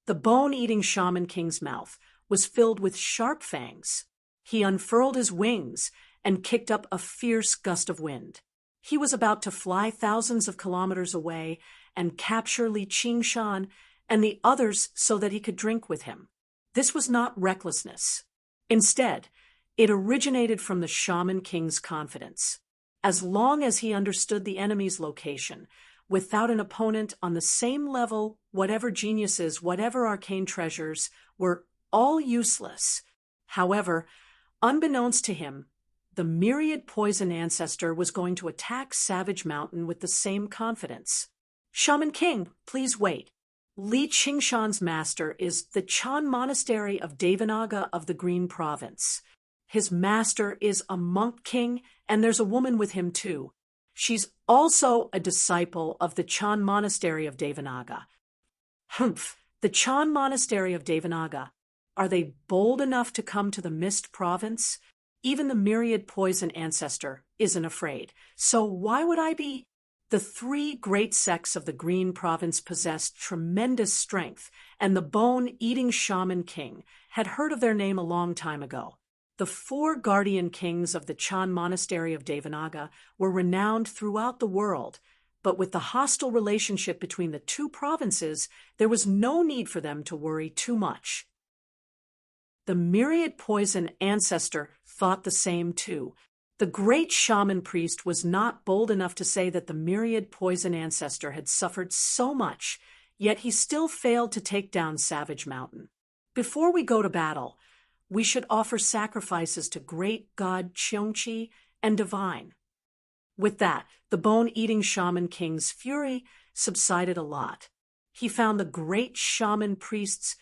Speaker 1: The bone-eating Shaman King's mouth was filled with sharp fangs. He unfurled his wings and kicked up a fierce gust of wind. He was about to fly thousands of kilometers away and capture Li Qingshan and the others so that he could drink with him. This was not recklessness. Instead, it originated from the Shaman King's confidence. As long as he understood the enemy's location, without an opponent on the same level, whatever geniuses, whatever arcane treasures, were all useless. However, unbeknownst to him, the myriad poison ancestor was going to attack Savage Mountain with the same confidence. Shaman King, please wait. Li Qingshan's master is the Chan Monastery of Devanaga of the Green Province. His master is a monk king, and there's a woman with him too. She's also a disciple of the Chan monastery of Devanaga. Humph, the Chan monastery of Devanaga. Are they bold enough to come to the Mist province? Even the myriad poison ancestor isn't afraid. So why would I be? The three great sects of the Green province possessed tremendous strength, and the bone-eating shaman king had heard of their name a long time ago. The four guardian kings of the Chan monastery of Devanaga were renowned throughout the world, but with the hostile relationship between the two provinces, there was no need for them to worry too much. The myriad poison ancestor thought the same too. The great shaman priest was not bold enough to say that the myriad poison ancestor had suffered so much, yet he still failed to take down Savage Mountain. Before we go to battle, we should offer sacrifices to great god Cheongchi and Divine. With that, the bone-eating shaman king's fury subsided a lot. He found the great shaman priest's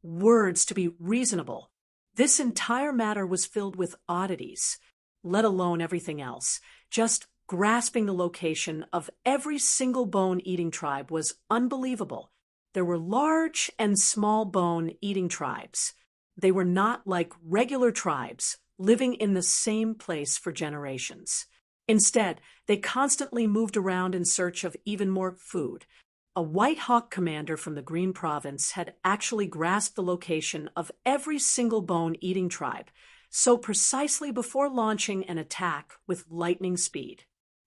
Speaker 1: words to be reasonable. This entire matter was filled with oddities, let alone everything else. Just grasping the location of every single bone-eating tribe was unbelievable. There were large and small bone-eating tribes. They were not like regular tribes, living in the same place for generations. Instead, they constantly moved around in search of even more food. A White Hawk commander from the Green province had actually grasped the location of every single bone-eating tribe, so precisely before launching an attack with lightning speed.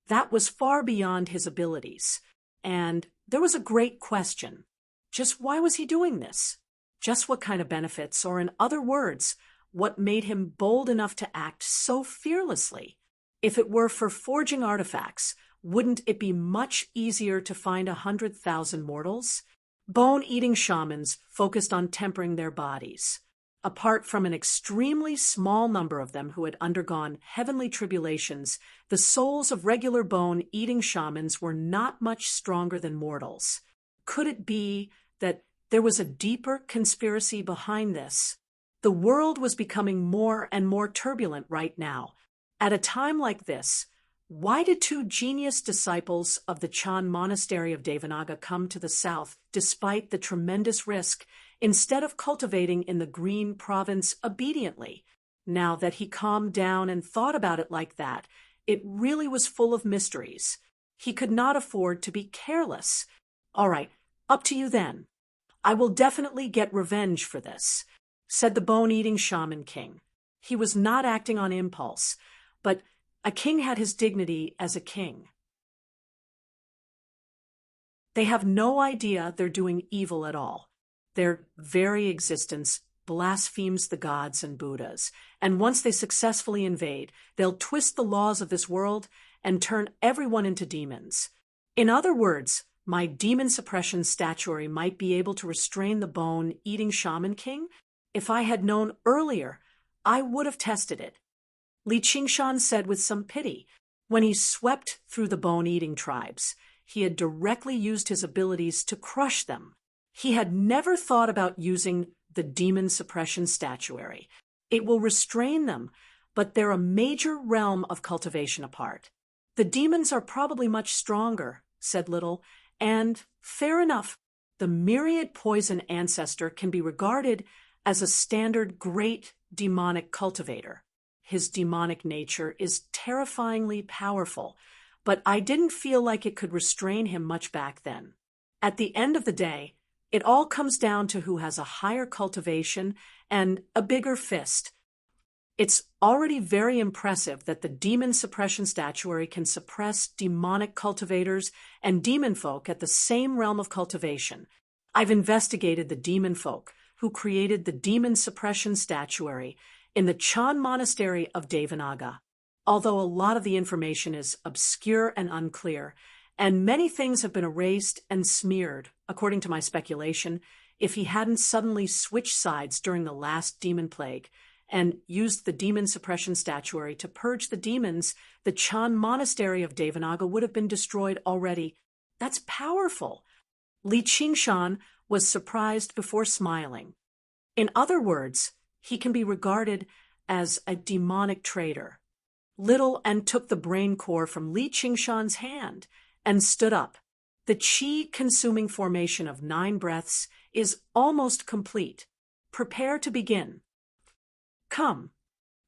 Speaker 1: That was far beyond his abilities. And there was a great question. Just why was he doing this? Just what kind of benefits, or in other words, what made him bold enough to act so fearlessly? If it were for forging artifacts, wouldn't it be much easier to find 100,000 mortals? Bone-eating shamans focused on tempering their bodies. Apart from an extremely small number of them who had undergone heavenly tribulations, the souls of regular bone-eating shamans were not much stronger than mortals. Could it be that there was a deeper conspiracy behind this? The world was becoming more and more turbulent right now. At a time like this, why did two genius disciples of the Chan monastery of Devanaga come to the south despite the tremendous risk, instead of cultivating in the Green province obediently? Now that he calmed down and thought about it like that, it really was full of mysteries. He could not afford to be careless. All right, up to you then. I will definitely get revenge for this, said the bone-eating shaman king. He was not acting on impulse, but a king had his dignity as a king. They have no idea they're doing evil at all. Their very existence blasphemes the gods and Buddhas, and once they successfully invade, they'll twist the laws of this world and turn everyone into demons. In other words, my demon suppression statuary might be able to restrain the bone-eating shaman king. If I had known earlier, I would have tested it. Li Qingshan said with some pity. When he swept through the bone-eating tribes, he had directly used his abilities to crush them. He had never thought about using the demon suppression statuary. It will restrain them, but they're a major realm of cultivation apart. The demons are probably much stronger, said Little, and fair enough. The myriad poison ancestor can be regarded as a standard great demonic cultivator. His demonic nature is terrifyingly powerful, but I didn't feel like it could restrain him much back then. At the end of the day, it all comes down to who has a higher cultivation and a bigger fist. It's already very impressive that the demon suppression statuary can suppress demonic cultivators and demon folk at the same realm of cultivation. I've investigated the demon folk who created the demon suppression statuary in the Chan monastery of Devanaga. Although a lot of the information is obscure and unclear, and many things have been erased and smeared, according to my speculation, if he hadn't suddenly switched sides during the last demon plague and used the demon suppression statuary to purge the demons, the Chan monastery of Devanaga would have been destroyed already. That's powerful. Li Qingshan was surprised before smiling. In other words, he can be regarded as a demonic traitor. Little and took the brain core from Li Qingshan's hand and stood up. The qi-consuming formation of 9 breaths is almost complete. Prepare to begin. Come.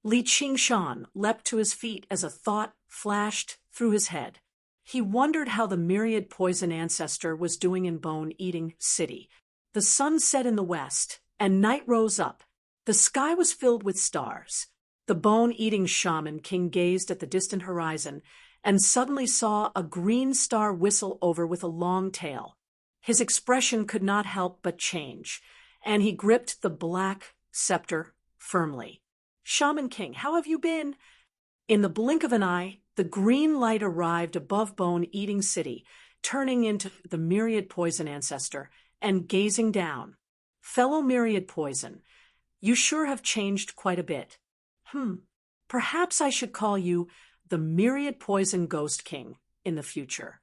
Speaker 1: Li Qingshan leapt to his feet as a thought flashed through his head. He wondered how the myriad poison ancestor was doing in Bone-Eating City. The sun set in the west, and night rose up. The sky was filled with stars. The bone-eating shaman king gazed at the distant horizon and suddenly saw a green star whistle over with a long tail. His expression could not help but change, and he gripped the black scepter firmly. "Shaman King, how have you been?" In the blink of an eye, the green light arrived above Bone-Eating City, turning into the myriad poison ancestor and gazing down. "Fellow myriad poison, you sure have changed quite a bit. Perhaps I should call you the myriad poison ghost king in the future."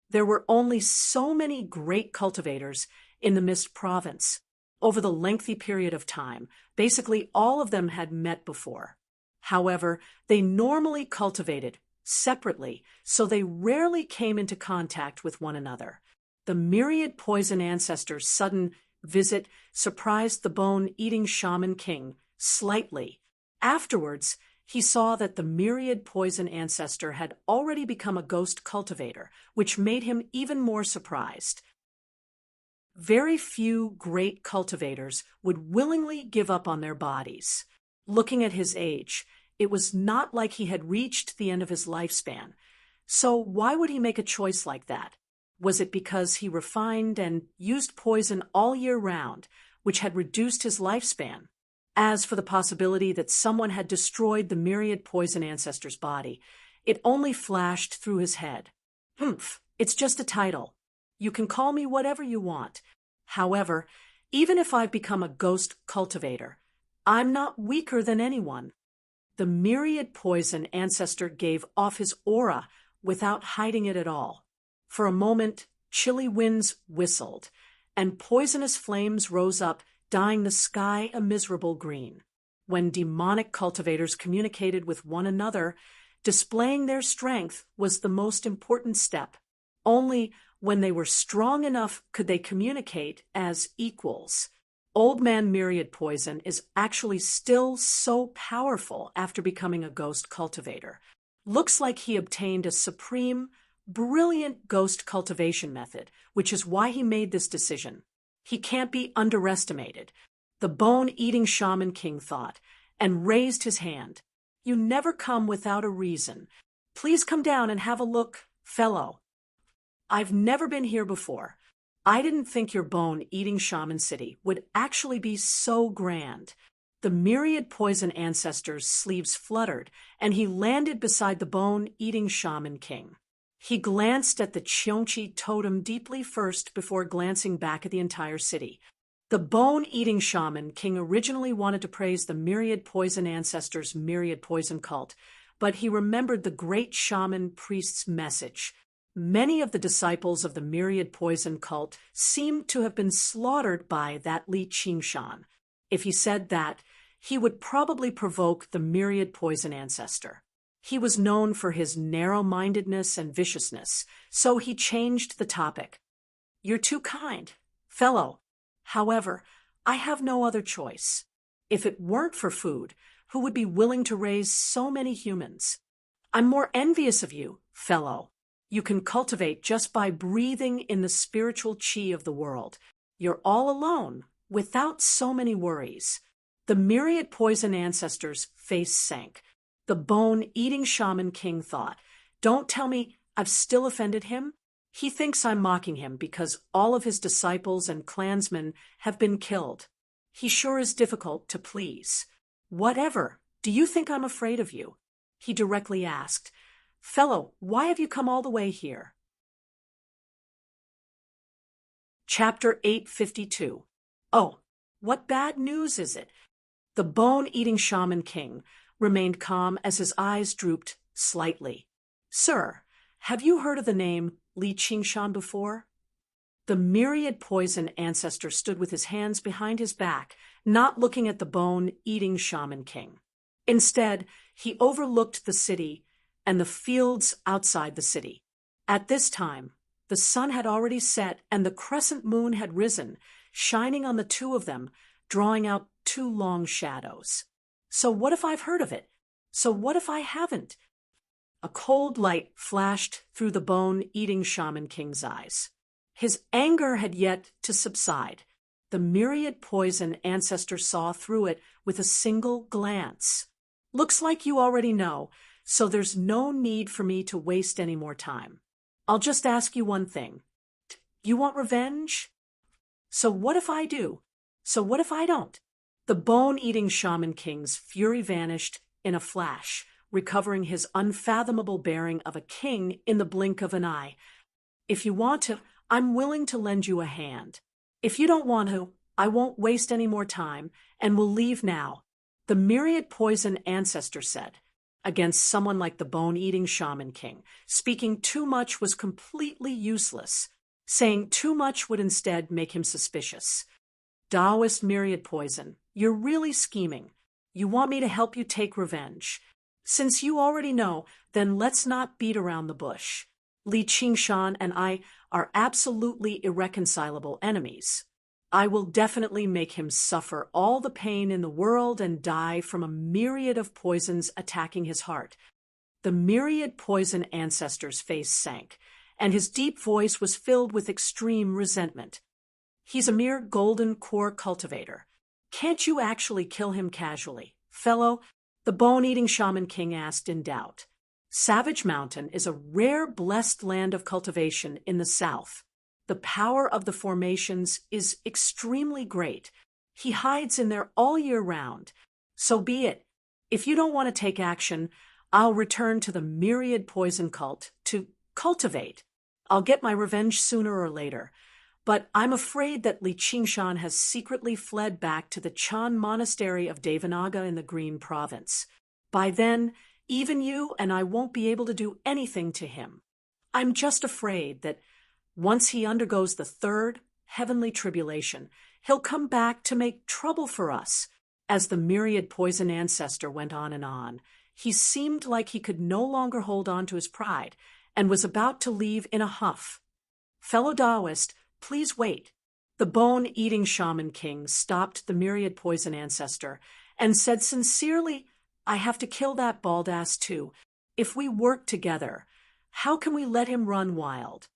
Speaker 1: There were only so many great cultivators in the Mist Province. Over the lengthy period of time, basically all of them had met before. However, they normally cultivated separately, so they rarely came into contact with one another. The myriad poison ancestor's sudden visit surprised the bone-eating shaman king slightly. Afterwards, he saw that the myriad poison ancestor had already become a ghost cultivator, which made him even more surprised. Very few great cultivators would willingly give up on their bodies. Looking at his age, it was not like he had reached the end of his lifespan. So why would he make a choice like that? Was it because he refined and used poison all year round, which had reduced his lifespan? As for the possibility that someone had destroyed the myriad poison ancestor's body, it only flashed through his head. It's just a title. You can call me whatever you want. However, even if I've become a ghost cultivator, I'm not weaker than anyone. The myriad poison ancestor gave off his aura without hiding it at all. For a moment, chilly winds whistled, and poisonous flames rose up, dyeing the sky a miserable green. When demonic cultivators communicated with one another, displaying their strength was the most important step. Only when they were strong enough could they communicate as equals. Old Man Myriad Poison is actually still so powerful after becoming a ghost cultivator. Looks like he obtained a supreme, brilliant ghost cultivation method, which is why he made this decision. He can't be underestimated, the bone-eating shaman king thought, and raised his hand. "You never come without a reason. Please come down and have a look, fellow. I've never been here before. I didn't think your bone-eating shaman city would actually be so grand." The myriad poison ancestor's sleeves fluttered, and he landed beside the bone-eating shaman king. He glanced at the Cheongchi totem deeply first before glancing back at the entire city. The bone-eating shaman king originally wanted to praise the myriad poison ancestor's myriad poison cult, but he remembered the great shaman priest's message. Many of the disciples of the myriad poison cult seemed to have been slaughtered by that Li Qingshan. If he said that, he would probably provoke the myriad poison ancestor. He was known for his narrow-mindedness and viciousness, so he changed the topic. "You're too kind, fellow. However, I have no other choice. If it weren't for food, who would be willing to raise so many humans? I'm more envious of you, fellow. You can cultivate just by breathing in the spiritual qi of the world. You're all alone, without so many worries." The myriad poison ancestor's face sank. The bone-eating shaman king thought, "Don't tell me I've still offended him? He thinks I'm mocking him because all of his disciples and clansmen have been killed. He sure is difficult to please. Whatever, do you think I'm afraid of you?" He directly asked, "Fellow, why have you come all the way here?" Chapter 852. Oh, what bad news is it? The bone-eating shaman king remained calm as his eyes drooped slightly. "Sir, have you heard of the name Li Qingshan before?" The myriad poison ancestor stood with his hands behind his back, not looking at the bone-eating shaman king. Instead, he overlooked the city and the fields outside the city. At this time, the sun had already set and the crescent moon had risen, shining on the two of them, drawing out two long shadows. So what if I've heard of it? So what if I haven't? A cold light flashed through the bone-eating Shaman King's eyes. His anger had yet to subside. The myriad poison ancestor saw through it with a single glance. Looks like you already know, so there's no need for me to waste any more time. I'll just ask you one thing. You want revenge? So what if I do? So what if I don't? The bone-eating Shaman King's fury vanished in a flash, recovering his unfathomable bearing of a king in the blink of an eye. If you want to, I'm willing to lend you a hand. If you don't want to, I won't waste any more time, and we'll leave now, the myriad poison ancestor said. Against someone like the bone-eating Shaman King, speaking too much was completely useless. Saying too much would instead make him suspicious. Taoist myriad poison, you're really scheming. You want me to help you take revenge. Since you already know, then let's not beat around the bush. Li Qingshan and I are absolutely irreconcilable enemies. I will definitely make him suffer all the pain in the world and die from a myriad of poisons attacking his heart. The myriad poison ancestor's face sank, and his deep voice was filled with extreme resentment. He's a mere golden core cultivator. Can't you actually kill him casually, fellow? The bone-eating Shaman King asked in doubt. Savage Mountain is a rare blessed land of cultivation in the south. The power of the formations is extremely great. He hides in there all year round. So be it. If you don't want to take action, I'll return to the myriad poison cult to cultivate. I'll get my revenge sooner or later. But I'm afraid that Li Qingshan has secretly fled back to the Chan Monastery of Devanaga in the Green Province. By then, even you and I won't be able to do anything to him. I'm just afraid that once he undergoes the third heavenly tribulation, he'll come back to make trouble for us. As the myriad poison ancestor went on and on, he seemed like he could no longer hold on to his pride and was about to leave in a huff. Fellow Taoist, please wait. The bone-eating Shaman King stopped the myriad poison ancestor and said sincerely, I have to kill that bald ass too. If we work together, how can we let him run wild?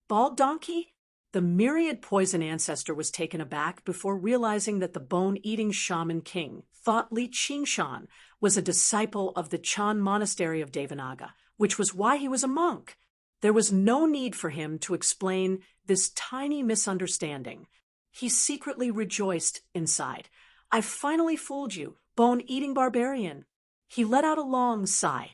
Speaker 1: Bald donkey? The myriad poison ancestor was taken aback before realizing that the bone-eating Shaman King thought Li Qingshan was a disciple of the Chan Monastery of Devanaga, which was why he was a monk. There was no need for him to explain this tiny misunderstanding. He secretly rejoiced inside. I finally fooled you, bone-eating barbarian. He let out a long sigh.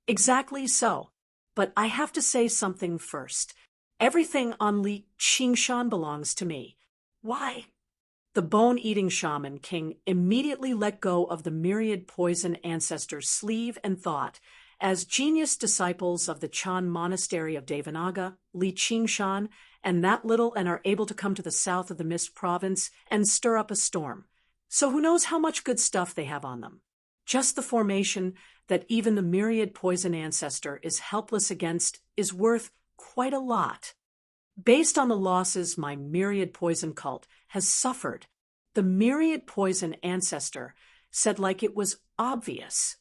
Speaker 1: Exactly so. But I have to say something first. Everything on Li Qingshan belongs to me. Why? The bone-eating Shaman King immediately let go of the myriad poison ancestor's sleeve and thought, as genius disciples of the Chan Monastery of Devanaga, Li Qingshan, and that little and are able to come to the south of the Mist Province and stir up a storm. So who knows how much good stuff they have on them? Just the formation that even the myriad poison ancestor is helpless against is worth quite a lot. Based on the losses my myriad poison cult has suffered, the myriad poison ancestor said like it was obvious.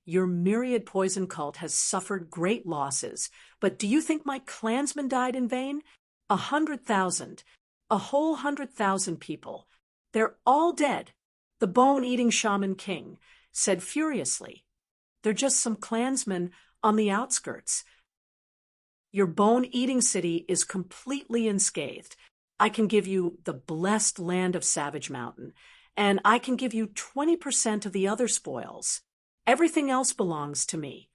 Speaker 1: Your myriad poison cult has suffered great losses, but do you think my clansmen died in vain? 100,000. A whole 100,000 people. They're all dead. The bone-eating Shaman King said furiously. They're just some clansmen on the outskirts. Your bone-eating city is completely unscathed. I can give you the blessed land of Savage Mountain, and I can give you 20% of the other spoils. Everything else belongs to me.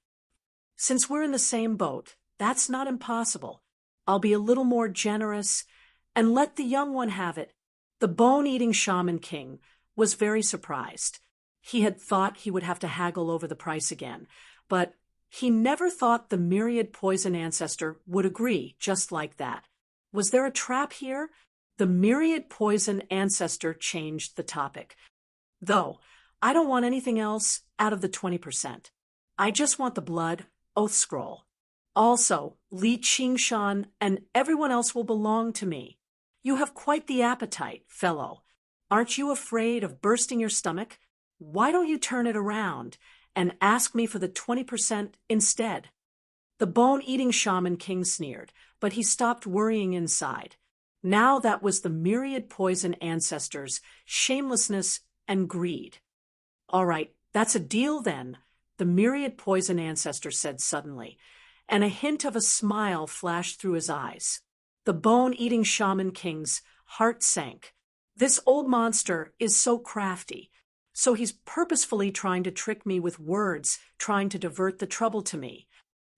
Speaker 1: Since we're in the same boat, that's not impossible. I'll be a little more generous and let the young one have it. The bone-eating Shaman King was very surprised. He had thought he would have to haggle over the price again, but he never thought the myriad poison ancestor would agree just like that. Was there a trap here? The myriad poison ancestor changed the topic. Though, I don't want anything else out of the 20%. I just want the blood oath scroll. Also, Li Qingshan and everyone else will belong to me. You have quite the appetite, fellow. Aren't you afraid of bursting your stomach? Why don't you turn it around and ask me for the 20% instead? The bone-eating shaman king sneered, but he stopped worrying inside. Now that was the myriad poison ancestors' shamelessness and greed. All right, that's a deal then, the myriad poison ancestor said suddenly, and a hint of a smile flashed through his eyes. The bone-eating shaman king's heart sank. This old monster is so crafty, so he's purposefully trying to trick me with words, trying to divert the trouble to me.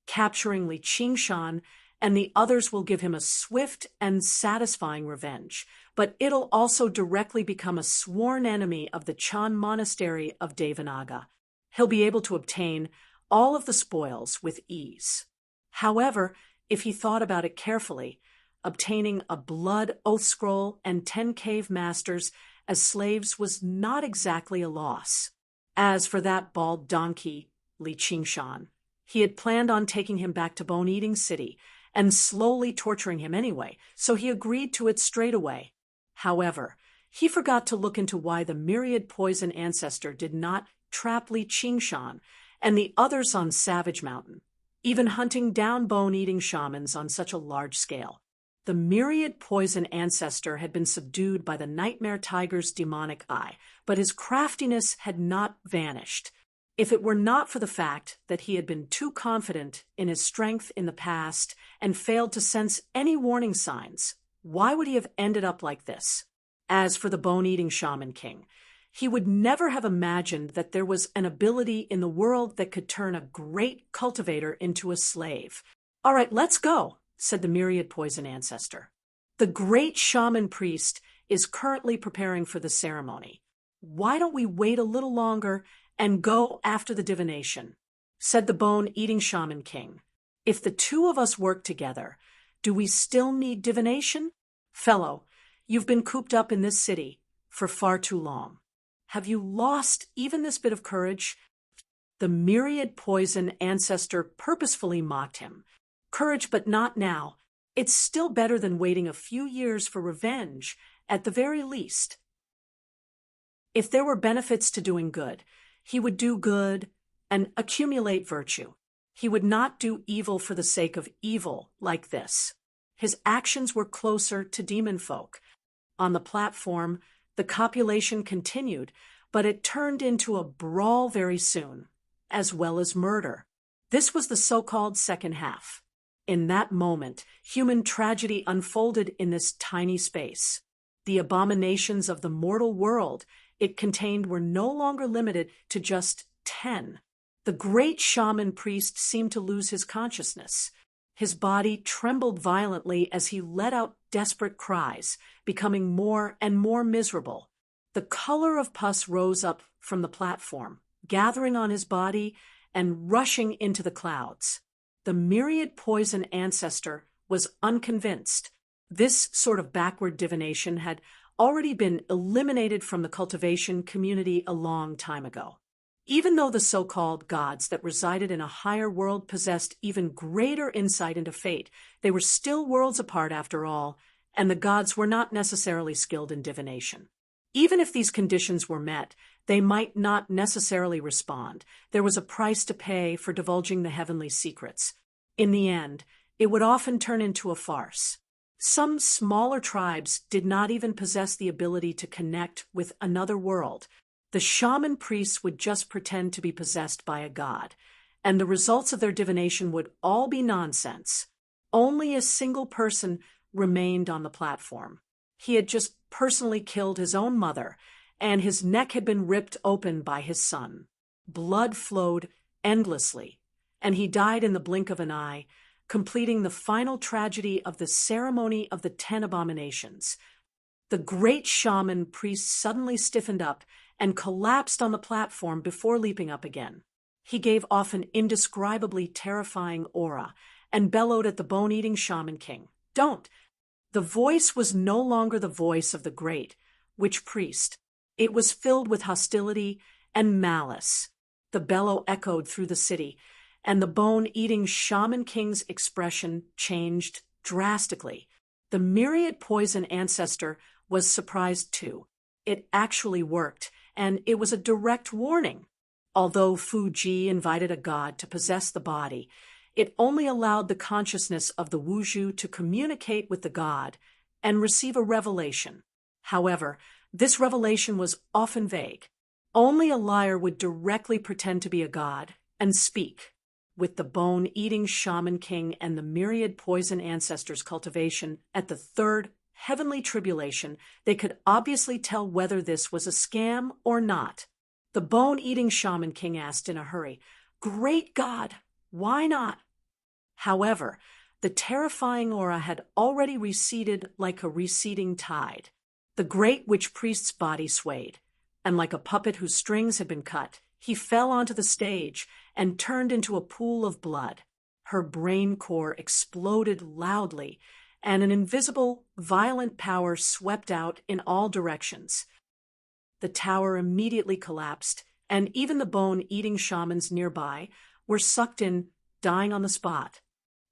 Speaker 1: Capturing Li Qingshan and the others will give him a swift and satisfying revenge, but it'll also directly become a sworn enemy of the Chan Monastery of Devanaga. He'll be able to obtain all of the spoils with ease. However, if he thought about it carefully, obtaining a blood oath scroll and 10 cave masters as slaves was not exactly a loss. As for that bald donkey, Li Qingshan, he had planned on taking him back to Bone-Eating City and slowly torturing him anyway, so he agreed to it straight away. However, he forgot to look into why the myriad poison ancestor did not trap Li Qingshan and the others on Savage Mountain, even hunting down bone-eating shamans on such a large scale. The myriad poison ancestor had been subdued by the nightmare tiger's demonic eye, but his craftiness had not vanished. If it were not for the fact that he had been too confident in his strength in the past and failed to sense any warning signs, why would he have ended up like this? As for the bone-eating shaman king, he would never have imagined that there was an ability in the world that could turn a great cultivator into a slave. All right, let's go, said the myriad poison ancestor. The great shaman priest is currently preparing for the ceremony. Why don't we wait a little longer and go after the divination? Said the bone-eating shaman king. If the two of us work together, do we still need divination? Fellow, you've been cooped up in this city for far too long. Have you lost even this bit of courage? The myriad poison ancestor purposefully mocked him. Courage, but not now. It's still better than waiting a few years for revenge, at the very least. If there were benefits to doing good, he would do good and accumulate virtue. He would not do evil for the sake of evil like this. His actions were closer to demon folk. On the platform, the copulation continued, but it turned into a brawl very soon, as well as murder. This was the so-called second half. In that moment, human tragedy unfolded in this tiny space. The abominations of the mortal world it contained were no longer limited to just 10. The great shaman priest seemed to lose his consciousness. His body trembled violently as he let out desperate cries, becoming more and more miserable. The color of pus rose up from the platform, gathering on his body and rushing into the clouds. The myriad poison ancestor was unconvinced. This sort of backward divination had already been eliminated from the cultivation community a long time ago. Even though the so-called gods that resided in a higher world possessed even greater insight into fate, they were still worlds apart after all, and the gods were not necessarily skilled in divination. Even if these conditions were met, they might not necessarily respond. There was a price to pay for divulging the heavenly secrets. In the end, it would often turn into a farce. Some smaller tribes did not even possess the ability to connect with another world. The shaman priests would just pretend to be possessed by a god, and the results of their divination would all be nonsense. Only a single person remained on the platform. He had just personally killed his own mother, and his neck had been ripped open by his son. Blood flowed endlessly, and he died in the blink of an eye, completing the final tragedy of the ceremony of the 10 abominations. The great shaman priest suddenly stiffened up and collapsed on the platform before leaping up again. He gave off an indescribably terrifying aura and bellowed at the bone-eating shaman king. Don't! The voice was no longer the voice of the great witch priest. It was filled with hostility and malice. The bellow echoed through the city, and the bone-eating Shaman King's expression changed drastically. The myriad poison ancestor was surprised too. It actually worked, and it was a direct warning. Although Fu Ji invited a god to possess the body, it only allowed the consciousness of the Wuzhu to communicate with the god and receive a revelation. However, this revelation was often vague. Only a liar would directly pretend to be a god and speak. With the bone-eating Shaman King and the myriad poison ancestors' cultivation at the third heavenly tribulation, they could obviously tell whether this was a scam or not. The bone-eating Shaman King asked in a hurry, "Great God, why not?" However, the terrifying aura had already receded like a receding tide. The great witch priest's body swayed, and like a puppet whose strings had been cut, he fell onto the stage and turned into a pool of blood. Her brain core exploded loudly, and an invisible, violent power swept out in all directions. The tower immediately collapsed, and even the bone-eating shamans nearby were sucked in, dying on the spot.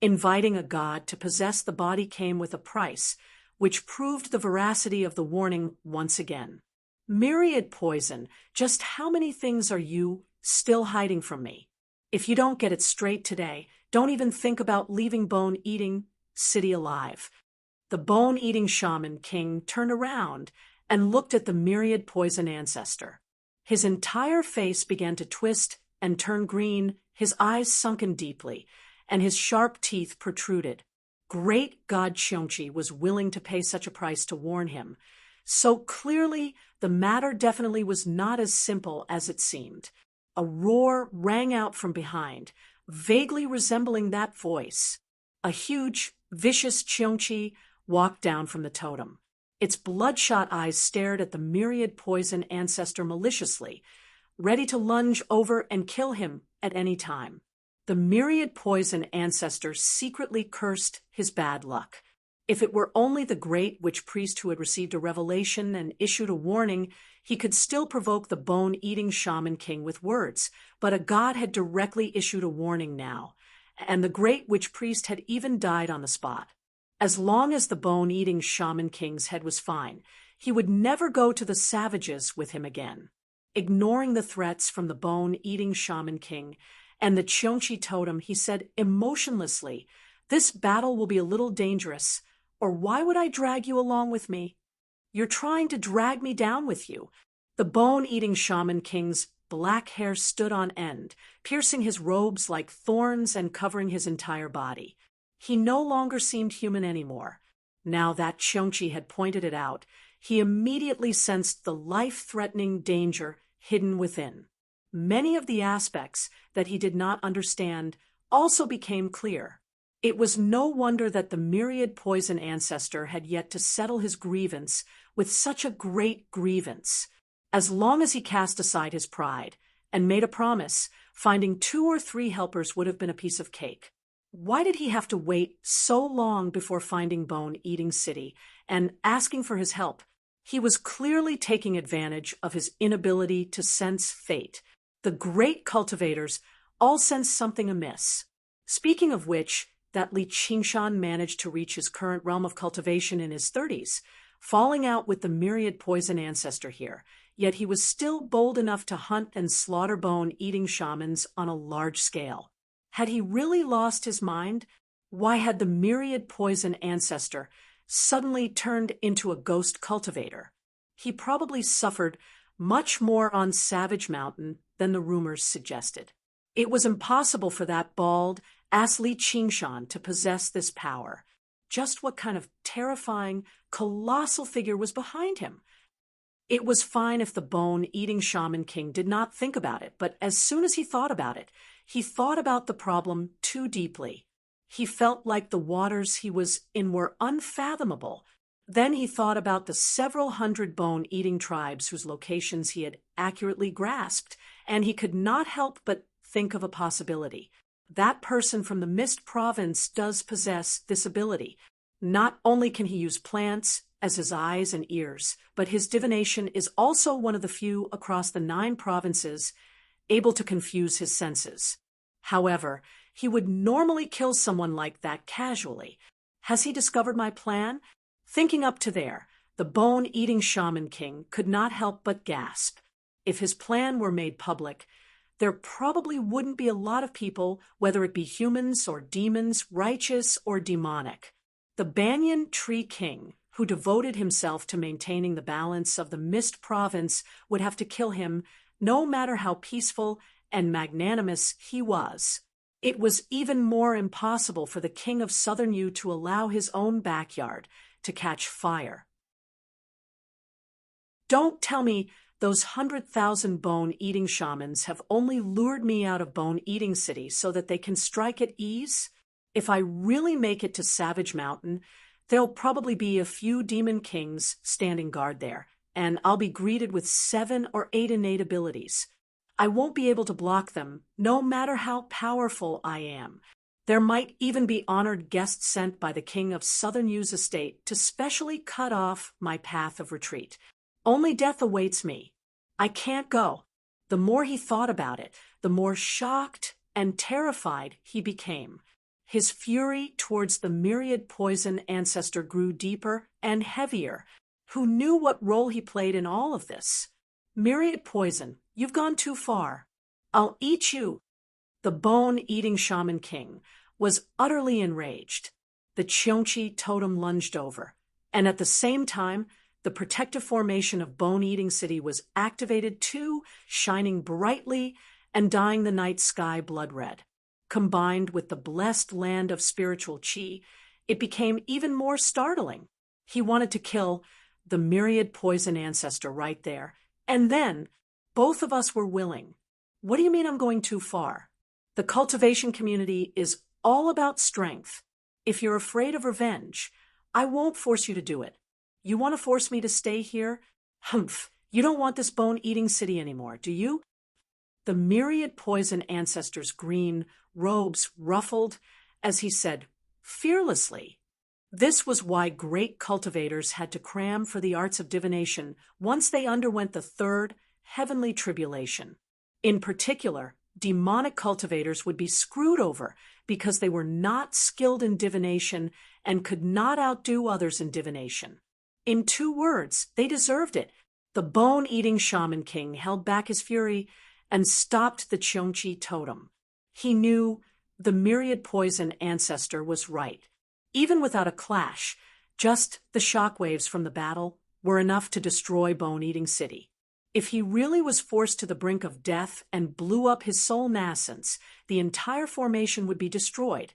Speaker 1: Inviting a god to possess the body came with a price, which proved the veracity of the warning once again. Myriad poison, just how many things are you still hiding from me? If you don't get it straight today, don't even think about leaving bone-eating city alive. The bone-eating Shaman King turned around and looked at the myriad poison ancestor. His entire face began to twist and turn green, his eyes sunken deeply, and his sharp teeth protruded. Great God Cheongchi was willing to pay such a price to warn him. So clearly, the matter definitely was not as simple as it seemed. A roar rang out from behind, vaguely resembling that voice. A huge, vicious Cheongchi walked down from the totem. Its bloodshot eyes stared at the myriad poison ancestor maliciously, ready to lunge over and kill him at any time. The myriad poison ancestor secretly cursed his bad luck. If it were only the great witch priest who had received a revelation and issued a warning, he could still provoke the bone-eating Shaman King with words, but a god had directly issued a warning now, and the great witch priest had even died on the spot. As long as the bone-eating Shaman King's head was fine, he would never go to the savages with him again. Ignoring the threats from the bone-eating Shaman King and the Cheongchi totem, he said emotionlessly, "This battle will be a little dangerous, or why would I drag you along with me? You're trying to drag me down with you." The bone-eating Shaman King's black hair stood on end, piercing his robes like thorns and covering his entire body. He no longer seemed human anymore. Now that Cheongchi had pointed it out, he immediately sensed the life-threatening danger hidden within. Many of the aspects that he did not understand also became clear. It was no wonder that the myriad poison ancestor had yet to settle his grievance with such a great grievance. As long as he cast aside his pride and made a promise, finding 2 or 3 helpers would have been a piece of cake. Why did he have to wait so long before finding Bone-Eating City and asking for his help? He was clearly taking advantage of his inability to sense fate. The great cultivators all sensed something amiss. Speaking of which, that Li Qingshan managed to reach his current realm of cultivation in his 30s, falling out with the myriad poison ancestor here, yet he was still bold enough to hunt and slaughter bone-eating shamans on a large scale. Had he really lost his mind? Why had the myriad poison ancestor suddenly turned into a ghost cultivator? He probably suffered much more on Savage Mountain than the rumors suggested. It was impossible for that bald, ass Li Qingshan to possess this power. Just what kind of terrifying, colossal figure was behind him? It was fine if the bone-eating Shaman King did not think about it, but as soon as he thought about it, he thought about the problem too deeply. He felt like the waters he was in were unfathomable. Then he thought about the several hundred bone-eating tribes whose locations he had accurately grasped, and he could not help but think of a possibility. That person from the Mist Province does possess this ability. Not only can he use plants as his eyes and ears, but his divination is also one of the few across the 9 provinces able to confuse his senses. However, he would normally kill someone like that casually. Has he discovered my plan? Thinking up to there, the bone-eating shaman king could not help but gasp. If his plan were made public, there probably wouldn't be a lot of people, whether it be humans or demons, righteous or demonic. The Banyan Tree King, who devoted himself to maintaining the balance of the Mist Province, would have to kill him, no matter how peaceful and magnanimous he was. It was even more impossible for the King of Southern U to allow his own backyard to catch fire. Don't tell me those 100,000 bone-eating shamans have only lured me out of Bone-Eating City so that they can strike at ease? If I really make it to Savage Mountain, there'll probably be a few demon kings standing guard there, and I'll be greeted with 7 or 8 innate abilities. I won't be able to block them, no matter how powerful I am. There might even be honored guests sent by the King of Southern U's estate to specially cut off my path of retreat. Only death awaits me. I can't go. The more he thought about it, the more shocked and terrified he became. His fury towards the myriad poison ancestor grew deeper and heavier. Who knew what role he played in all of this? Myriad poison, you've gone too far. I'll eat you. The bone-eating shaman king was utterly enraged. The Cheonchi totem lunged over, and at the same time, the protective formation of Bone-Eating City was activated too, shining brightly and dyeing the night sky blood red. Combined with the blessed land of spiritual chi, it became even more startling. He wanted to kill the myriad poison ancestor right there, and then both of us were willing. What do you mean I'm going too far? The cultivation community is all about strength. If you're afraid of revenge, I won't force you to do it. You want to force me to stay here? Humph, you don't want this bone-eating city anymore, do you? The myriad poison ancestor's green robes ruffled as he said, fearlessly. This was why great cultivators had to cram for the arts of divination once they underwent the 3rd heavenly tribulation. In particular, demonic cultivators would be screwed over because they were not skilled in divination and could not outdo others in divination. In 2 words, they deserved it. The bone-eating shaman king held back his fury and stopped the Cheonchi totem. He knew the myriad poison ancestor was right. Even without a clash, just the shockwaves from the battle were enough to destroy Bone-Eating City. If he really was forced to the brink of death and blew up his soul nascence, the entire formation would be destroyed,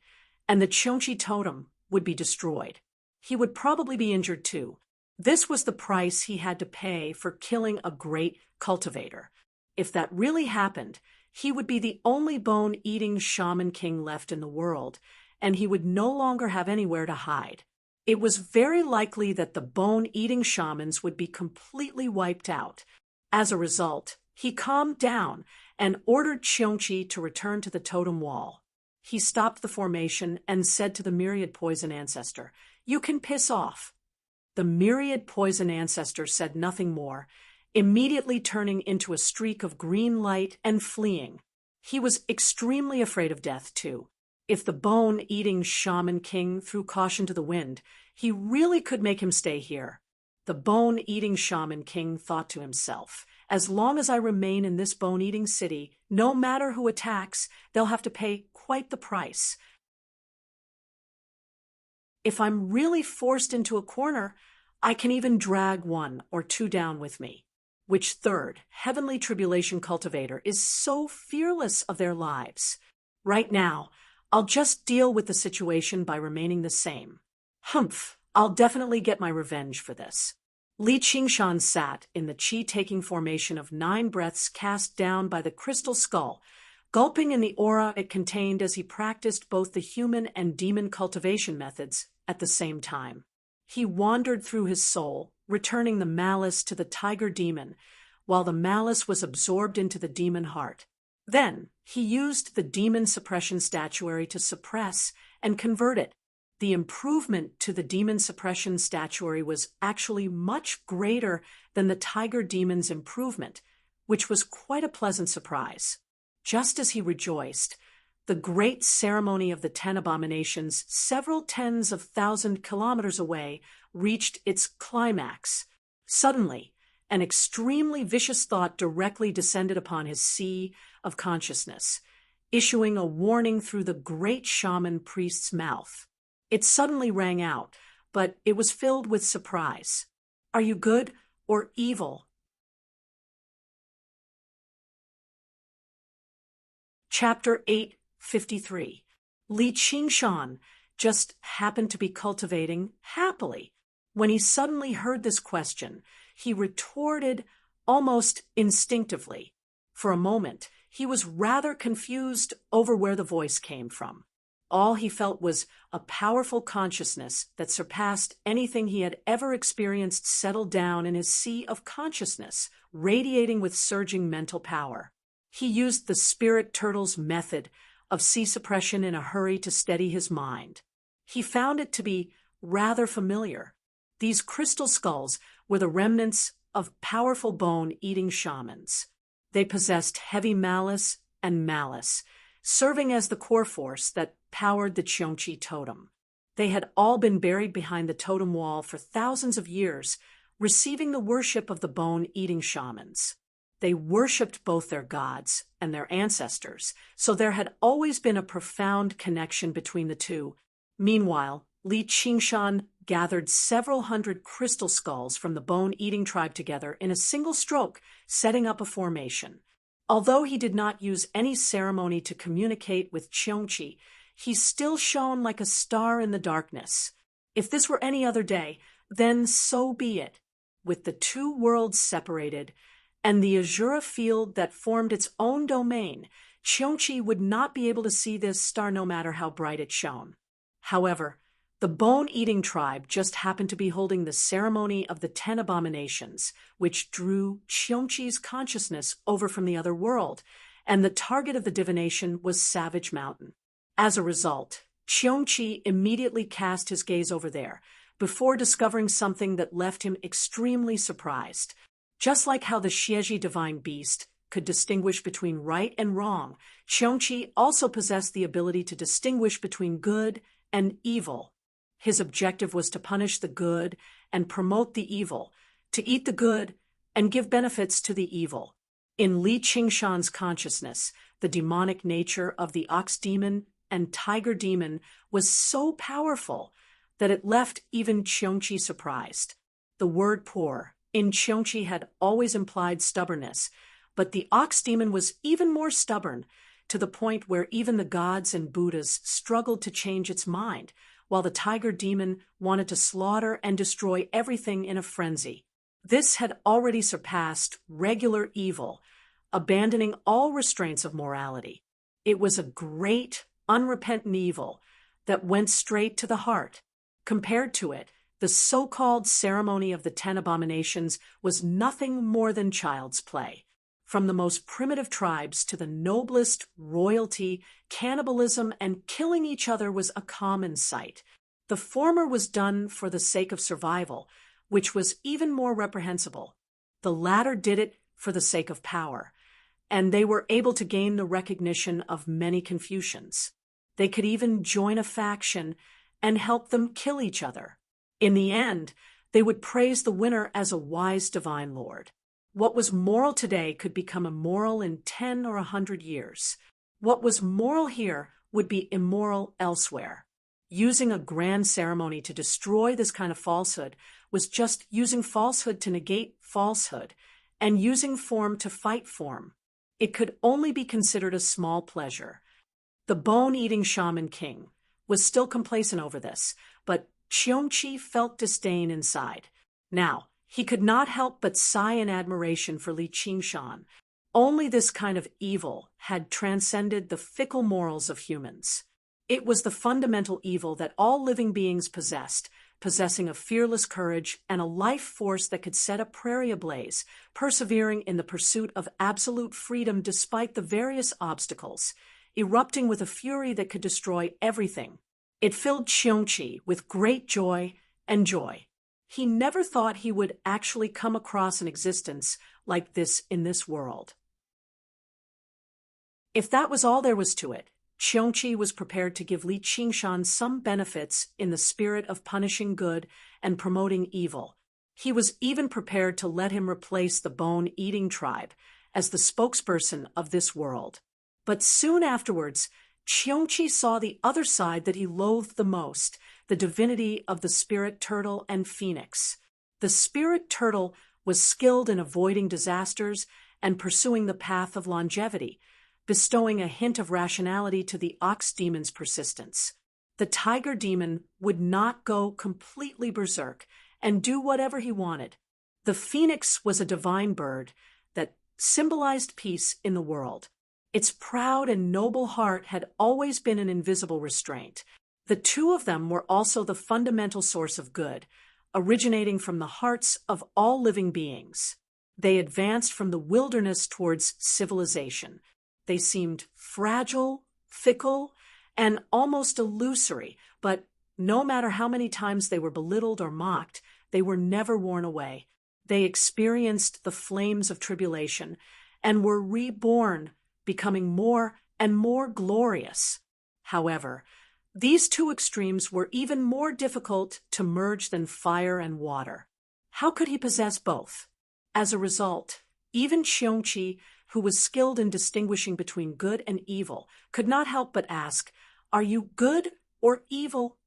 Speaker 1: and the Cheonchi totem would be destroyed. He would probably be injured too. This was the price he had to pay for killing a great cultivator. If that really happened, he would be the only bone-eating shaman king left in the world, and he would no longer have anywhere to hide. It was very likely that the bone-eating shamans would be completely wiped out. As a result, he calmed down and ordered Cheonchi to return to the totem wall. He stopped the formation and said to the myriad poison ancestor, "You can piss off." The myriad poison ancestor said nothing more, immediately turning into a streak of green light and fleeing. He was extremely afraid of death, too. If the bone-eating shaman king threw caution to the wind, he really could make him stay here. The bone-eating shaman king thought to himself, as long as I remain in this bone-eating city, no matter who attacks, they'll have to pay quite the price. If I'm really forced into a corner, I can even drag 1 or 2 down with me. Which 3rd heavenly tribulation cultivator is so fearless of their lives? Right now, I'll just deal with the situation by remaining the same. Humph, I'll definitely get my revenge for this. Li Qingshan sat in the chi-taking formation of 9 breaths cast down by the crystal skull, gulping in the aura it contained as he practiced both the human and demon cultivation methods at the same time. He wandered through his soul, returning the malice to the tiger demon, while the malice was absorbed into the demon heart. Then, he used the demon suppression statuary to suppress and convert it. the improvement to the demon suppression statuary was actually much greater than the tiger demon's improvement, which was quite a pleasant surprise. Just as he rejoiced, the great ceremony of the 10 abominations, several tens of thousand kilometers away, reached its climax. Suddenly, an extremely vicious thought directly descended upon his sea of consciousness, issuing a warning through the great shaman priest's mouth. It suddenly rang out, but it was filled with surprise. Are you good or evil? Chapter 853. Li Qingshan just happened to be cultivating happily. When he suddenly heard this question, he retorted almost instinctively. For a moment, he was rather confused over where the voice came from. All he felt was a powerful consciousness that surpassed anything he had ever experienced settled down in his sea of consciousness, radiating with surging mental power. He used the spirit turtle's method of sea suppression in a hurry to steady his mind. He found it to be rather familiar. These crystal skulls were the remnants of powerful bone-eating shamans. They possessed heavy malice and malice, serving as the core force that powered the Qiongqi totem. They had all been buried behind the totem wall for thousands of years, receiving the worship of the bone-eating shamans. They worshipped both their gods and their ancestors, so there had always been a profound connection between the two. Meanwhile, Li Qingshan gathered several hundred crystal skulls from the bone-eating tribe together in a single stroke, setting up a formation. Although he did not use any ceremony to communicate with Qiongqi, he still shone like a star in the darkness. If this were any other day, then so be it. With the two worlds separated, and the azure field that formed its own domain, Qiongqi would not be able to see this star no matter how bright it shone. However, the bone-eating tribe just happened to be holding the ceremony of the 10 abominations, which drew Qiongqi's consciousness over from the other world, and the target of the divination was Savage Mountain. As a result, Qiongqi immediately cast his gaze over there, before discovering something that left him extremely surprised. Just like how the Xieji divine beast could distinguish between right and wrong, Qiongqi also possessed the ability to distinguish between good and evil. His objective was to punish the good and promote the evil, to eat the good and give benefits to the evil. In Li Qingshan's consciousness, the demonic nature of the ox demon and tiger demon was so powerful that it left even Qiongqi surprised. The word poor in Qiongqi had always implied stubbornness, but the ox demon was even more stubborn, to the point where even the gods and Buddhas struggled to change its mind, while the tiger demon wanted to slaughter and destroy everything in a frenzy. This had already surpassed regular evil, abandoning all restraints of morality. It was a great, unrepentant evil that went straight to the heart. Compared to it, the so-called ceremony of the 10 abominations was nothing more than child's play. From the most primitive tribes to the noblest royalty, cannibalism and killing each other was a common sight. The former was done for the sake of survival, which was even more reprehensible. The latter did it for the sake of power, and they were able to gain the recognition of many Confucians. They could even join a faction and help them kill each other. In the end, they would praise the winner as a wise divine lord. What was moral today could become immoral in 10 or 100 years. What was moral here would be immoral elsewhere. Using a grand ceremony to destroy this kind of falsehood was just using falsehood to negate falsehood, and using form to fight form. It could only be considered a small pleasure. The bone-eating shaman king was still complacent over this, but Qiongqi felt disdain inside. Now, he could not help but sigh in admiration for Li Qingshan. Only this kind of evil had transcended the fickle morals of humans. It was the fundamental evil that all living beings possessed, possessing a fearless courage and a life force that could set a prairie ablaze, persevering in the pursuit of absolute freedom despite the various obstacles, erupting with a fury that could destroy everything It filled Qiongqi with great joy and joy. He never thought he would actually come across an existence like this in this world. If that was all there was to it, Qiongqi was prepared to give Li Qingshan some benefits in the spirit of punishing good and promoting evil. He was even prepared to let him replace the bone-eating tribe as the spokesperson of this world. But soon afterwards, Qiongqi saw the other side that he loathed the most, the divinity of the spirit turtle and phoenix. The spirit turtle was skilled in avoiding disasters and pursuing the path of longevity, bestowing a hint of rationality to the ox demon's persistence. The tiger demon would not go completely berserk and do whatever he wanted. The phoenix was a divine bird that symbolized peace in the world. Its proud and noble heart had always been an invisible restraint. The two of them were also the fundamental source of good, originating from the hearts of all living beings. They advanced from the wilderness towards civilization. They seemed fragile, fickle, and almost illusory, but no matter how many times they were belittled or mocked, they were never worn away. They experienced the flames of tribulation and were reborn, becoming more and more glorious. However, these two extremes were even more difficult to merge than fire and water. How could he possess both? As a result, even Qiongqi, who was skilled in distinguishing between good and evil, could not help but ask, "Are you good or evil?"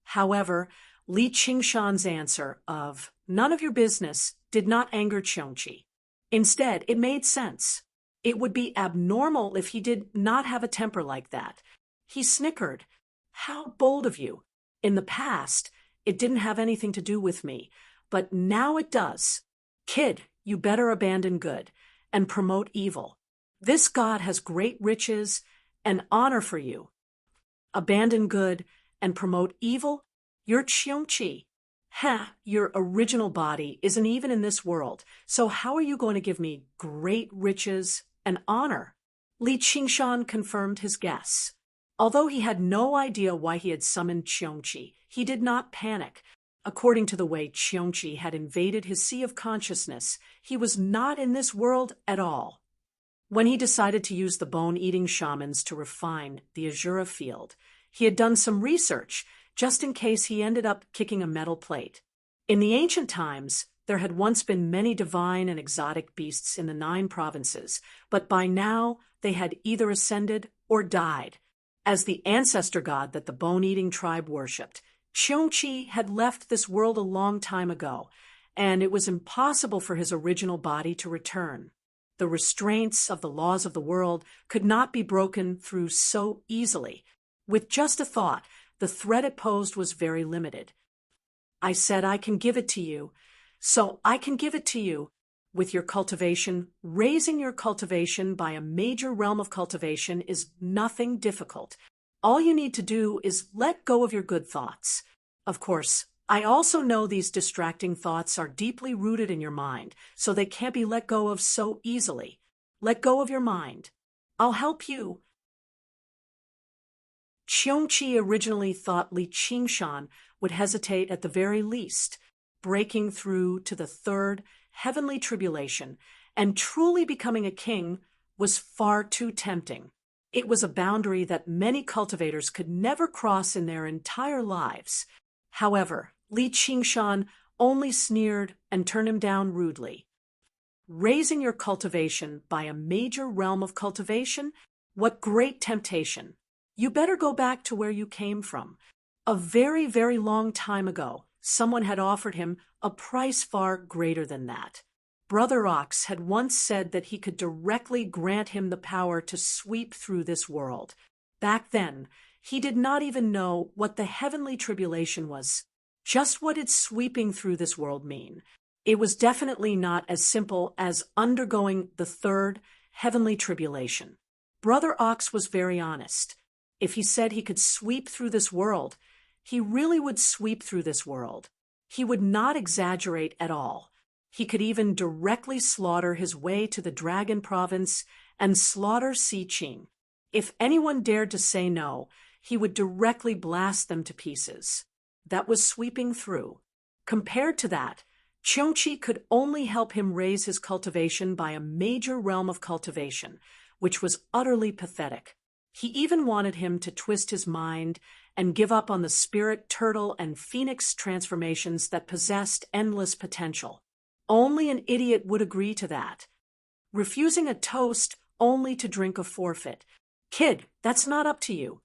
Speaker 1: However, Li Qingshan's answer of "none of your business" did not anger Qiongqi. Instead, it made sense. It would be abnormal if he did not have a temper like that. He snickered. "How bold of you. In the past, it didn't have anything to do with me, but now it does. Kid, you better abandon good and promote evil. This god has great riches and honor for you. Abandon good and promote evil? You're Qiongqi. Your original body isn't even in this world, so how are you going to give me great riches and honor?" Li Qingshan confirmed his guess. Although he had no idea why he had summoned Qiongqi, he did not panic. According to the way Qiongqi had invaded his sea of consciousness, he was not in this world at all. When he decided to use the bone-eating shamans to refine the Azura field, he had done some research, just in case he ended up kicking a metal plate. In the ancient times, there had once been many divine and exotic beasts in the 9 provinces, but by now they had either ascended or died. As the ancestor god that the bone-eating tribe worshipped, Qiongqi had left this world a long time ago, and it was impossible for his original body to return. The restraints of the laws of the world could not be broken through so easily. With just a thought, the threat it posed was very limited. "I said I can give it to you, so I can give it to you. With your cultivation, raising your cultivation by a major realm of cultivation is nothing difficult. All you need to do is let go of your good thoughts. Of course, I also know these distracting thoughts are deeply rooted in your mind, so they can't be let go of so easily. Let go of your mind. I'll help you." Qiongqi originally thought Li Qingshan would hesitate at the very least. Breaking through to the 3rd heavenly tribulation and truly becoming a king was far too tempting. It was a boundary that many cultivators could never cross in their entire lives. However, Li Qingshan only sneered and turned him down rudely. "Raising your cultivation by a major realm of cultivation? What great temptation! You better go back to where you came from. A very, very long time ago, someone had offered him a price far greater than that. Brother Ox had once said that he could directly grant him the power to sweep through this world. Back then, he did not even know what the heavenly tribulation was. Just what did sweeping through this world mean? It was definitely not as simple as undergoing the 3rd heavenly tribulation. Brother Ox was very honest. If he said he could sweep through this world, he really would sweep through this world. He would not exaggerate at all. He could even directly slaughter his way to the Dragon Province and slaughter Xi Qing. If anyone dared to say no, he would directly blast them to pieces. That was sweeping through. Compared to that, Cheongchi could only help him raise his cultivation by a major realm of cultivation, which was utterly pathetic. He even wanted him to twist his mind and give up on the spirit, turtle, and phoenix transformations that possessed endless potential. Only an idiot would agree to that. Refusing a toast only to drink a forfeit. Kid, that's not up to you.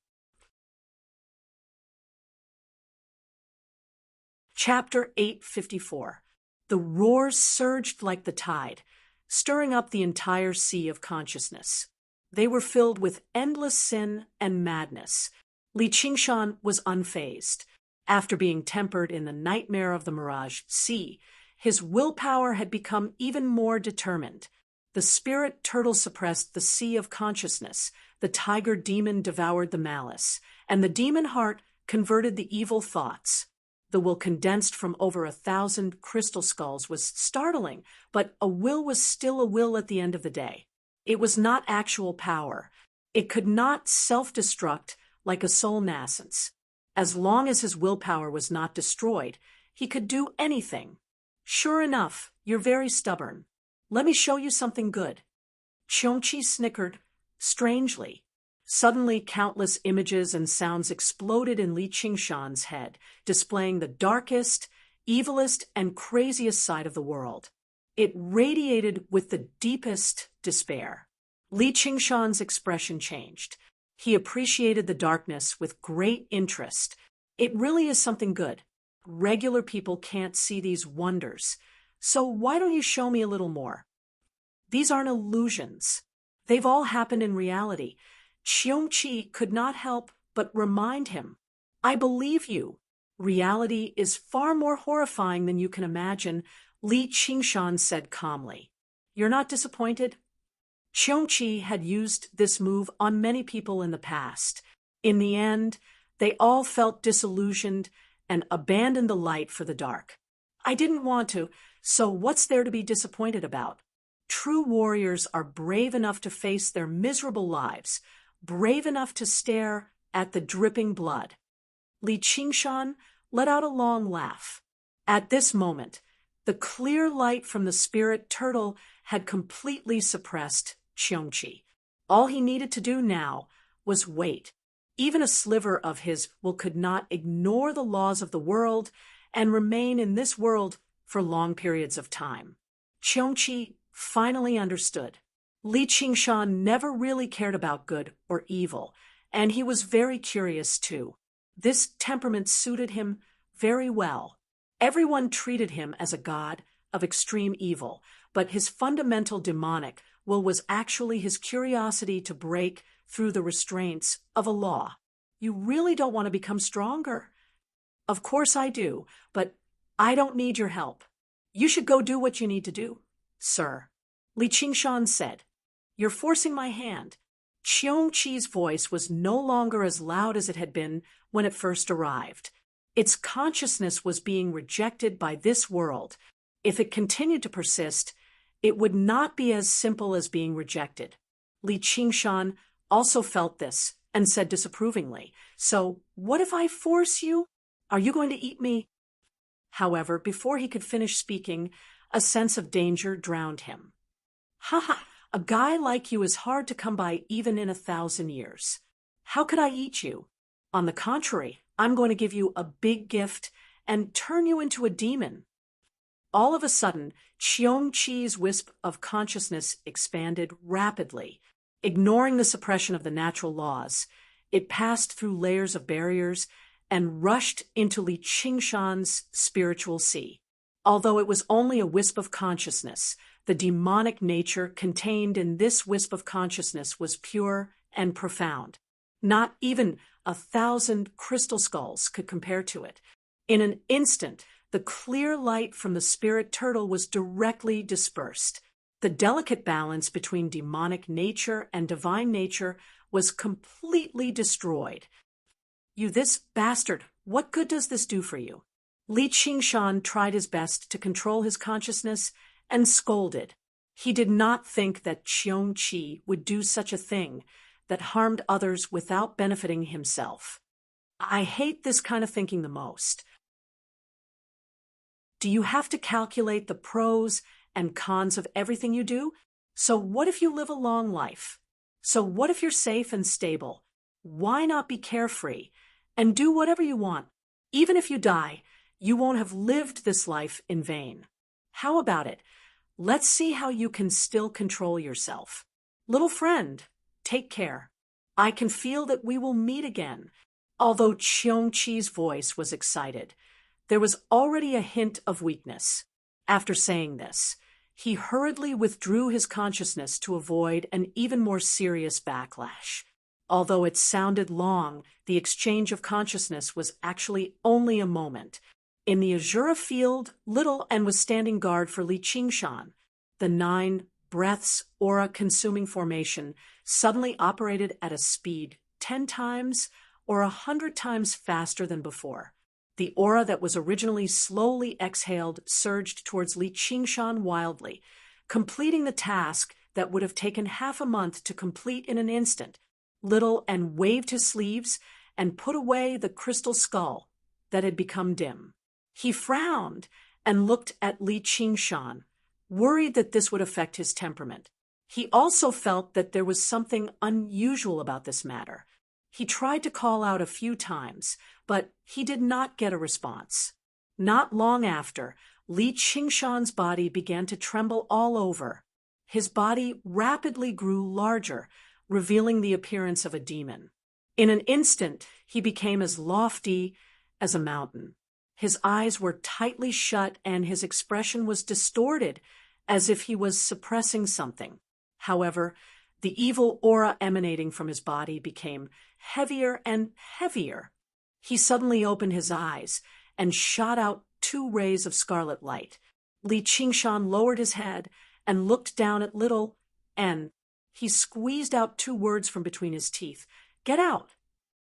Speaker 1: Chapter 854. The roars surged like the tide, stirring up the entire sea of consciousness. They were filled with endless sin and madness. Li Qingshan was unfazed. After being tempered in the nightmare of the Mirage Sea, his willpower had become even more determined. The spirit turtle suppressed the sea of consciousness, the tiger demon devoured the malice, and the demon heart converted the evil thoughts. The will condensed from over 1,000 crystal skulls was startling, but a will was still a will at the end of the day. It was not actual power. It could not self-destruct like a soul nascence. As long as his willpower was not destroyed, he could do anything. Sure enough, you're very stubborn. Let me show you something good. Cheongchi snickered, strangely. Suddenly, countless images and sounds exploded in Li Qingshan's head, displaying the darkest, evilest, and craziest side of the world. It radiated with the deepest despair. Li Qingshan's expression changed. He appreciated the darkness with great interest. It really is something good. Regular people can't see these wonders. So why don't you show me a little more? These aren't illusions. They've all happened in reality. Cheongchi could not help but remind him, I believe you. Reality is far more horrifying than you can imagine, Li Qingshan said calmly. You're not disappointed? Cheongchi had used this move on many people in the past. In the end, they all felt disillusioned and abandoned the light for the dark. I didn't want to, so what's there to be disappointed about? True warriors are brave enough to face their miserable lives, brave enough to stare at the dripping blood. Li Qingshan let out a long laugh. At this moment, the clear light from the spirit turtle had completely suppressed Cheongchi. All he needed to do now was wait. Even a sliver of his will could not ignore the laws of the world and remain in this world for long periods of time. Cheongchi finally understood. Li Qingshan never really cared about good or evil, and he was very curious too. This temperament suited him very well. Everyone treated him as a god of extreme evil, but his fundamental demonic will was actually his curiosity to break through the restraints of a law. You really don't want to become stronger? Of course I do, but I don't need your help. You should go do what you need to do, sir. Li Qingshan said. You're forcing my hand. Cheongchi's voice was no longer as loud as it had been when it first arrived. Its consciousness was being rejected by this world. If it continued to persist, it would not be as simple as being rejected. Li Qingshan also felt this and said disapprovingly, So, what if I force you? Are you going to eat me? However, before he could finish speaking, a sense of danger drowned him. Ha ha! A guy like you is hard to come by even in 1,000 years. How could I eat you? On the contrary, I'm going to give you a big gift and turn you into a demon. All of a sudden, Cheongchi's wisp of consciousness expanded rapidly. Ignoring the suppression of the natural laws, it passed through layers of barriers and rushed into Li Qingshan's spiritual sea. Although it was only a wisp of consciousness, the demonic nature contained in this wisp of consciousness was pure and profound. Not even 1,000 crystal skulls could compare to it. In an instant, the clear light from the spirit turtle was directly dispersed. The delicate balance between demonic nature and divine nature was completely destroyed. You this bastard, what good does this do for you? Li Qingshan tried his best to control his consciousness and scolded. He did not think that Cheongchi would do such a thing. that harmed others without benefiting himself. I hate this kind of thinking the most. Do you have to calculate the pros and cons of everything you do? So what if you live a long life? So what if you're safe and stable? Why not be carefree and do whatever you want? Even if you die, you won't have lived this life in vain. How about it? Let's see how you can still control yourself. Little friend, take care. I can feel that we will meet again. Although Cheong-Chi's voice was excited, there was already a hint of weakness. After saying this, he hurriedly withdrew his consciousness to avoid an even more serious backlash. Although it sounded long, the exchange of consciousness was actually only a moment. In the Azura field, Little and was standing guard for Li Qingshan. The 9 breaths aura-consuming formation suddenly operated at a speed 10 times or 100 times faster than before. The aura that was originally slowly exhaled surged towards Li Qingshan wildly, completing the task that would have taken half a month to complete in an instant. Little and waved his sleeves and put away the crystal skull that had become dim. He frowned and looked at Li Qingshan, worried that this would affect his temperament. He also felt that there was something unusual about this matter. He tried to call out a few times, but he did not get a response. Not long after, Li Qingshan's body began to tremble all over. His body rapidly grew larger, revealing the appearance of a demon. In an instant, he became as lofty as a mountain. His eyes were tightly shut and his expression was distorted, as if he was suppressing something. However, the evil aura emanating from his body became heavier and heavier. He suddenly opened his eyes and shot out 2 rays of scarlet light. Li Qingshan lowered his head and looked down at Little, and he squeezed out 2 words from between his teeth. "Get out!"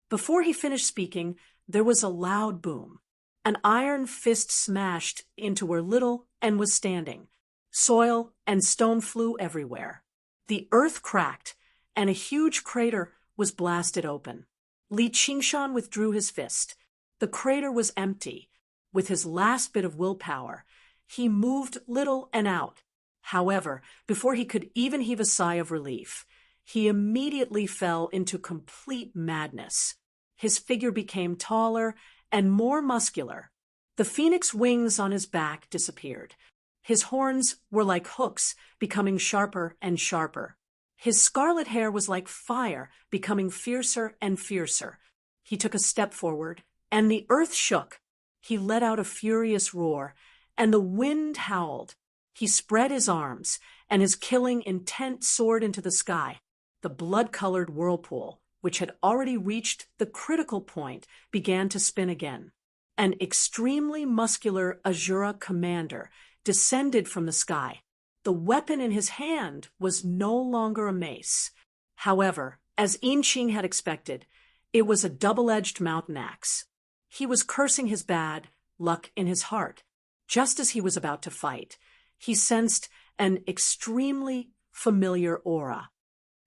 Speaker 1: Before he finished speaking, there was a loud boom. An iron fist smashed into where Little and was standing. Soil and stone flew everywhere. The earth cracked, and a huge crater was blasted open. Li Qingshan withdrew his fist. The crater was empty. With his last bit of willpower, he moved Little and out. However, before he could even heave a sigh of relief, he immediately fell into complete madness. His figure became taller and more muscular. The phoenix wings on his back disappeared. His horns were like hooks, becoming sharper and sharper. His scarlet hair was like fire, becoming fiercer and fiercer. He took a step forward, and the earth shook. He let out a furious roar, and the wind howled. He spread his arms, and his killing intent soared into the sky. The blood-colored whirlpool, which had already reached the critical point, began to spin again. An extremely muscular Azura commander descended from the sky. The weapon in his hand was no longer a mace. However, as Yinqing had expected, it was a double-edged mountain axe. He was cursing his bad luck in his heart. Just as he was about to fight, he sensed an extremely familiar aura.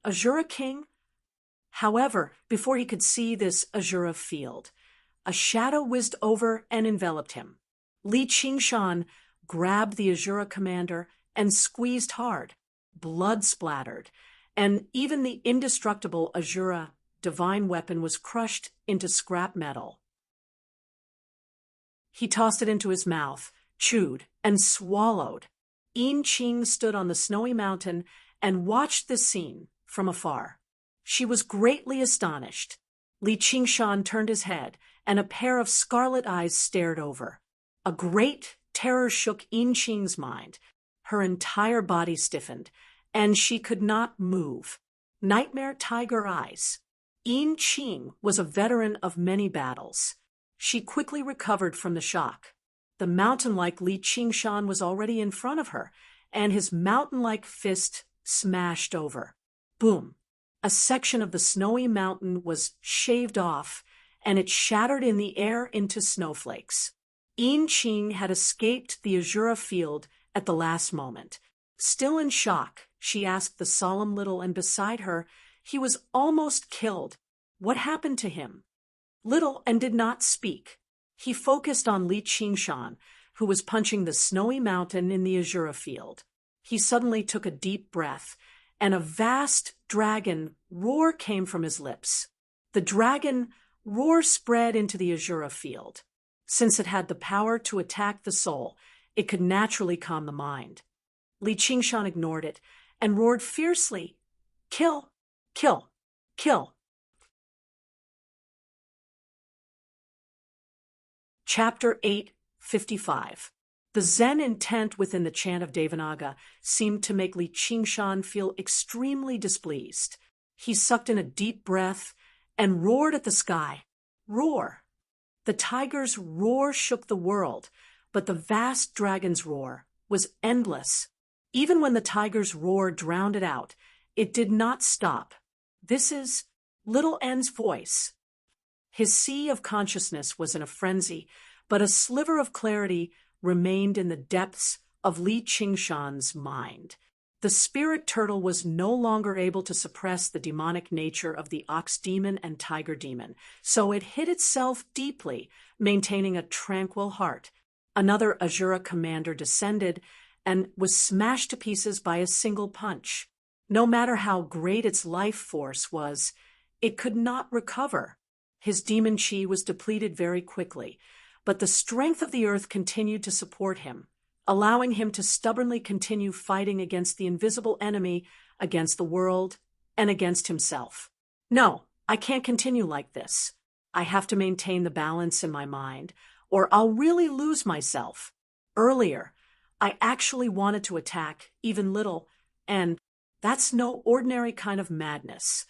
Speaker 1: Azura King? However, before he could see this Azura field, a shadow whizzed over and enveloped him. Li Qingshan grabbed the Azura commander and squeezed hard. Blood splattered, and even the indestructible Azura divine weapon was crushed into scrap metal. He tossed it into his mouth, chewed, and swallowed. Yinqing stood on the snowy mountain and watched this scene from afar. She was greatly astonished. Li Qingshan turned his head, and a pair of scarlet eyes stared over. A great terror shook Yinqing's mind. Her entire body stiffened, and she could not move. Nightmare tiger eyes. Yinqing was a veteran of many battles. She quickly recovered from the shock. The mountain-like Li Qingshan was already in front of her, and his mountain-like fist smashed over. Boom! A section of the snowy mountain was shaved off, and it shattered in the air into snowflakes. Yinqing had escaped the Azura field at the last moment. Still in shock, she asked the solemn Little, and beside her, He was almost killed. What happened to him? Little and did not speak. He focused on Li Qingshan, who was punching the snowy mountain in the Azura field. He suddenly took a deep breath, and a vast dragon roar came from his lips. The dragon roar spread into the Azura field. Since it had the power to attack the soul, it could naturally calm the mind. Li Qingshan ignored it and roared fiercely, "Kill! Kill! Kill!" Chapter 8:55. The Zen intent within the chant of Devanaga seemed to make Li Qingshan feel extremely displeased. He sucked in a deep breath and roared at the sky. Roar! The tiger's roar shook the world, but the vast dragon's roar was endless. Even when the tiger's roar drowned it out, it did not stop. This is Little N's voice. His sea of consciousness was in a frenzy, but a sliver of clarity remained in the depths of Li Qingshan's mind. The spirit turtle was no longer able to suppress the demonic nature of the ox demon and tiger demon, so it hid itself deeply, maintaining a tranquil heart. Another Azura commander descended and was smashed to pieces by a single punch. No matter how great its life force was, it could not recover. His demon chi was depleted very quickly, but the strength of the earth continued to support him, allowing him to stubbornly continue fighting against the invisible enemy, against the world, and against himself. No, I can't continue like this. I have to maintain the balance in my mind, or I'll really lose myself. Earlier, I actually wanted to attack even Little, and that's no ordinary kind of madness.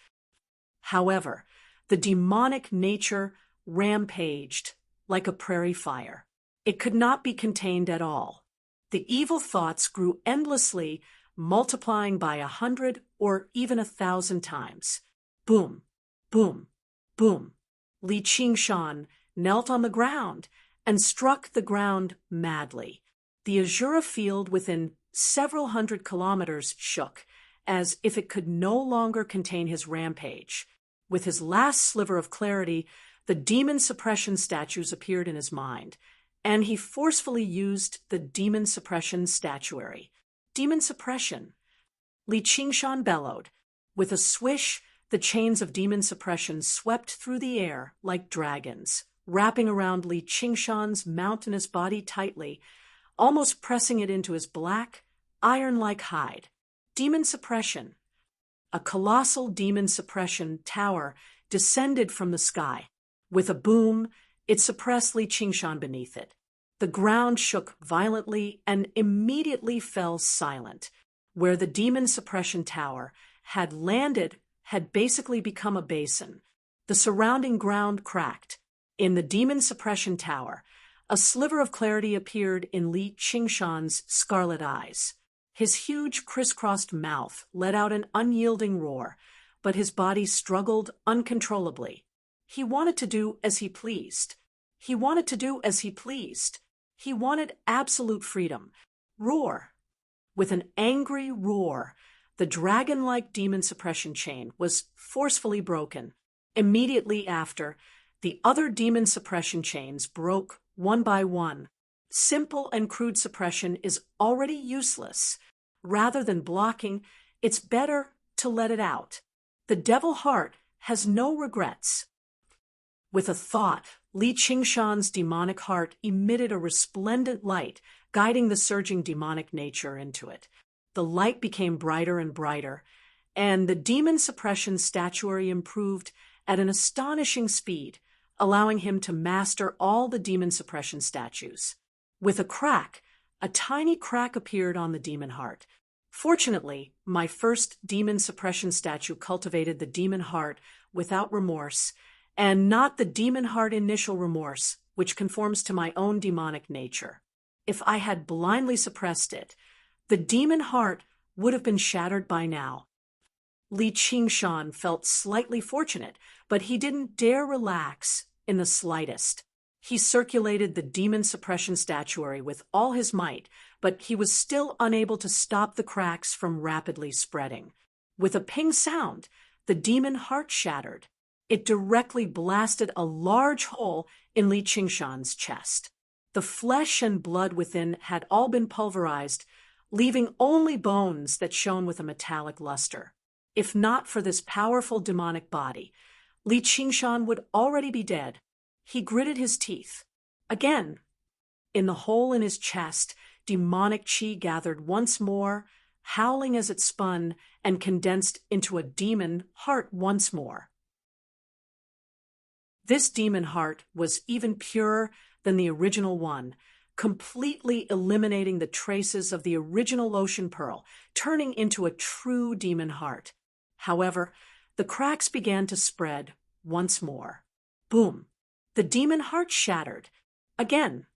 Speaker 1: However, the demonic nature rampaged like a prairie fire. It could not be contained at all. The evil thoughts grew endlessly, multiplying by 100 or even 1,000 times. Boom, boom, boom. Li Qingshan knelt on the ground and struck the ground madly. The Azura field within several hundred kilometers shook, as if it could no longer contain his rampage. With his last sliver of clarity, the demon suppression statues appeared in his mind, and he forcefully used the demon suppression statuary. Demon suppression. Li Qingshan bellowed. With a swish, the chains of demon suppression swept through the air like dragons, wrapping around Li Qingshan's mountainous body tightly, almost pressing it into his black, iron-like hide. Demon suppression. A colossal demon suppression tower descended from the sky. With a boom, it suppressed Li Qingshan beneath it. The ground shook violently and immediately fell silent. Where the demon suppression tower had landed had basically become a basin. The surrounding ground cracked. In the demon suppression tower, a sliver of clarity appeared in Li Qingshan's scarlet eyes. His huge crisscrossed mouth let out an unyielding roar, but his body struggled uncontrollably. He wanted to do as he pleased. He wanted to do as he pleased. He wanted absolute freedom. Roar. With an angry roar, the dragon-like demon suppression chain was forcefully broken. Immediately after, the other demon suppression chains broke one by one. Simple and crude suppression is already useless. Rather than blocking, it's better to let it out. The devil heart has no regrets. With a thought, Li Qingshan's demonic heart emitted a resplendent light, guiding the surging demonic nature into it. The light became brighter and brighter, and the demon suppression statuary improved at an astonishing speed, allowing him to master all the demon suppression statues. With a crack, a tiny crack appeared on the demon heart. Fortunately, my first demon suppression statue cultivated the demon heart without remorse, and not the demon heart initial remorse, which conforms to my own demonic nature. If I had blindly suppressed it, the demon heart would have been shattered by now. Li Qingshan felt slightly fortunate, but he didn't dare relax in the slightest. He circulated the demon suppression statuary with all his might, but he was still unable to stop the cracks from rapidly spreading. With a ping sound, the demon heart shattered. It directly blasted a large hole in Li Qingshan's chest. The flesh and blood within had all been pulverized, leaving only bones that shone with a metallic luster. If not for this powerful demonic body, Li Qingshan would already be dead. He gritted his teeth. Again, in the hole in his chest, demonic qi gathered once more, howling as it spun and condensed into a demon heart once more. This demon heart was even purer than the original one, completely eliminating the traces of the original ocean pearl, turning into a true demon heart. However, the cracks began to spread once more. Boom! The demon heart shattered. Again.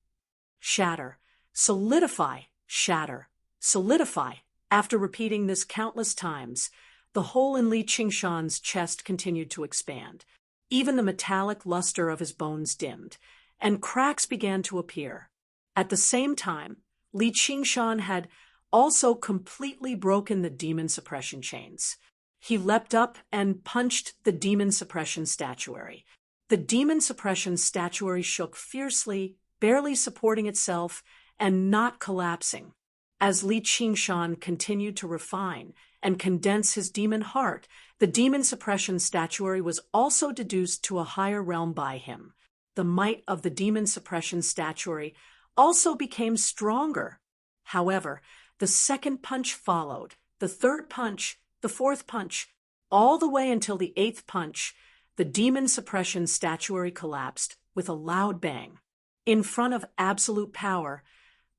Speaker 1: Shatter. Solidify. Shatter. Solidify. After repeating this countless times, the hole in Li Qingshan's chest continued to expand. Even the metallic luster of his bones dimmed, and cracks began to appear. At the same time, Li Qingshan had also completely broken the demon suppression chains. He leapt up and punched the demon suppression statuary. The demon suppression statuary shook fiercely, barely supporting itself and not collapsing. As Li Qingshan continued to refine and condense his demon heart, the demon suppression statuary was also deduced to a higher realm by him. The might of the demon suppression statuary also became stronger. However, the second punch followed, the third punch, the fourth punch, all the way until the eighth punch. The demon suppression statuary collapsed with a loud bang. In front of absolute power,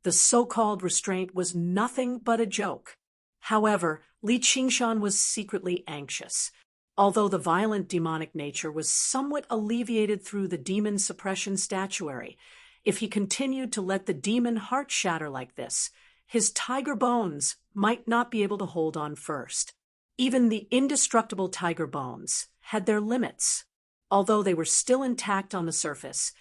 Speaker 1: the so-called restraint was nothing but a joke. However, Li Qingshan was secretly anxious. Although the violent demonic nature was somewhat alleviated through the demon suppression statuary, if he continued to let the demon heart shatter like this, his tiger bones might not be able to hold on first. Even the indestructible tiger bones had their limits. Although they were still intact on the surface,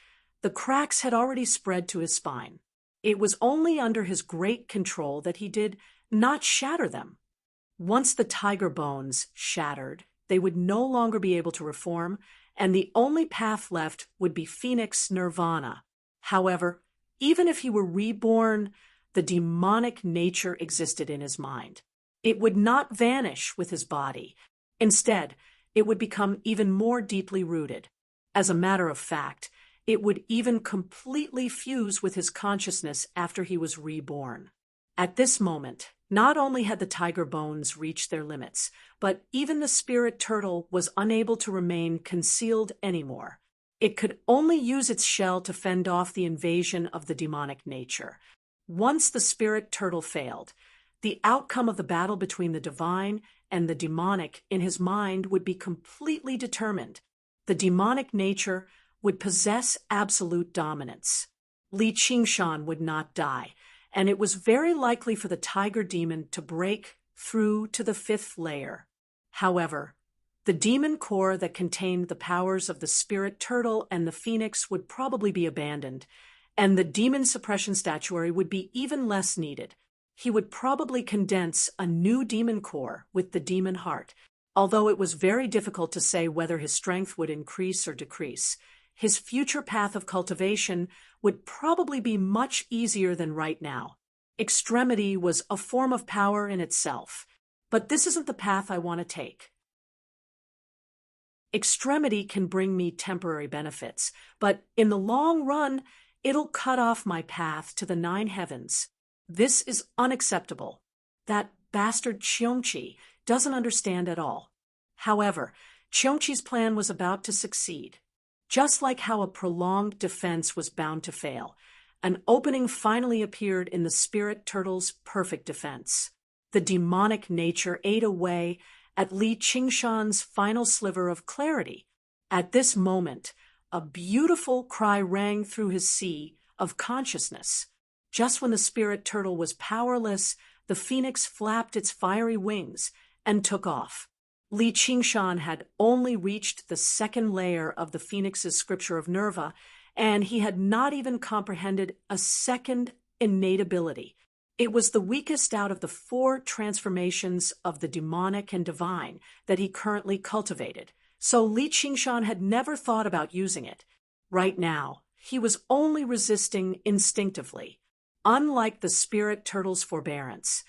Speaker 1: the cracks had already spread to his spine. It was only under his great control that he did not shatter them. Once the tiger bones shattered, they would no longer be able to reform, and the only path left would be Phoenix Nirvana. However, even if he were reborn, the demonic nature existed in his mind. It would not vanish with his body. Instead, it would become even more deeply rooted. As a matter of fact, it would even completely fuse with his consciousness after he was reborn. At this moment, not only had the tiger bones reached their limits, but even the spirit turtle was unable to remain concealed anymore. It could only use its shell to fend off the invasion of the demonic nature. Once the spirit turtle failed, the outcome of the battle between the divine and the demonic in his mind would be completely determined. The demonic nature would possess absolute dominance. Li Qingshan would not die, and it was very likely for the tiger demon to break through to the fifth layer. However, the demon core that contained the powers of the spirit turtle and the phoenix would probably be abandoned, and the demon suppression statuary would be even less needed. He would probably condense a new demon core with the demon heart, although it was very difficult to say whether his strength would increase or decrease. His future path of cultivation would probably be much easier than right now. Extremity was a form of power in itself, but this isn't the path I want to take. Extremity can bring me temporary benefits, but in the long run, it'll cut off my path to the 9 heavens. This is unacceptable. That bastard Qiongqi doesn't understand at all. However, Qiongqi's plan was about to succeed. Just like how a prolonged defense was bound to fail, an opening finally appeared in the spirit turtle's perfect defense. The demonic nature ate away at Li Qingshan's final sliver of clarity. At this moment, a beautiful cry rang through his sea of consciousness. Just when the spirit turtle was powerless, the phoenix flapped its fiery wings and took off. Li Qingshan had only reached the second layer of the phoenix's scripture of Nerva, and he had not even comprehended a second innate ability. It was the weakest out of the 4 transformations of the demonic and divine that he currently cultivated, so Li Qingshan had never thought about using it. Right now, he was only resisting instinctively. Unlike the spirit turtle's forbearance,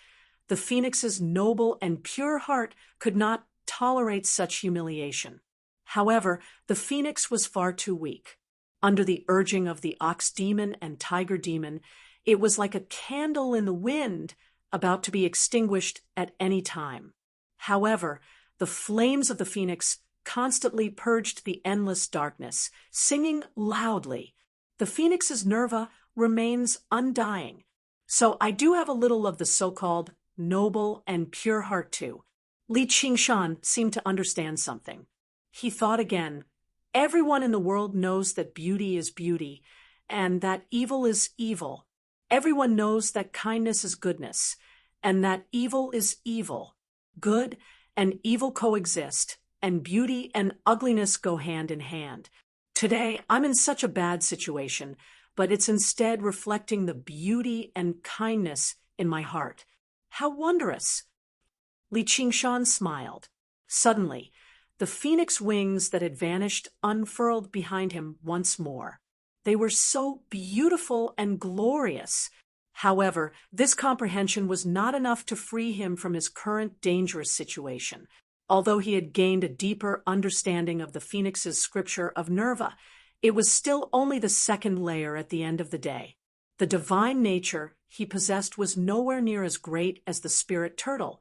Speaker 1: the phoenix's noble and pure heart could not tolerate such humiliation. However, the phoenix was far too weak. Under the urging of the ox demon and tiger demon, it was like a candle in the wind about to be extinguished at any time. However, the flames of the phoenix constantly purged the endless darkness, singing loudly. The phoenix's nerva remains undying. So I do have a little of the so-called noble and pure heart too. Li Qingshan seemed to understand something. He thought again, everyone in the world knows that beauty is beauty, and that evil is evil. Everyone knows that kindness is goodness, and that evil is evil. Good and evil coexist, and beauty and ugliness go hand in hand. Today, I'm in such a bad situation, but it's instead reflecting the beauty and kindness in my heart. How wondrous! Li Qingshan smiled. Suddenly, the phoenix wings that had vanished unfurled behind him once more. They were so beautiful and glorious. However, this comprehension was not enough to free him from his current dangerous situation. Although he had gained a deeper understanding of the phoenix's scripture of Nerva, it was still only the second layer at the end of the day. The divine nature he possessed was nowhere near as great as the spirit turtle.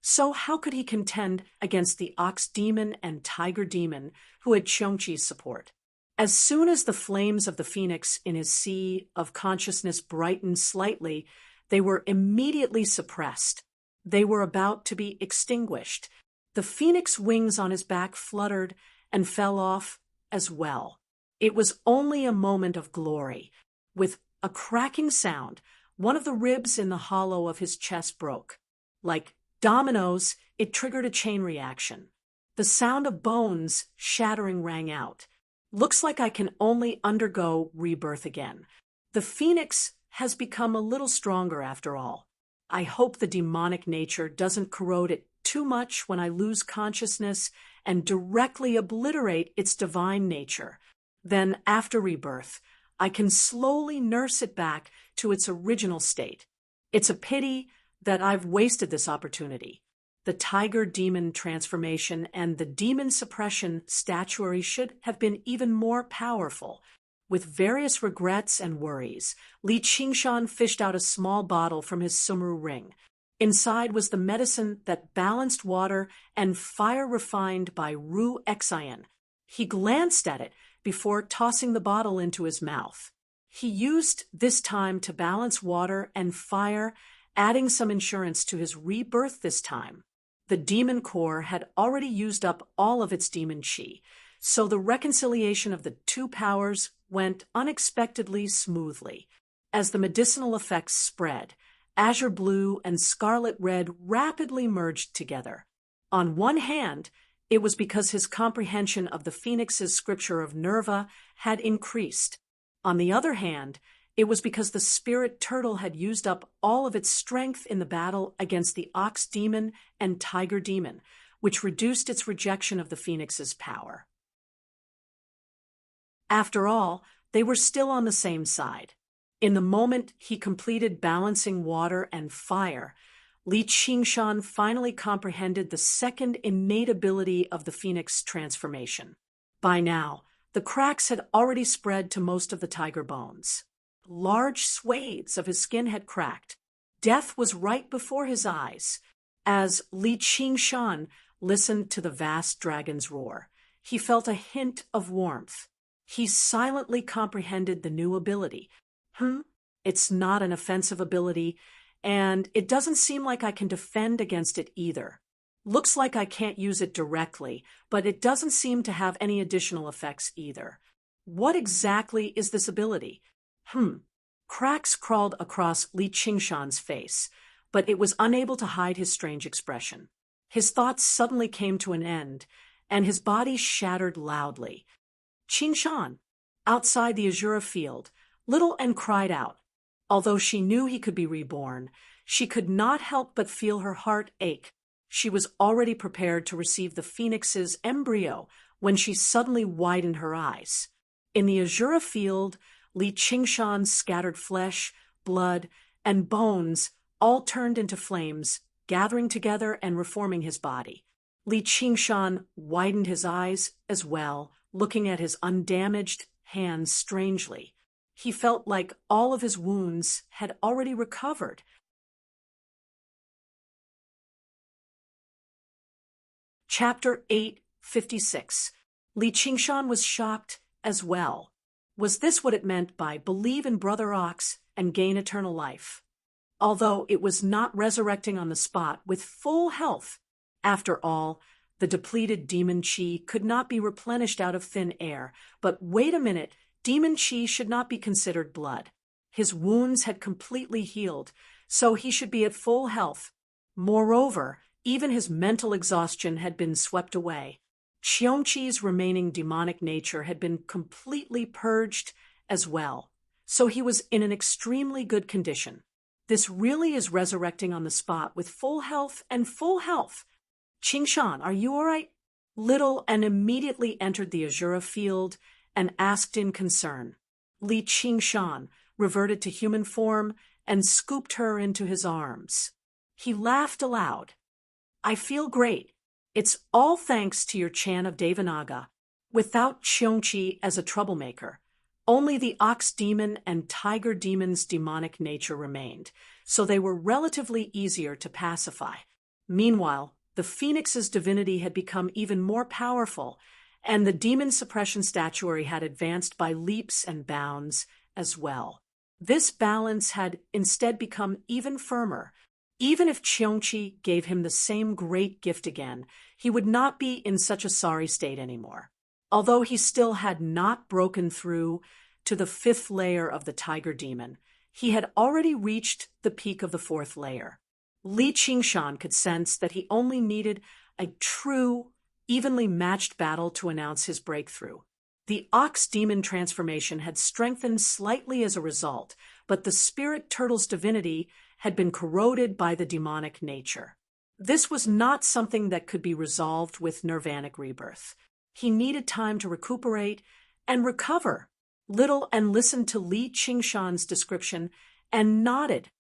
Speaker 1: So how could he contend against the ox demon and tiger demon who had Qiongqi's support? As soon as the flames of the phoenix in his sea of consciousness brightened slightly, they were immediately suppressed. They were about to be extinguished. The phoenix wings on his back fluttered and fell off as well. It was only a moment of glory. With a cracking sound, one of the ribs in the hollow of his chest broke. Like dominoes, it triggered a chain reaction. The sound of bones shattering rang out. Looks like I can only undergo rebirth again. The phoenix has become a little stronger after all. I hope the demonic nature doesn't corrode it too much when I lose consciousness and directly obliterate its divine nature. Then, after rebirth, I can slowly nurse it back to its original state. It's a pity that I've wasted this opportunity. The tiger-demon transformation and the demon suppression statuary should have been even more powerful. With various regrets and worries, Li Qingshan fished out a small bottle from his sumru ring. Inside was the medicine that balanced water and fire refined by Ru Exian. He glanced at it before tossing the bottle into his mouth. He used this time to balance water and fire, adding some insurance to his rebirth this time. The demon core had already used up all of its demon chi, so the reconciliation of the two powers went unexpectedly smoothly. As the medicinal effects spread, azure blue and scarlet red rapidly merged together. On one hand, it was because his comprehension of the phoenix's scripture of Nerva had increased. On the other hand, it was because the spirit turtle had used up all of its strength in the battle against the ox demon and tiger demon, which reduced its rejection of the phoenix's power. After all, they were still on the same side. In the moment he completed balancing water and fire, Li Qingshan finally comprehended the second innate ability of the phoenix transformation. By now, the cracks had already spread to most of the tiger bones. Large swathes of his skin had cracked. Death was right before his eyes. As Li Qingshan listened to the vast dragon's roar, he felt a hint of warmth. He silently comprehended the new ability. It's not an offensive ability, and it doesn't seem like I can defend against it either. Looks like I can't use it directly, but it doesn't seem to have any additional effects either. What exactly is this ability? Cracks crawled across Li Qingshan's face, but it was unable to hide his strange expression. His thoughts suddenly came to an end, and his body shattered loudly. Qingshan, outside the Azura field, little and cried out. Although she knew he could be reborn, She could not help but feel her heart ache. She was already prepared to receive the phoenix's embryo when she suddenly widened her eyes. In the azure field, Li Qingshan's scattered flesh, blood, and bones all turned into flames, gathering together and reforming his body. Li Qingshan widened his eyes as well, looking at his undamaged hands strangely. He felt like all of his wounds had already recovered. Chapter 856. Li Qingshan was shocked as well. Was this what it meant by believe in Brother Ox and gain eternal life? Although it was not resurrecting on the spot with full health. After all, the depleted demon chi could not be replenished out of thin air. But wait a minute, demon chi should not be considered blood. His wounds had completely healed, so he should be at full health. Moreover, even his mental exhaustion had been swept away. Qiongqi's remaining demonic nature had been completely purged as well, so he was in an extremely good condition. This really is resurrecting on the spot with full health and full health. Qingshan, are you all right? Little and immediately entered the azure field and asked in concern. Li Qingshan reverted to human form and scooped her into his arms. He laughed aloud. I feel great. It's all thanks to your Chan of Devanaga. Without Qiongqi as a troublemaker, only the ox demon and tiger demon's demonic nature remained, so they were relatively easier to pacify. Meanwhile, the phoenix's divinity had become even more powerful, and the demon suppression statuary had advanced by leaps and bounds as well. This balance had instead become even firmer. Even if Qiongqi gave him the same great gift again, he would not be in such a sorry state anymore. Although he still had not broken through to the 5th layer of the tiger demon, he had already reached the peak of the 4th layer. Li Qingshan could sense that he only needed a true, evenly matched battle to announce his breakthrough. The ox demon transformation had strengthened slightly as a result, but the spirit turtle's divinity had been corroded by the demonic nature. This was not something that could be resolved with nirvanic rebirth. He needed time to recuperate and recover. Little and listened to Li Qingshan's description and nodded.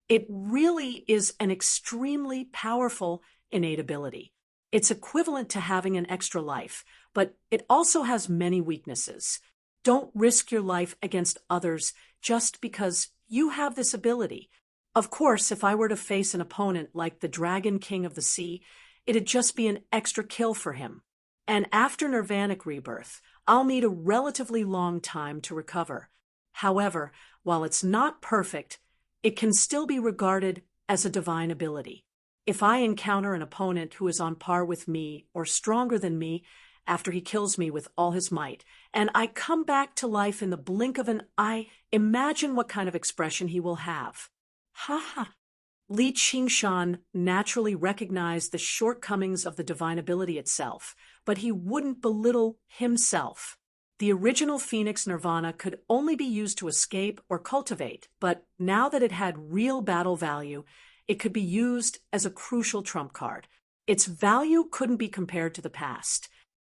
Speaker 1: It really is an extremely powerful innate ability. It's equivalent to having an extra life, but it also has many weaknesses. Don't risk your life against others just because you have this ability. Of course, if I were to face an opponent like the Dragon King of the Sea, it'd just be an extra kill for him. And after nirvanic rebirth, I'll need a relatively long time to recover. However, while it's not perfect, it can still be regarded as a divine ability. If I encounter an opponent who is on par with me or stronger than me after he kills me with all his might, and I come back to life in the blink of an eye, imagine what kind of expression he will have. Ha ha! Li Qingshan naturally recognized the shortcomings of the divine ability itself, but he wouldn't belittle himself. The original Phoenix Nirvana could only be used to escape or cultivate, but now that it had real battle value, it could be used as a crucial trump card. Its value couldn't be compared to the past.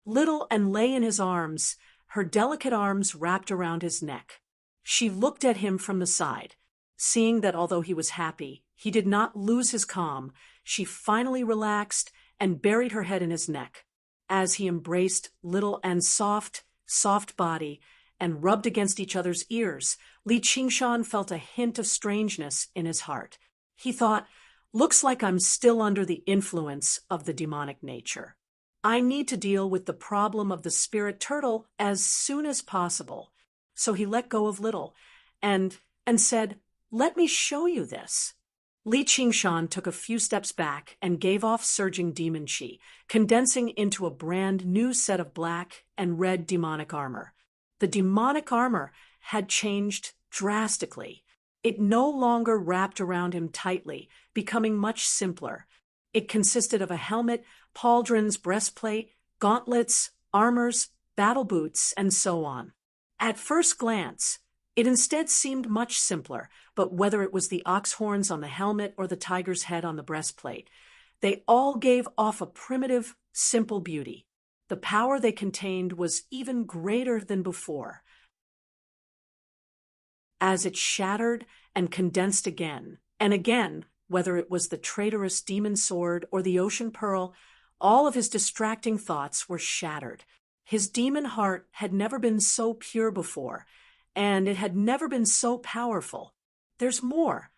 Speaker 1: Little and lay in his arms, her delicate arms wrapped around his neck. She looked at him from the side. Seeing that although he was happy, he did not lose his calm, she finally relaxed and buried her head in his neck. As he embraced Little and soft body and rubbed against each other's ears, Li Qingshan felt a hint of strangeness in his heart. He thought, looks like I'm still under the influence of the demonic nature. I need to deal with the problem of the spirit turtle as soon as possible. So he let go of Little and said, let me show you this. Li Qingshan took a few steps back and gave off surging demon chi, condensing into a brand new set of black and red demonic armor. The demonic armor had changed drastically. It no longer wrapped around him tightly, becoming much simpler. It consisted of a helmet, pauldrons, breastplate, gauntlets, armors, battle boots, and so on. At first glance, It instead seemed much simpler, but whether it was the ox horns on the helmet or the tiger's head on the breastplate, they all gave off a primitive, simple beauty. The power they contained was even greater than before. As it shattered and condensed again and again, whether it was the traitorous demon sword or the ocean pearl, all of his distracting thoughts were shattered. His demon heart had never been so pure before, and it had never been so powerful. There's more.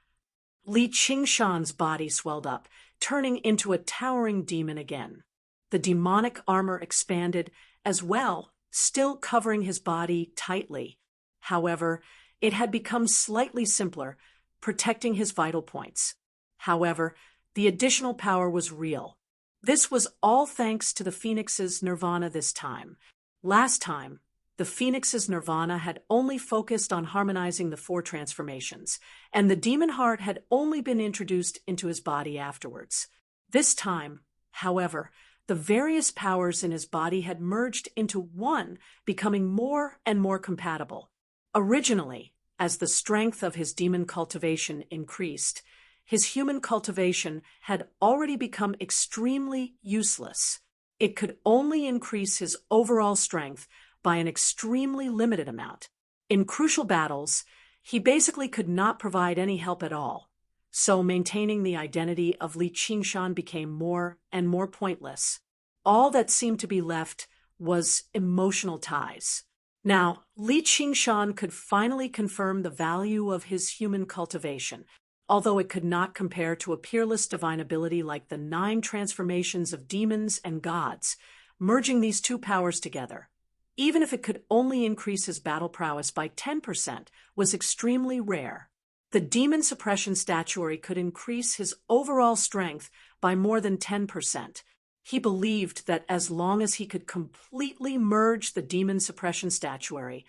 Speaker 1: Li Qingshan's body swelled up, turning into a towering demon again. The demonic armor expanded as well, still covering his body tightly. However, it had become slightly simpler, protecting his vital points. However, the additional power was real. This was all thanks to the Phoenix's nirvana this time. Last time, the Phoenix's nirvana had only focused on harmonizing the 4 transformations, and the demon heart had only been introduced into his body afterwards. This time, however, the various powers in his body had merged into one, becoming more and more compatible. Originally, as the strength of his demon cultivation increased, his human cultivation had already become extremely useless. It could only increase his overall strength by an extremely limited amount. In crucial battles, he basically could not provide any help at all, so maintaining the identity of Li Qingshan became more and more pointless. All that seemed to be left was emotional ties. Now, Li Qingshan could finally confirm the value of his human cultivation, although it could not compare to a peerless divine ability like the 9 transformations of demons and gods. Merging these 2 powers together, even if it could only increase his battle prowess by 10%, was extremely rare. The demon suppression statuary could increase his overall strength by more than 10%. He believed that as long as he could completely merge the demon suppression statuary,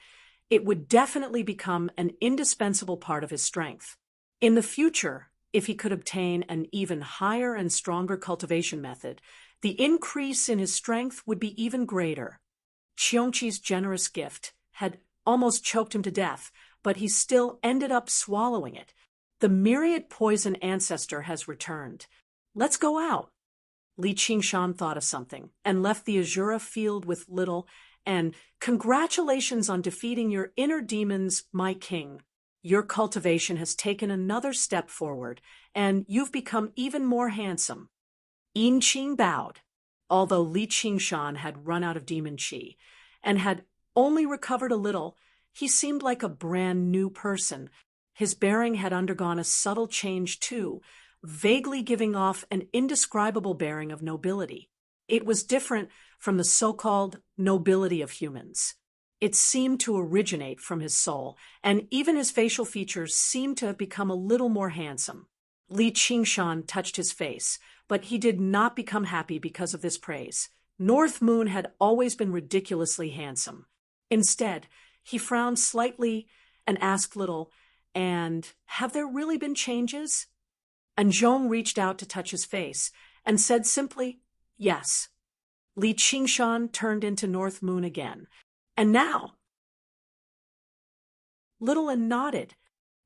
Speaker 1: it would definitely become an indispensable part of his strength. In the future, if he could obtain an even higher and stronger cultivation method, the increase in his strength would be even greater. Qiongqi's generous gift had almost choked him to death, but he still ended up swallowing it. The myriad poison ancestor has returned. Let's go out. Li Qingshan thought of something and left the Azura field with little, and congratulations on defeating your inner demons, my king. Your cultivation has taken another step forward, and you've become even more handsome. Yin Qing bowed. Although Li Qingshan had run out of demon qi and had only recovered a little, he seemed like a brand new person. His bearing had undergone a subtle change too, vaguely giving off an indescribable bearing of nobility. It was different from the so-called nobility of humans. It seemed to originate from his soul, and even his facial features seemed to have become a little more handsome. Li Qingshan touched his face, but he did not become happy because of this praise. North Moon had always been ridiculously handsome. Instead, he frowned slightly and asked little, "And have there really been changes?" Anzhong reached out to touch his face and said simply, "Yes." Li Qingshan turned into North Moon again. "And now?" Little nodded.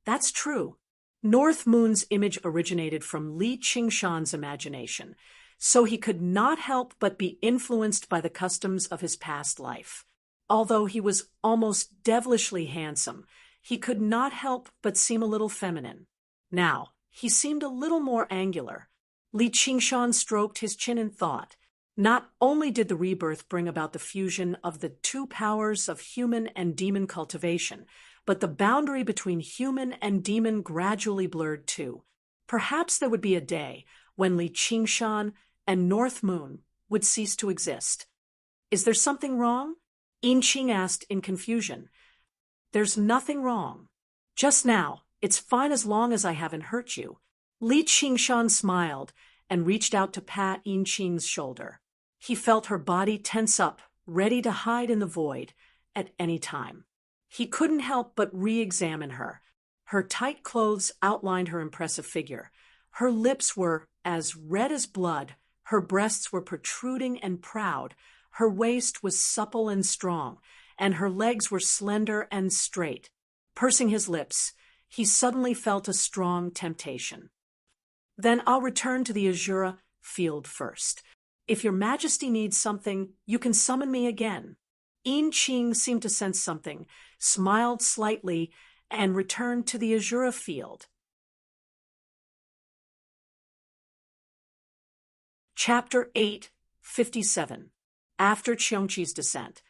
Speaker 1: "That's true." North Moon's image originated from Li Qingshan's imagination, so he could not help but be influenced by the customs of his past life. Although he was almost devilishly handsome, he could not help but seem a little feminine. Now, he seemed a little more angular. Li Qingshan stroked his chin in thought. Not only did the rebirth bring about the fusion of the 2 powers of human and demon cultivation, but the boundary between human and demon gradually blurred too. Perhaps there would be a day when Li Qingshan and North Moon would cease to exist. "Is there something wrong?" Yin Qing asked in confusion. "There's nothing wrong. Just now, it's fine as long as I haven't hurt you." Li Qingshan smiled and reached out to pat Yin Qing's shoulder. He felt her body tense up, ready to hide in the void at any time. He couldn't help but re-examine her. Her tight clothes outlined her impressive figure. Her lips were as red as blood, her breasts were protruding and proud, her waist was supple and strong, and her legs were slender and straight. Pursing his lips, he suddenly felt a strong temptation. Then I'll return to the Azura field first. If your majesty needs something, you can summon me again. Yin Qing seemed to sense something, smiled slightly, and returned to the Azura field. Chapter 8:57. After Qiongqi's descent,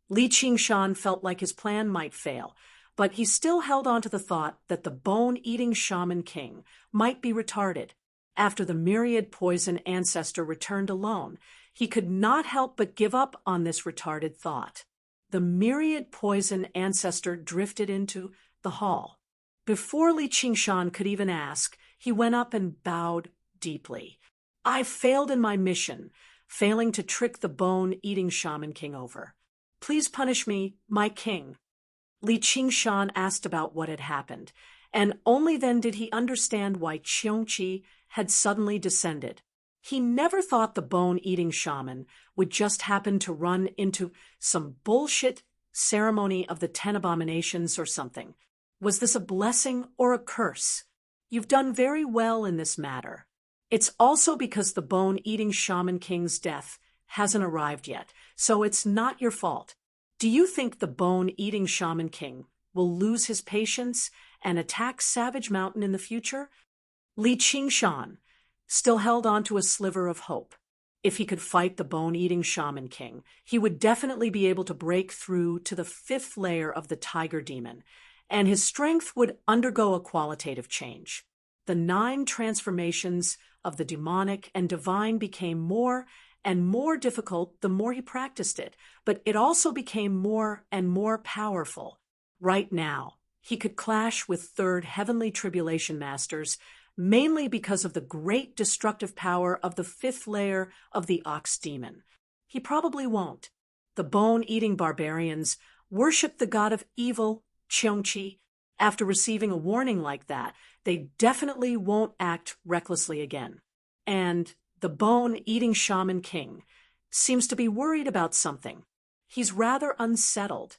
Speaker 1: Li Qingshan felt like his plan might fail, but he still held on to the thought that the bone-eating shaman king might be retarded. After the myriad poison ancestor returned alone, he could not help but give up on this retarded thought. The myriad poison ancestor drifted into the hall. Before Li Qingshan could even ask, he went up and bowed deeply. I failed in my mission, failing to trick the bone-eating shaman king over. Please punish me, my king. Li Qingshan asked about what had happened, and only then did he understand why Qiongqi had suddenly descended. He never thought the bone-eating shaman would just happen to run into some bullshit ceremony of the 10 abominations or something. Was this a blessing or a curse? You've done very well in this matter. It's also because the bone-eating shaman king's death hasn't arrived yet, so it's not your fault. Do you think the bone-eating shaman king will lose his patience and attack Savage Mountain in the future? Li Qingshan still held on to a sliver of hope. If he could fight the bone-eating shaman king, he would definitely be able to break through to the 5th layer of the tiger demon, and his strength would undergo a qualitative change. The 9 transformations of the demonic and divine became more and more difficult the more he practiced it, but it also became more and more powerful. Right now, he could clash with 3rd heavenly tribulation masters, mainly because of the great destructive power of the 5th layer of the ox demon. He probably won't. The bone-eating barbarians worship the god of evil, Qiongqi. After receiving a warning like that, they definitely won't act recklessly again. And the bone-eating shaman king seems to be worried about something. He's rather unsettled.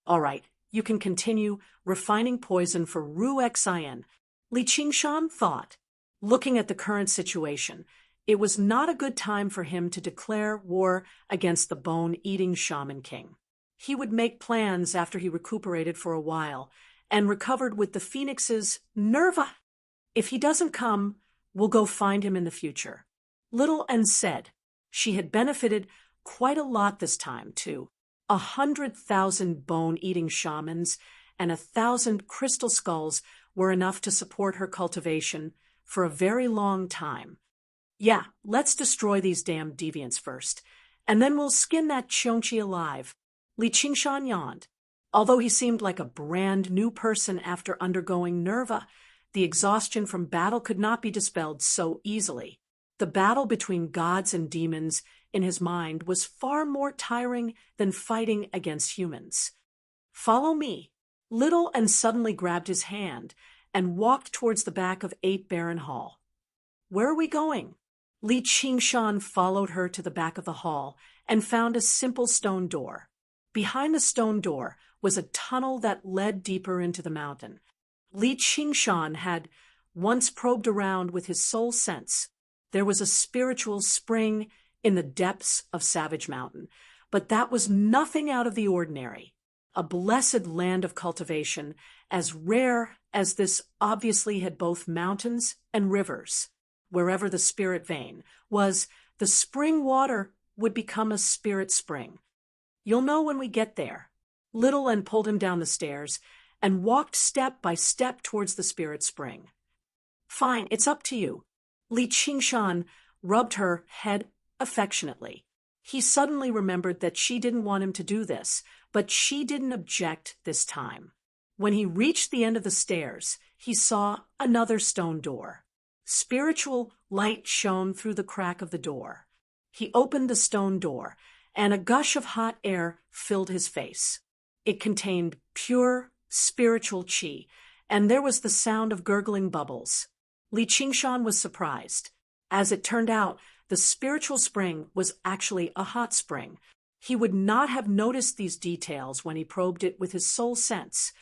Speaker 1: All right, you can continue refining poison for Ruexin. Li Qingshan thought. Looking at the current situation, it was not a good time for him to declare war against the bone-eating shaman king. He would make plans after he recuperated for a while and recovered with the Phoenix's Nerva. If he doesn't come, we'll go find him in the future. Little and said. She had benefited quite a lot this time, too. 100,000 bone-eating shamans and 1,000 crystal skulls were enough to support her cultivation for a very long time. Yeah, let's destroy these damn deviants first, and then we'll skin that Qiongqi alive. Li Qingshan yawned. Although he seemed like a brand new person after undergoing Nerva, the exhaustion from battle could not be dispelled so easily. The battle between gods and demons in his mind was far more tiring than fighting against humans. Follow me. Little and suddenly grabbed his hand and walked towards the back of 8 Baron Hall. Where are we going? Li Qingshan followed her to the back of the hall and found a simple stone door. Behind the stone door was a tunnel that led deeper into the mountain. Li Qingshan had once probed around with his soul sense. There was a spiritual spring in the depths of Savage Mountain, but that was nothing out of the ordinary. A blessed land of cultivation, as rare as this obviously had both mountains and rivers. Wherever the spirit vein was, the spring water would become a spirit spring. You'll know when we get there. Little and pulled him down the stairs and walked step by step towards the spirit spring. Fine, it's up to you. Li Qingshan rubbed her head affectionately. He suddenly remembered that she didn't want him to do this, but she didn't object this time. When he reached the end of the stairs, he saw another stone door. Spiritual light shone through the crack of the door. He opened the stone door, and a gush of hot air filled his face. It contained pure spiritual qi, and there was the sound of gurgling bubbles. Li Qingshan was surprised. As it turned out, the spiritual spring was actually a hot spring. He would not have noticed these details when he probed it with his soul sense.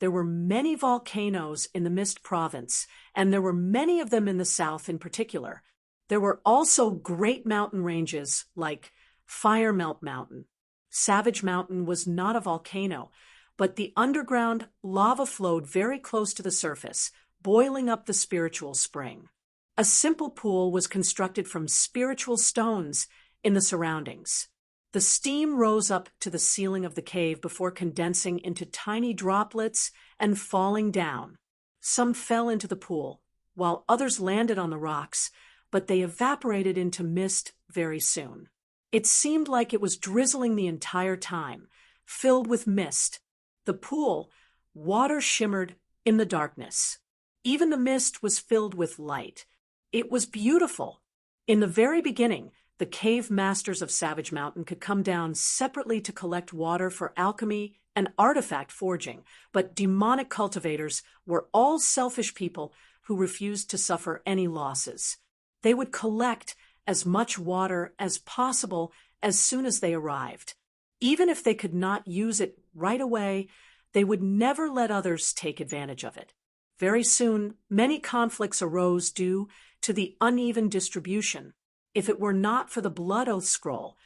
Speaker 1: There were many volcanoes in the Mist Province, and there were many of them in the south in particular. There were also great mountain ranges like Firemelt Mountain. Savage Mountain was not a volcano, but the underground lava flowed very close to the surface, boiling up the spiritual spring. A simple pool was constructed from spiritual stones in the surroundings. The steam rose up to the ceiling of the cave before condensing into tiny droplets and falling down. Some fell into the pool, while others landed on the rocks, but they evaporated into mist very soon. It seemed like it was drizzling the entire time, filled with mist. The pool, water shimmered in the darkness. Even the mist was filled with light. It was beautiful. In the very beginning, the cave masters of Savage Mountain could come down separately to collect water for alchemy and artifact forging, but demonic cultivators were all selfish people who refused to suffer any losses. They would collect as much water as possible as soon as they arrived. Even if they could not use it right away, they would never let others take advantage of it. Very soon, many conflicts arose due to the uneven distribution. If it were not for the Blood Oath Scroll,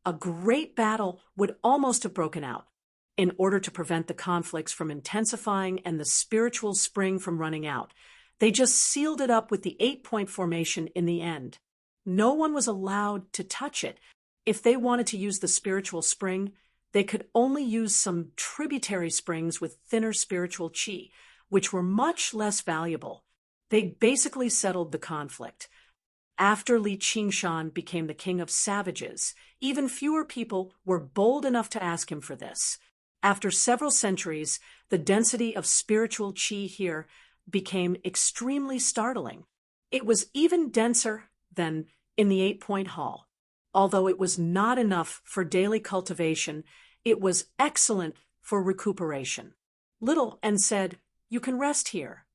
Speaker 1: a great battle would almost have broken out. In order to prevent the conflicts from intensifying and the spiritual spring from running out, they just sealed it up with the 8-point formation in the end. No one was allowed to touch it. If they wanted to use the spiritual spring, they could only use some tributary springs with thinner spiritual chi, which were much less valuable. They basically settled the conflict. After Li Qingshan became the king of savages, even fewer people were bold enough to ask him for this. After several centuries, the density of spiritual chi here became extremely startling. It was even denser than in the 8-point hall. Although it was not enough for daily cultivation, it was excellent for recuperation. Little N said, "You can rest here."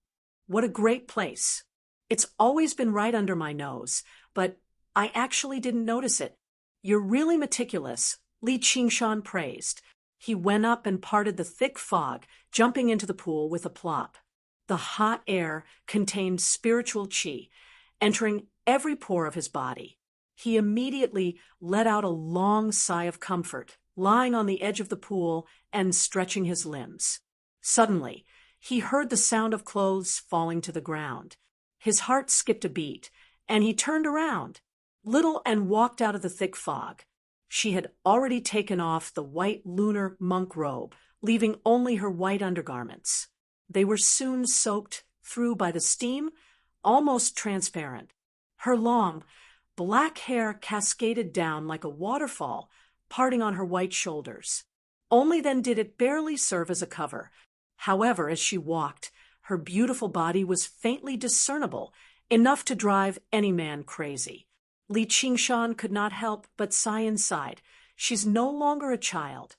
Speaker 1: What a great place. It's always been right under my nose, but I actually didn't notice it. You're really meticulous, Li Qingshan praised. He went up and parted the thick fog, jumping into the pool with a plop. The hot air contained spiritual chi, entering every pore of his body. He immediately let out a long sigh of comfort, lying on the edge of the pool and stretching his limbs. Suddenly, he heard the sound of clothes falling to the ground. His heart skipped a beat, and he turned around. Little and walked out of the thick fog. She had already taken off the white lunar monk robe, leaving only her white undergarments. They were soon soaked through by the steam, almost transparent. Her long, black hair cascaded down like a waterfall, parting on her white shoulders. Only then did it barely serve as a cover. However, as she walked, her beautiful body was faintly discernible, enough to drive any man crazy. Li Qingshan could not help but sigh inside. She's no longer a child.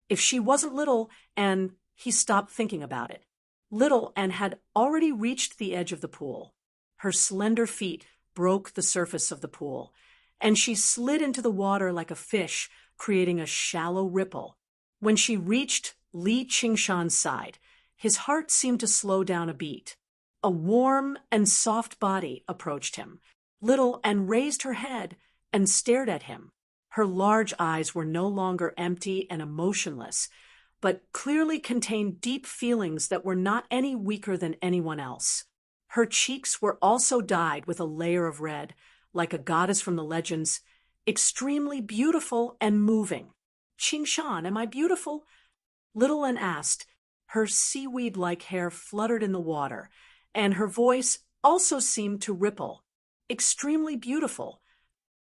Speaker 1: If she wasn't little, and he stopped thinking about it. Little and had already reached the edge of the pool. Her slender feet broke the surface of the pool, and she slid into the water like a fish, creating a shallow ripple. When she reached Li Qingshan's side, his heart seemed to slow down a beat. A warm and soft body approached him. Little and raised her head and stared at him. Her large eyes were no longer empty and emotionless, but clearly contained deep feelings that were not any weaker than anyone else. Her cheeks were also dyed with a layer of red, like a goddess from the legends, extremely beautiful and moving. "Qingshan, am I beautiful?" Little An asked. Her seaweed-like hair fluttered in the water, and her voice also seemed to ripple. "Extremely beautiful."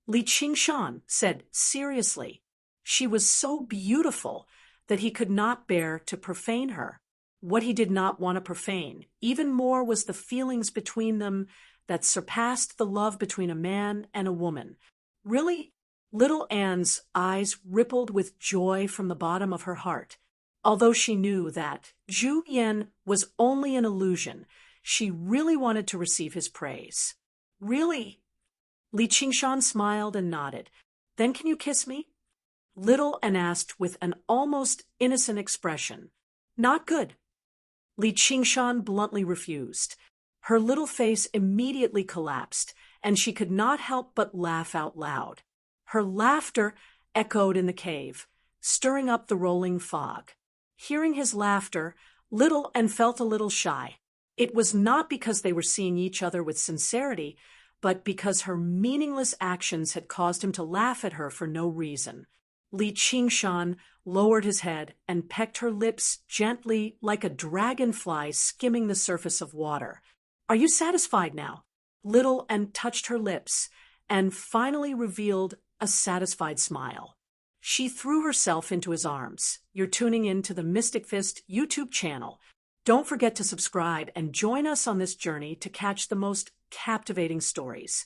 Speaker 1: Li Qingshan said seriously. She was so beautiful that he could not bear to profane her. What he did not want to profane, even more, was the feelings between them that surpassed the love between a man and a woman. Really? Little Anne's eyes rippled with joy from the bottom of her heart. Although she knew that Zhu Yan was only an illusion, she really wanted to receive his praise. "Really?" Li Qingshan smiled and nodded. "Then can you kiss me?" Little and asked with an almost innocent expression. Not good. Li Qingshan bluntly refused. Her little face immediately collapsed, and she could not help but laugh out loud. Her laughter echoed in the cave, stirring up the rolling fog. Hearing his laughter, Little and felt a little shy. It was not because they were seeing each other with sincerity, but because her meaningless actions had caused him to laugh at her for no reason. Li Qingshan lowered his head and pecked her lips gently like a dragonfly skimming the surface of water. Are you satisfied now? Little and touched her lips and finally revealed a satisfied smile. She threw herself into his arms. You're tuning in to the Mystic Fist YouTube channel. Don't forget to subscribe and join us on this journey to catch the most captivating stories.